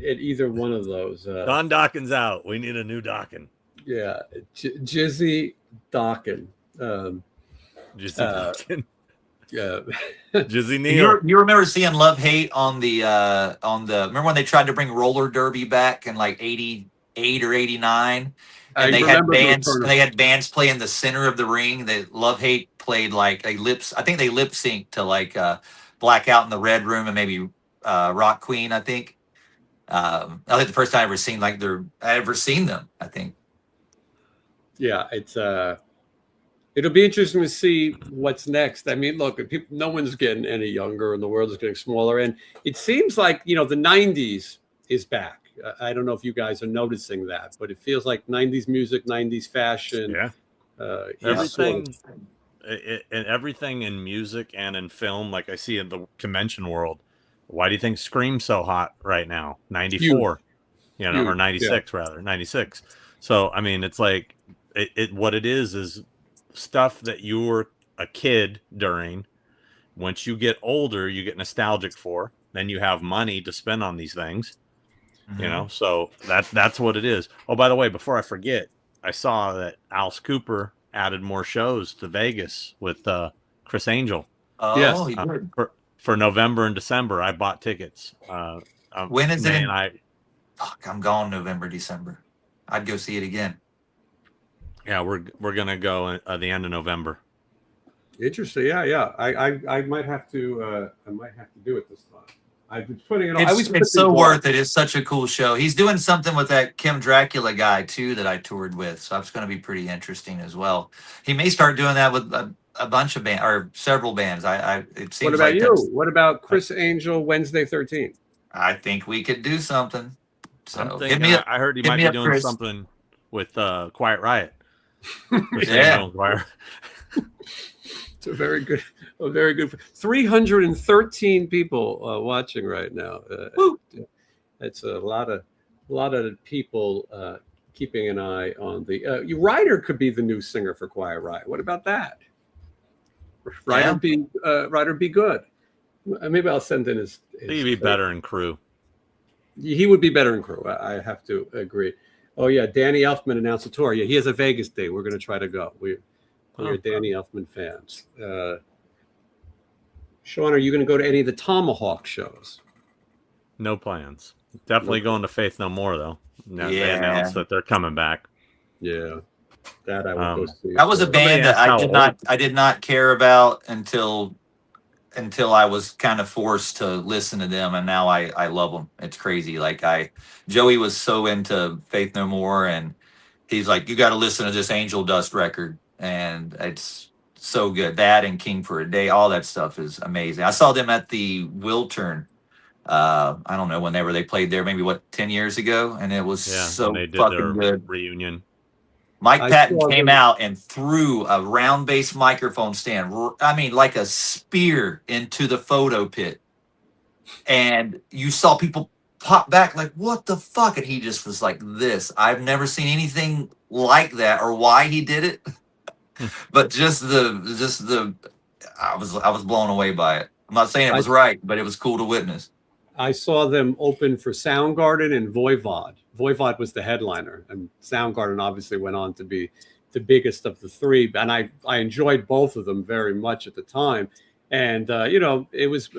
either one of those.
Don Dokken's out. We need a new Dokken.
Yeah, Jizzy Dokken.
Jizzy Dokken.
Yeah,
Jizzy Neal.
You remember seeing Love Hate on the remember when they tried to bring roller derby back in like 88 or 89, and they had bands play in the center of the ring. That Love Hate played like I think they lip synced to like Blackout in the Red Room and maybe Rock Queen. I think the first time I ever seen them. I think.
Yeah, it's it'll be interesting to see what's next. I mean, look, no one's getting any younger, and the world is getting smaller. And it seems like the '90s is back. I don't know if you guys are noticing that, but it feels like '90s music, '90s fashion.
Yeah, everything in music and in film, like I see in the convention world. Why do you think Scream's so hot right now? 94, or 96 rather, 96. So I mean, it's like what it is stuff that you were a kid during. Once you get older, you get nostalgic for. Then you have money to spend on these things. You know, so that's what it is. Oh, by the way, before I forget, I saw that Alice Cooper added more shows to Vegas with Chris Angel.
Yes.
Oh, he did.
For November and December. I bought tickets.
When is it?
Fuck,
I'm gone November, December. I'd go see it again.
Yeah, we're gonna go at the end of November.
Interesting. Yeah. I might have to do it this time. I've been putting it on.
It's so worth it. It's such a cool show. He's doing something with that Kim Dracula guy too that I toured with, so that's going to be pretty interesting as well. He may start doing that with a bunch of bands or several bands. It seems.
What about you? What about Chris Angel Wednesday 13th?
I think we could do something. So
I'm thinking, I heard he might be doing something with Quiet Riot.
Yeah.
It's a very good. 313 people watching right now. It's a lot of people keeping an eye on the. Ryder could be the new singer for Quiet Riot. What about that? Ryder be good. Maybe I'll send in his
He'd be better in crew.
He would be better in crew. I have to agree. Oh yeah, Danny Elfman announced a tour. Yeah, he has a Vegas date. We're going to try to go. We're Danny Elfman fans. Sean, are you going to go to any of the Tomahawk shows?
No plans. Definitely going to Faith No More though. Now they announced that they're coming back.
Yeah, that I will go see.
That was a band that I did not care about until I was kind of forced to listen to them, and now I love them. It's crazy. Like Joey was so into Faith No More, and he's like, you got to listen to this Angel Dust record, and it's so good. That and King for a Day, all that stuff is amazing. I saw them at the Wiltern. I don't know whenever they played there, maybe 10 years ago, and it was so fucking good.
Reunion.
Mike Patton came out and threw a round bass microphone stand, I mean, like a spear into the photo pit. And you saw people pop back like, what the fuck? And he just was like this. I've never seen anything like that or why he did it. But I was blown away by it. I'm not saying it was right, but it was cool to witness.
I saw them open for Soundgarden and Voivod. Voivod was the headliner, and Soundgarden obviously went on to be the biggest of the three. And I enjoyed both of them very much at the time. And it was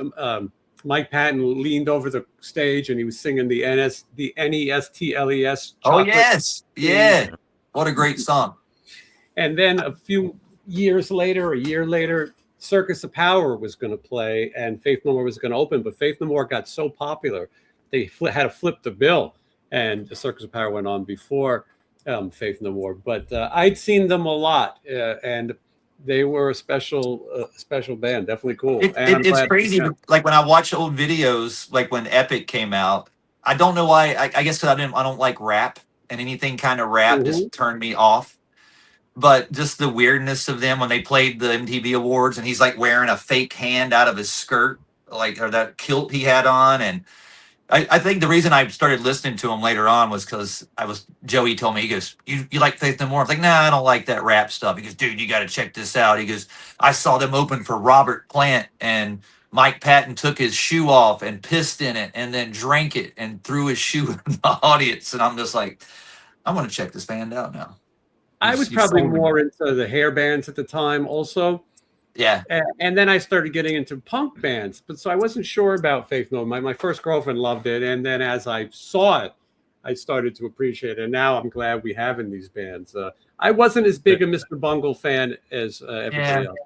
Mike Patton leaned over the stage and he was singing the NESTLES.
Oh yes, yeah! What a great song.
And then a year later, Circus of Power was going to play and Faith No More was going to open, but Faith No More got so popular they had to flip the bill, and the Circus of Power went on before Faith No More. But I'd seen them a lot, and they were a special band, definitely cool.
It's crazy. Like when I watch old videos, like when Epic came out, I don't know why. I guess because I don't like rap, and anything kind of rap just turned me off. But just the weirdness of them when they played the MTV Awards, and he's like wearing a fake hand out of his skirt, or that kilt he had on. And I think the reason I started listening to him later on was because Joey told me, he goes, you like Faith No More? I was like, nah, I don't like that rap stuff. He goes, dude, you got to check this out. He goes, I saw them open for Robert Plant, and Mike Patton took his shoe off and pissed in it and then drank it and threw his shoe in the audience. And I'm just like, I want to check this band out now.
I was probably more into the hair bands at the time also.
Yeah.
And then I started getting into punk bands. But so I wasn't sure about Faith No More. My first girlfriend loved it. And then as I saw it, I started to appreciate it. And now I'm glad we have in these bands. I wasn't as big a Mr. Bungle fan as everybody else.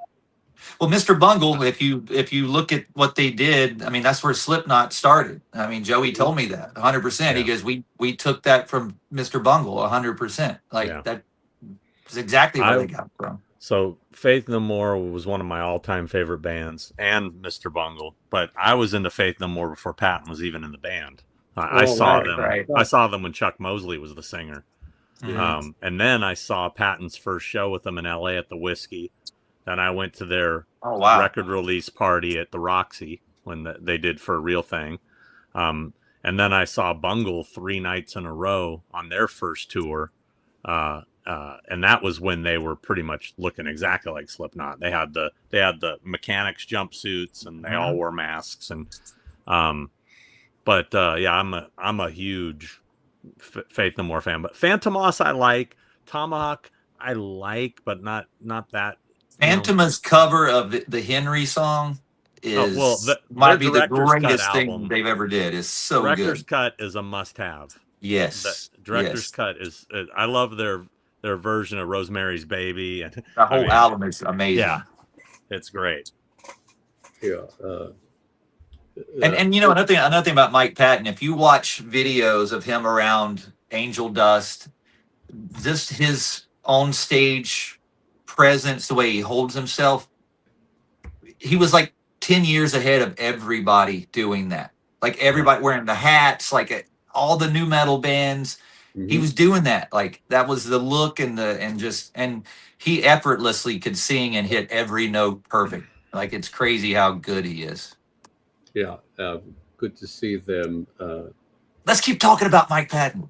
Well, Mr. Bungle, if you look at what they did, I mean, that's where Slipknot started. I mean, Joey told me that 100%. Yeah. He goes, we took that from Mr. Bungle 100%. That is exactly where they got from.
So Faith No More was one of my all-time favorite bands, and Mr. Bungle. But I was into Faith No More before Patton was even in the band. I saw them. Right. I saw them when Chuck Mosley was the singer. Mm-hmm. And then I saw Patton's first show with them in LA at the Whiskey. Then I went to their record release party at the Roxy when they did For a Real Thing. And then I saw Bungle 3 nights in a row on their first tour. And that was when they were pretty much looking exactly like Slipknot. They had the mechanics jumpsuits, and they all wore masks. And But yeah, I'm a huge Faith No More fan. But Phantomas I like, Tomahawk I like, but not that.
Phantoma's cover of the Henry song might be the greatest thing they've ever did. It's so
Director's
good.
Cut is a must-have.
Yes,
The Director's Cut is. I love their version of Rosemary's Baby, and
the whole album is amazing.
Yeah, it's great.
Yeah.
And another thing about Mike Patton, if you watch videos of him around Angel Dust, just his on stage presence, the way he holds himself, he was like 10 years ahead of everybody doing that. Like everybody wearing the hats, like all the new metal bands. Mm-hmm. He was doing that. Like that was the look and he effortlessly could sing and hit every note perfect. Like it's crazy how good he is.
Yeah, good to see them.
Let's keep talking about Mike Patton.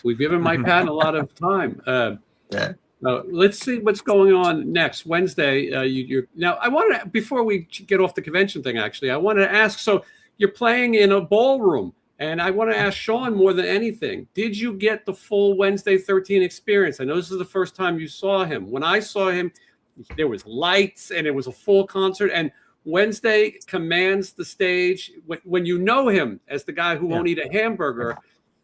We've given Mike Patton a lot of time.
Yeah.
Let's see what's going on next Wednesday. Now, I wanted to, before we get off the convention thing, actually, I wanted to ask. So you're playing in a ballroom, and I want to ask Sean more than anything. Did you get the full Wednesday 13 experience? I know this is the first time you saw him. When I saw him, there was lights, and it was a full concert, and Wednesday commands the stage. When you know him as the guy who won't eat a hamburger,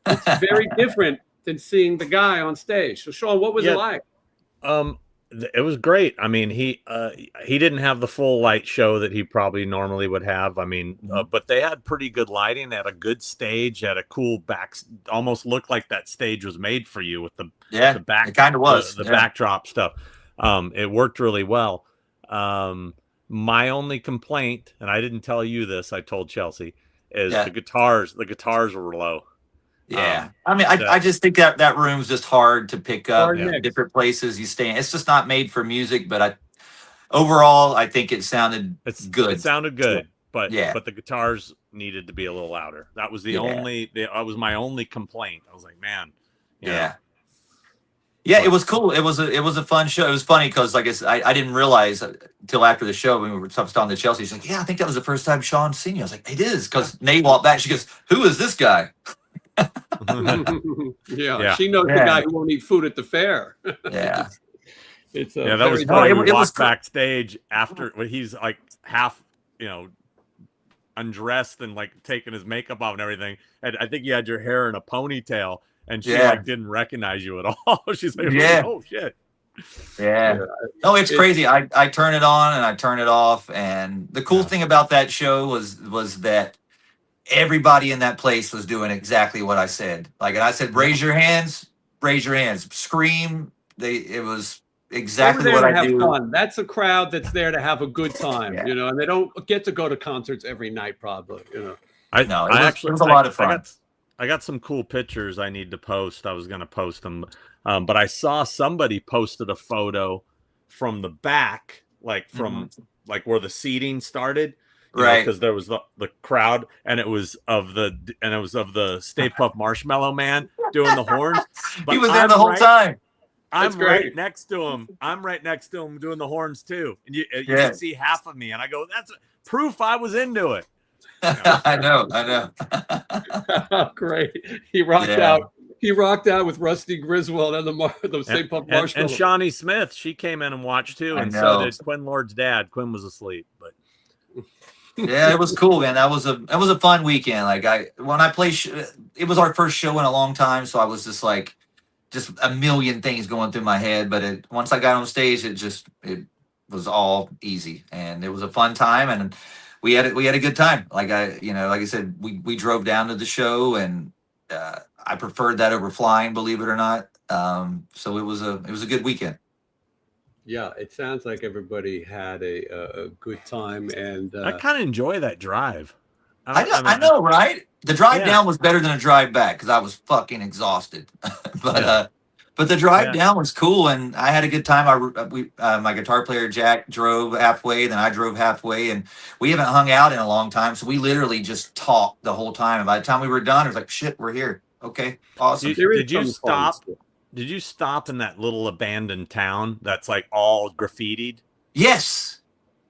it's very different than seeing the guy on stage. So, Sean, what was it like?
It was great. I mean, he didn't have the full light show that he probably normally would have. I mean, but they had pretty good lighting. They had a good stage. Had a cool back. Almost looked like that stage was made for you with the back.
It kind of was
the backdrop stuff. It worked really well. My only complaint, and I didn't tell you this, I told Chelsea, is the guitars. The guitars were low.
Yeah. I mean, I just think that room's just hard to pick up. Different places you stay in. It's just not made for music, but overall, I think it sounded good.
It sounded good, but the guitars needed to be a little louder. That was that was my only complaint. I was like, man,
Yeah, it was cool. It was a fun show. It was funny because, like I didn't realize until after the show when we were talking to Chelsea. She's like, "Yeah, I think that was the first time Sean's seen you." I was like, "It is," because Nate walked back. She goes, "Who is this guy?"
She knows the guy who won't eat food at the fair.
Yeah,
that was funny. We walked backstage after when he's like half, undressed and like taking his makeup off and everything. And I think you had your hair in a ponytail. And she didn't recognize you at all. She's like, "Oh shit!"
Yeah. No, it's crazy. I turn it on and I turn it off. And the cool thing about that show was that everybody in that place was doing exactly what I said. Like, and I said, "Raise your hands, scream." It was exactly what I do.
Fun. That's a crowd that's there to have a good time, and they don't get to go to concerts every night, probably.
It was a lot of fun.
I got some cool pictures I need to post. I was going to post them, but I saw somebody posted a photo from the back, like from like where the seating started,
right?
Because there was the crowd, and it was of the Stay Puft Marshmallow Man doing the horns.
But he was there the whole time.
I'm right next to him. I'm right next to him doing the horns too, and you can see half of me, and I go, "That's proof I was into it."
I know.
Great. He rocked out. He rocked out with Rusty Griswold and the St. Puft Marshmallow.
And Shawnee Smith, she came in and watched too, and so did Quinn Lord's dad. Quinn was asleep, but
yeah, it was cool, man. That was a fun weekend. Like when I played, it was our first show in a long time, so I was just a million things going through my head. But once I got on stage, it was all easy, and it was a fun time, and we had a good time. Like I said, we drove down to the show, and I preferred that over flying, believe it or not. So it was a good weekend.
Yeah, it sounds like everybody had a good time, and
I kind of enjoy that drive.
I know, right? The drive down was better than a drive back because I was fucking exhausted. But the drive down was cool, and I had a good time. My guitar player Jack drove halfway, then I drove halfway, and we haven't hung out in a long time, so we literally just talked the whole time. And by the time we were done, it was like, "Shit, we're here." Okay, awesome.
Did you stop? Did you stop in that little abandoned town that's like all graffitied?
Yes.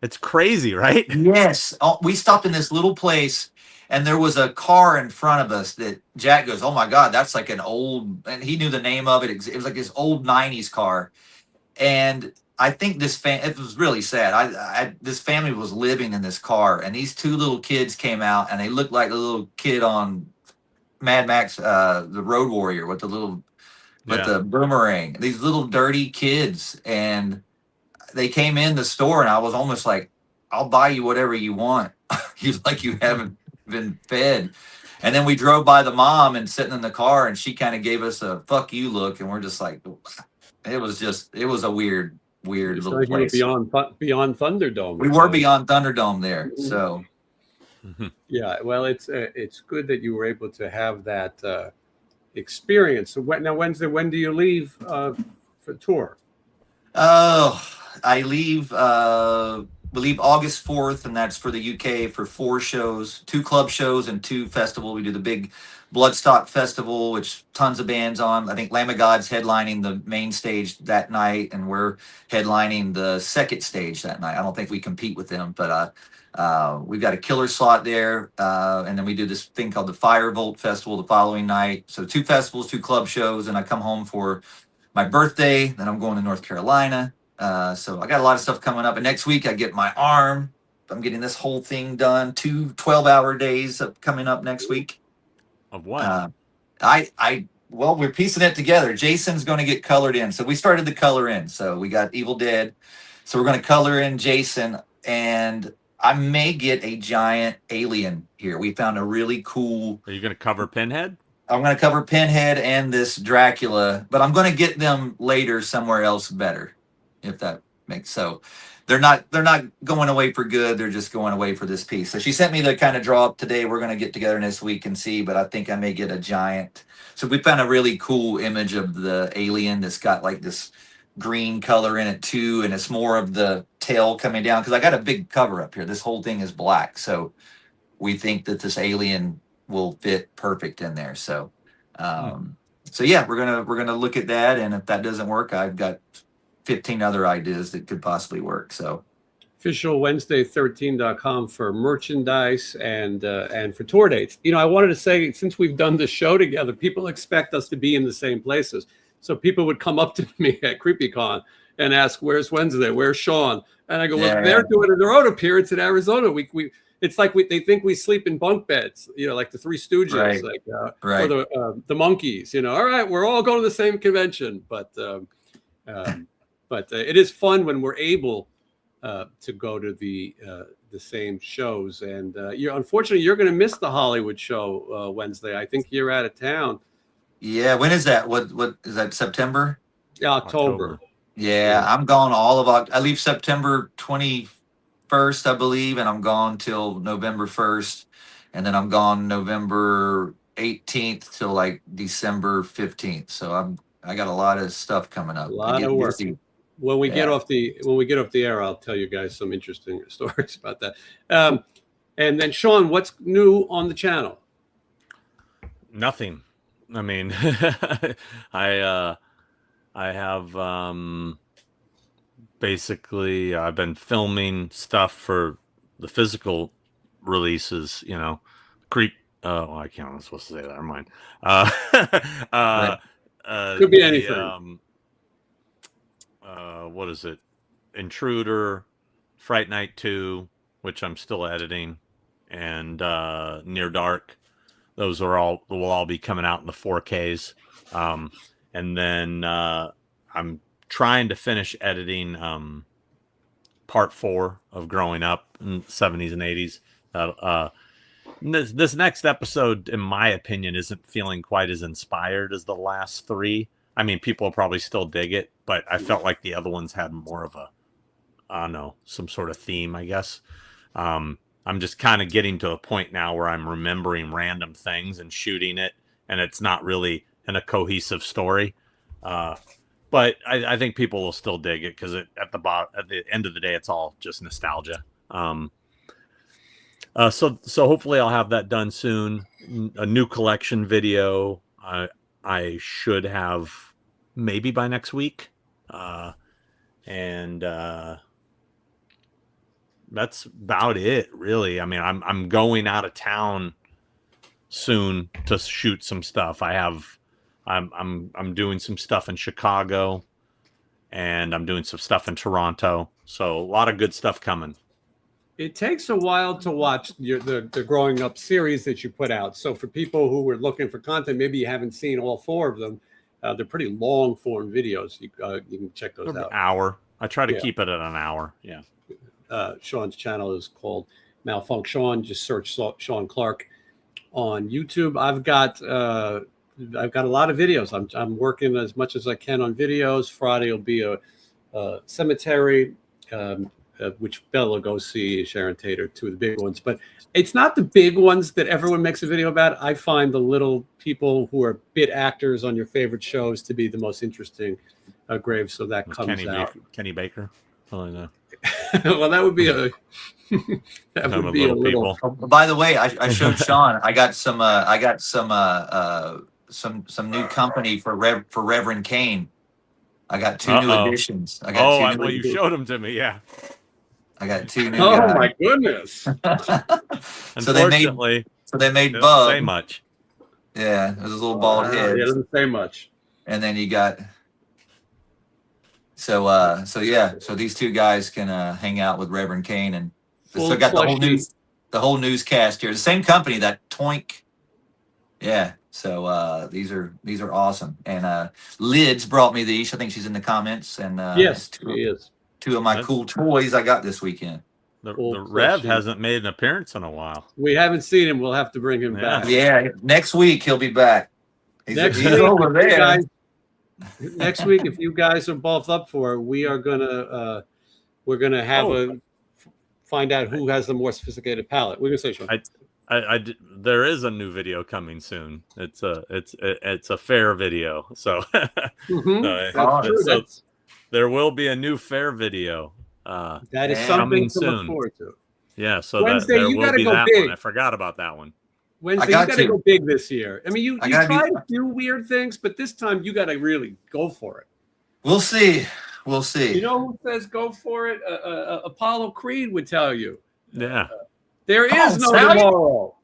It's crazy, right?
Yes. We stopped in this little place, And there was a car in front of us that Jack goes, "Oh my God, that's like an old," and he knew the name of it. It was like this old 90s car. And I think it was really sad. This family was living in this car, and these two little kids came out, and they looked like a little kid on Mad Max, the Road Warrior with the boomerang. These little dirty kids, and they came in the store, and I was almost like, "I'll buy you whatever you want." He's like, "You haven't been fed." And then we drove by the mom and sitting in the car, and she kind of gave us a "fuck you" look, and we're just like, it was a weird
It's
little
like you were
place.
beyond Thunderdome.
We were beyond Thunderdome there, so
yeah. Well, it's good that you were able to have that experience. So now Wednesday, when do you leave for tour?
oh, we leave August 4th, and that's for the UK for 4 shows, 2 club shows and 2 festival. We do the big Bloodstock Festival, which tons of bands on. I think Lamb of God's headlining the main stage that night, and we're headlining the second stage that night. I don't think we compete with them, but we've got a killer slot there. And then we do this thing called the Firebolt Festival the following night. So 2 festivals, 2 club shows, and I come home for my birthday. Then I'm going to North Carolina. So I got a lot of stuff coming up. And next week I get my arm. I'm getting this whole thing done. 2 12-hour days coming up next week.
Of what?
Well, we're piecing it together. Jason's going to get colored in. So we started the color in. So we got Evil Dead. So we're going to color in Jason, and I may get a giant alien here. We found a really cool.
Are you going to cover Pinhead?
I'm going to cover Pinhead and this Dracula, but I'm going to get them later somewhere else better, if that makes so. They're not going away for good. They're just going away for this piece. So she sent me the kind of draw up today. We're going to get together this week and see, but I think I may get a giant. So we found a really cool image of the alien that's got like this green color in it too, and it's more of the tail coming down, because I got a big cover up here. This whole thing is black, so we think that this alien will fit perfect in there. So so yeah, we're gonna look at that, and if that doesn't work, I've got 15 other ideas that could possibly work. So
Official Wednesday13.com for merchandise and for tour dates. You know, I wanted to say, since we've done this show together, people expect us to be in the same places. So people would come up to me at CreepyCon and ask, "Where's Wednesday? Where's Sean?" And I go, "Well, they're doing their own appearance in Arizona. It's like they think we sleep in bunk beds, you know, like the Three Stooges,
right.
or the Monkees. You know, all right, we're all going to the same convention, but it is fun when we're able to go to the same shows. And unfortunately, you're going to miss the Hollywood show Wednesday. I think you're out of town.
Yeah, when is that? What is that? September?
Yeah, October.
Yeah, I'm gone all of October. I leave September 21st, I believe, and I'm gone till November 1st, and then I'm gone November 18th till like December 15th. So I got a lot of stuff coming up.
A lot of work.
Busy.
When we get off the air, I'll tell you guys some interesting stories about that. And then Sean, what's new on the channel?
Nothing. I mean, I have basically I've been filming stuff for the physical releases. You know, I can't. I'm supposed to say that. Never mind.
Could be anything.
What is it? Intruder, Fright Night 2, which I'm still editing, and Near Dark. Those will all be coming out in the 4Ks. And then I'm trying to finish editing part 4 of Growing Up in the 70s and 80s. This next episode, in my opinion, isn't feeling quite as inspired as the last 3. I mean, people will probably still dig it, but I felt like the other ones had more of some sort of theme, I guess. I'm just kind of getting to a point now where I'm remembering random things and shooting it, and it's not really in a cohesive story. But I think people will still dig it, because at the end of the day, it's all just nostalgia. So hopefully I'll have that done soon. A new collection video I should have maybe by next week. that's about it, really. I mean, I'm going out of town soon to shoot some stuff. I'm doing some stuff in Chicago, and I'm doing some stuff in Toronto. So a lot of good stuff coming.
It takes a while to watch the growing up series that you put out. So for people who were looking for content, maybe you haven't seen all 4 of them. They're pretty long form videos. You can check those out.
An hour. I try to
Yeah.
keep it at an hour. Yeah.
Sean's channel is called Malfunction. Just search Sean Clark on YouTube. I've got a lot of videos. I'm working as much as I can on videos. Friday will be a cemetery, which Bella Lugosi, Sharon Tater, 2 of the big ones. But it's not the big ones that everyone makes a video about. I find the little people who are bit actors on your favorite shows to be the most interesting graves. So that comes out.
Kenny Baker. Something like that.
Well, that would be a that
Some
would be a little.
people.
By the way, I showed Sean. I got some new company for Reverend Kane. I got 2 new additions. I got 2 new
well, you showed them to me. Yeah.
I got 2 new
Oh
guys.
my goodness!
So they
Unfortunately,
made
it doesn't
Bug.
say much.
Yeah, there's his little bald head.
It doesn't say much.
And then you got so these 2 guys can hang out with Reverend Kane, and
Full
so got
fleshy.
the whole newscast here. The same company, that Toink. Yeah. So these are awesome. And Lids brought me these. I think she's in the comments. And
Yes, he is.
2 of my cool toys I got this weekend.
The
Full
Rev
fleshy.
hasn't made an appearance in a while.
We haven't seen him. We'll have to bring him
Yeah.
back.
Yeah, next week he'll be back. He's
Next
he's
week,
over
if you
there.
guys- next week, if you guys are both up for it, we're gonna have find out who has the more sophisticated palette. We're gonna say, Sean.
There is a new video coming soon. It's a fair video. So,
Mhm.
That's
Oh,
true.
so there will be a new fair video.
That is
Yeah.
something
Coming
to look
soon.
forward to.
Yeah, so
Wednesday,
there
you
will
gotta
be
go
that
big.
one. I forgot about that one.
Wednesday, you
got
got to
to.
go big this year. I mean, you
I gotta
try to do weird things, but this time you got to really go for it.
We'll see. We'll see.
You know who says go for it? Apollo Creed would tell you.
Yeah.
There
Come
is
on,
no
Stallion.
tomorrow.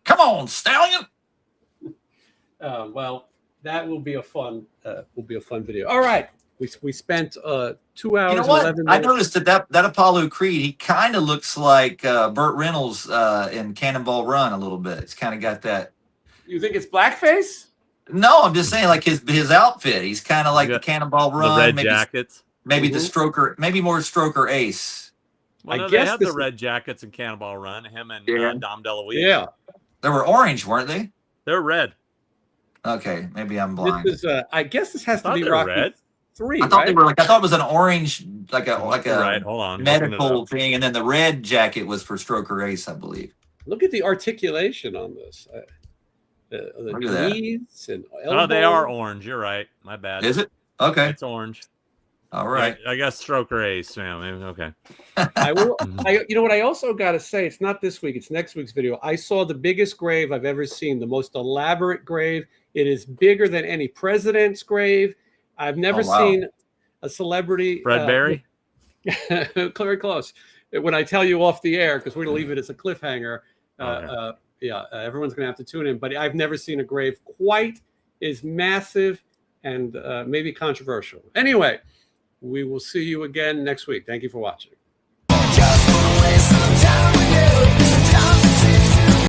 Come on, Stallion.
Well, that will be a fun video. All right. We spent 2 hours
You know
and
what?
11
I
minutes.
noticed that Apollo Creed, he kind of looks like Burt Reynolds in Cannonball Run a little bit. It's kind of got that.
You think it's blackface?
No, I'm just saying, like his outfit. He's kind of like
You
the
got
Cannonball Run.
The red
maybe,
jackets.
maybe the
Mhm.
Stroker, maybe more Stroker Ace.
Well,
I
no,
guess
they had
this
the
is-
red jackets in Cannonball Run. Him and
Yeah.
Dom DeLuise.
Yeah.
They were orange, weren't they?
They're red.
Okay, maybe I'm blind.
This is I guess this has
I
to
thought
be
they were
Rocky
red.
3,
I thought
right?
they were I thought it was an orange, like a
Right. Hold on. looking it
medical
up.
thing, and then the red jacket was for Stroker Ace, I believe.
Look at the articulation on this. The
Look at that.
knees and
Oh, they
elbow.
are orange. You're right. My bad.
Is it? Okay.
It's orange.
All right.
I guess Stroker Ace. Yeah, maybe, okay.
I will. You know what? I also got to say, it's not this week. It's next week's video. I saw the biggest grave I've ever seen. The most elaborate grave. It is bigger than any president's grave. I've never
Oh, wow.
seen a celebrity.
Fred Berry.
Very close. When I tell you off the air, because we're gonna leave it as a cliffhanger.
Okay.
Everyone's gonna have to tune in. But I've never seen a grave quite as massive and maybe controversial. Anyway, we will see you again next week. Thank you for watching.